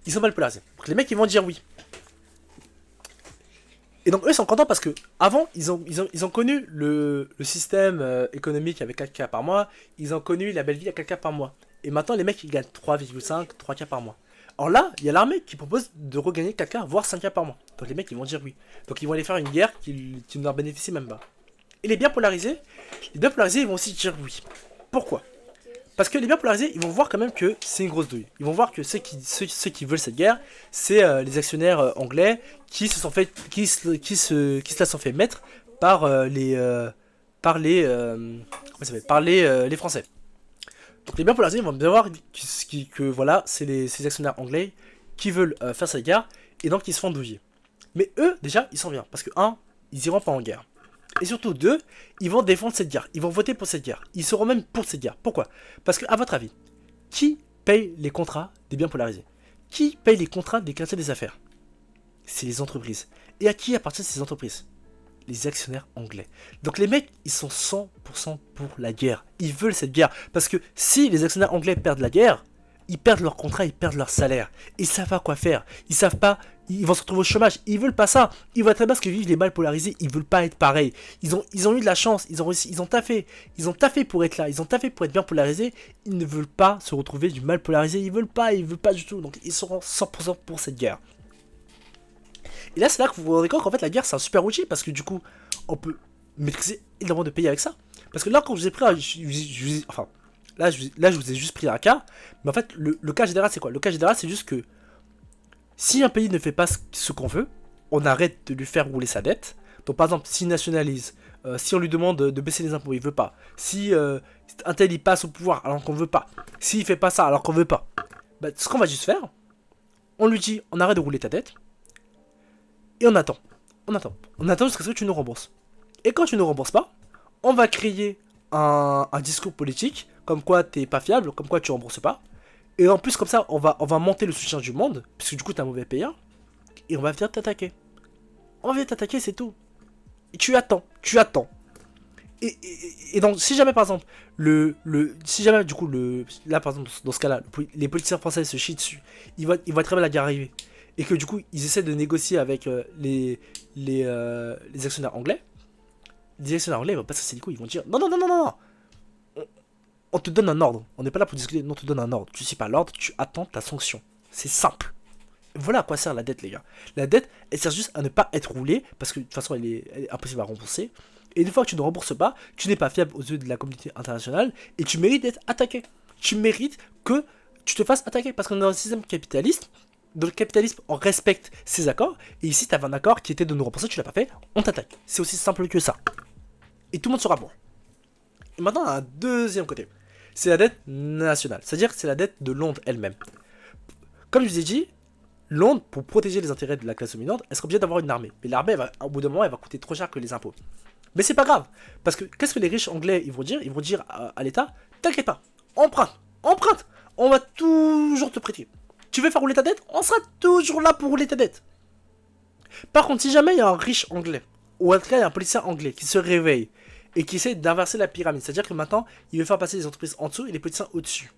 Ils sont mal polarisés. Donc les mecs ils vont dire oui. Et donc eux ils sont contents parce que avant ils ont connu le système économique avec 4K par mois. Ils ont connu la belle vie à 4K par mois. Et maintenant les mecs ils gagnent 3,5, 3K par mois. Alors là, il y a l'armée qui propose de regagner 4K, voire 5K par mois. Donc les mecs ils vont dire oui. Donc ils vont aller faire une guerre qui ne leur bénéficie même pas. Et les bien polarisés ils vont aussi dire oui. Pourquoi? Parce que les bien polarisés, ils vont voir quand même que c'est une grosse douille. Ils vont voir que ceux qui veulent cette guerre, c'est les actionnaires anglais qui se la sont fait mettre par les Français. Donc les bien polarisés ils vont bien voir que voilà, c'est ces actionnaires anglais qui veulent faire cette guerre et donc ils se font douiller. Mais eux, déjà, ils sont bien. Parce que, un, ils iront pas en guerre. Et surtout, deux, ils vont défendre cette guerre. Ils vont voter pour cette guerre. Ils seront même pour cette guerre. Pourquoi? Parce que, à votre avis, qui paye les contrats des biens polarisés? Qui paye les contrats des quartiers des affaires? C'est les entreprises. Et à qui appartiennent ces entreprises? Les actionnaires anglais. Donc les mecs, ils sont 100% pour la guerre. Ils veulent cette guerre. Parce que si les actionnaires anglais perdent la guerre, ils perdent leur contrat, ils perdent leur salaire. Ils savent pas quoi faire. Ils savent pas, ils vont se retrouver au chômage. Ils veulent pas ça. Ils voient très bien ce que vivent les mal polarisés. Ils veulent pas être pareils. Ils ont eu de la chance. Ils ont réussi. Ils ont taffé. Ils ont taffé pour être là. Ils ont taffé pour être bien polarisés. Ils ne veulent pas se retrouver du mal polarisé. Ils veulent pas du tout. Donc ils seront 100% pour cette guerre. Et là, c'est là que vous vous rendez compte qu'en fait, la guerre, c'est un super outil parce que du coup, on peut maîtriser énormément de pays avec ça. Parce que là, quand je vous ai pris, enfin, là, je vous ai juste pris un cas. Mais en fait, le cas général, c'est quoi? Le cas général, c'est juste que si un pays ne fait pas ce qu'on veut, on arrête de lui faire rouler sa dette. Donc, par exemple, s'il nationalise, si on lui demande de baisser les impôts, il veut pas. Si un tel il passe au pouvoir alors qu'on veut pas. S'il fait pas ça alors qu'on veut pas. Bah, ce qu'on va juste faire, on lui dit, on arrête de rouler ta dette. Et on attend. On attend jusqu'à ce que tu nous rembourses. Et quand tu ne rembourses pas, on va créer un discours politique, comme quoi t'es pas fiable, comme quoi tu rembourses pas. Et en plus, comme ça, on va monter le soutien du monde, puisque du coup t'es un mauvais payeur, et on va venir t'attaquer. On va venir t'attaquer, c'est tout. Et tu attends. Et donc, si jamais par exemple, si jamais du coup, là par exemple, dans ce cas-là, les politiciens français se chient dessus, il va très bien la guerre arriver. Et que du coup, ils essaient de négocier avec les actionnaires anglais. Les actionnaires anglais, ils vont pas se casser les couilles, ils vont dire non, on te donne un ordre. On n'est pas là pour discuter, non, on te donne un ordre. Tu suis pas l'ordre, tu attends ta sanction. C'est simple. Voilà à quoi sert la dette, les gars. La dette, elle sert juste à ne pas être roulée, parce que de toute façon, elle est impossible à rembourser. Et une fois que tu ne rembourses pas, tu n'es pas fiable aux yeux de la communauté internationale, et tu mérites d'être attaqué. Tu mérites que tu te fasses attaquer, parce qu'on est dans un système capitaliste. Dans le capitalisme, on respecte ses accords. Et ici, tu avais un accord qui était de nous rembourser, tu l'as pas fait, on t'attaque. C'est aussi simple que ça. Et tout le monde sera pour. Et maintenant, on a un deuxième côté. C'est la dette nationale. C'est-à-dire que c'est la dette de Londres elle-même. Comme je vous ai dit, Londres, pour protéger les intérêts de la classe dominante, elle sera obligée d'avoir une armée. Mais l'armée, au bout d'un moment, elle va coûter trop cher que les impôts. Mais c'est pas grave. Parce que qu'est-ce que les riches anglais ils vont dire? Ils vont dire à l'État, t'inquiète pas, emprunte. On va toujours te prêter. Tu veux faire rouler ta dette? On sera toujours là pour rouler ta dette. Par contre, si jamais il y a un riche anglais, ou en tout cas il y a un policier anglais qui se réveille et qui essaie d'inverser la pyramide, c'est-à-dire que maintenant il veut faire passer les entreprises en dessous et les politiciens au-dessus.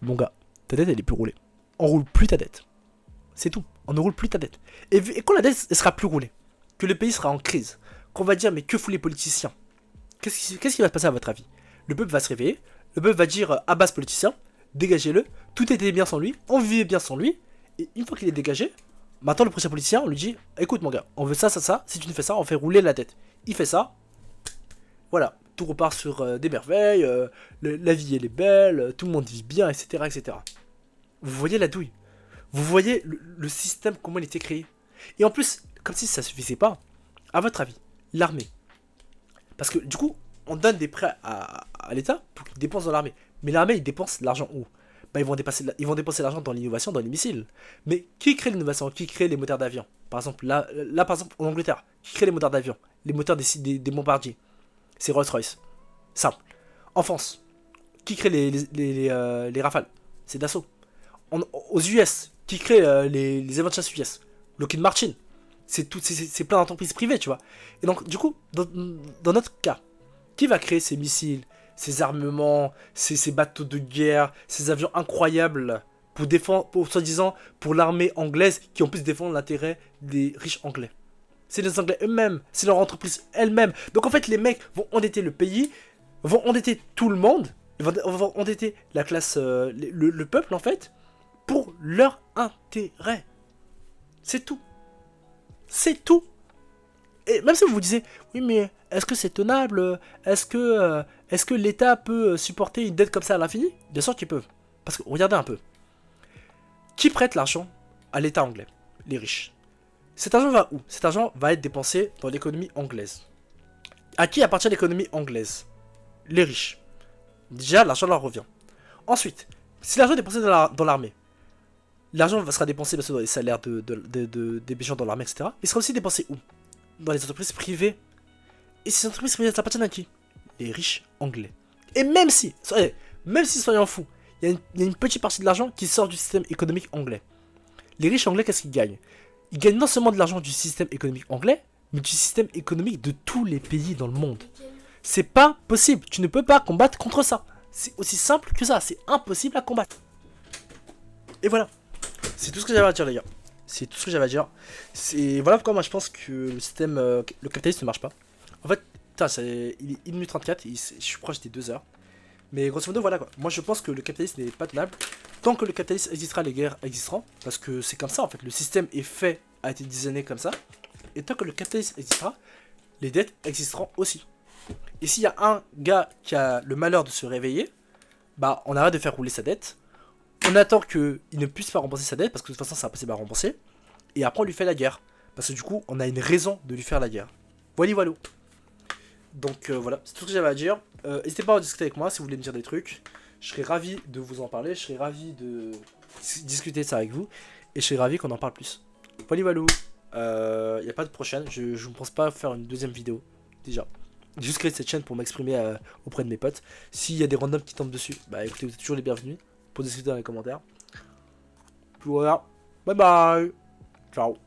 Mon gars, ta dette elle est plus roulée. On roule plus ta dette. C'est tout. On ne roule plus ta dette. Et quand la dette elle sera plus roulée, que le pays sera en crise, qu'on va dire mais que font les politiciens? Qu'est-ce qui va se passer à votre avis? Le peuple va se réveiller, le peuple va dire à bas ce politicien, dégagez-le, tout était bien sans lui, on vivait bien sans lui, et une fois qu'il est dégagé, maintenant le prochain politicien, on lui dit, écoute mon gars, on veut ça, si tu ne fais ça, on fait rouler la tête. Il fait ça, voilà, tout repart sur des merveilles, la vie elle est belle, tout le monde vit bien, etc. etc. Vous voyez la douille, vous voyez le système, comment il était créé. Et en plus, comme si ça suffisait pas, à votre avis, l'armée, parce que du coup, on donne des prêts à l'État pour qu'il dépense dans l'armée. Mais l'armée, ils dépensent l'argent où? Bah, ils vont dépenser l'argent dans l'innovation, dans les missiles. Mais qui crée l'innovation? Qui crée les moteurs d'avion? Par exemple, là, par exemple, en Angleterre, qui crée les moteurs d'avion? Les moteurs des bombardiers. C'est Rolls-Royce. Simple. En France, qui crée les Rafales? C'est Dassault. Aux US, qui crée les avions de chasse US? Lockheed Martin. C'est plein d'entreprises privées, tu vois. Et donc, du coup, dans notre cas, qui va créer ces missiles, ces armements, ces bateaux de guerre, ces avions incroyables pour défendre, soi-disant, pour l'armée anglaise qui en plus défendre l'intérêt des riches anglais? C'est les Anglais eux-mêmes, c'est leur entreprise elle-même. Donc en fait, les mecs vont endetter le pays, vont endetter tout le monde, vont endetter la classe, le peuple en fait, pour leur intérêt. C'est tout. C'est tout. Et même si vous vous disiez, oui mais est-ce que c'est tenable? Est-ce que l'État peut supporter une dette comme ça à l'infini? Bien sûr qu'il peut. Parce que regardez un peu. Qui prête l'argent à l'État anglais? Les riches. Cet argent va où? Cet argent va être dépensé dans l'économie anglaise. À qui appartient l'économie anglaise? Les riches. Déjà, l'argent leur revient. Ensuite, si l'argent est dépensé dans l'armée, l'argent sera dépensé bien sûr dans les salaires des gens dans l'armée, etc. Il sera aussi dépensé où? Dans les entreprises privées. Et ces entreprises privées, ça appartient à qui? Les riches anglais. Et même si soyons fous, il y a une petite partie de l'argent qui sort du système économique anglais. les riches anglais, qu'est-ce qu'ils gagnent? Ils gagnent non seulement de l'argent du système économique anglais, mais du système économique de tous les pays dans le monde. C'est pas possible, tu ne peux pas combattre contre ça. C'est aussi simple que ça, c'est impossible à combattre. Et voilà, c'est tout ce que j'avais à dire les gars. C'est tout ce que j'avais à dire. Voilà pourquoi moi je pense que le système, le capitalisme ne marche pas. En fait, putain, il est 1 minute 34, je suis proche des 2 heures. Mais grosso modo, voilà quoi. Moi je pense que le capitalisme n'est pas tenable. Tant que le capitalisme existera, les guerres existeront. Parce que c'est comme ça en fait. Le système est fait, a été designé comme ça. Et tant que le capitalisme existera, les dettes existeront aussi. Et s'il y a un gars qui a le malheur de se réveiller, bah on arrête de faire rouler sa dette. On attend qu'il ne puisse pas rembourser sa dette parce que de toute façon c'est impossible à rembourser. Et après on lui fait la guerre. Parce que du coup on a une raison de lui faire la guerre. Voilà. Donc voilà, c'est tout ce que j'avais à dire. N'hésitez pas à discuter avec moi si vous voulez me dire des trucs. Je serais ravi de vous en parler. Je serais ravi de discuter de ça avec vous. Et je serais ravi qu'on en parle plus. Voilà. Il n'y a pas de prochaine. Je ne pense pas faire une deuxième vidéo. Déjà. J'ai juste créé cette chaîne pour m'exprimer auprès de mes potes. S'il y a des randoms qui tombent dessus, bah écoutez, vous êtes toujours les bienvenus pour discuter dans les commentaires. Puis voilà. Bye bye. Ciao.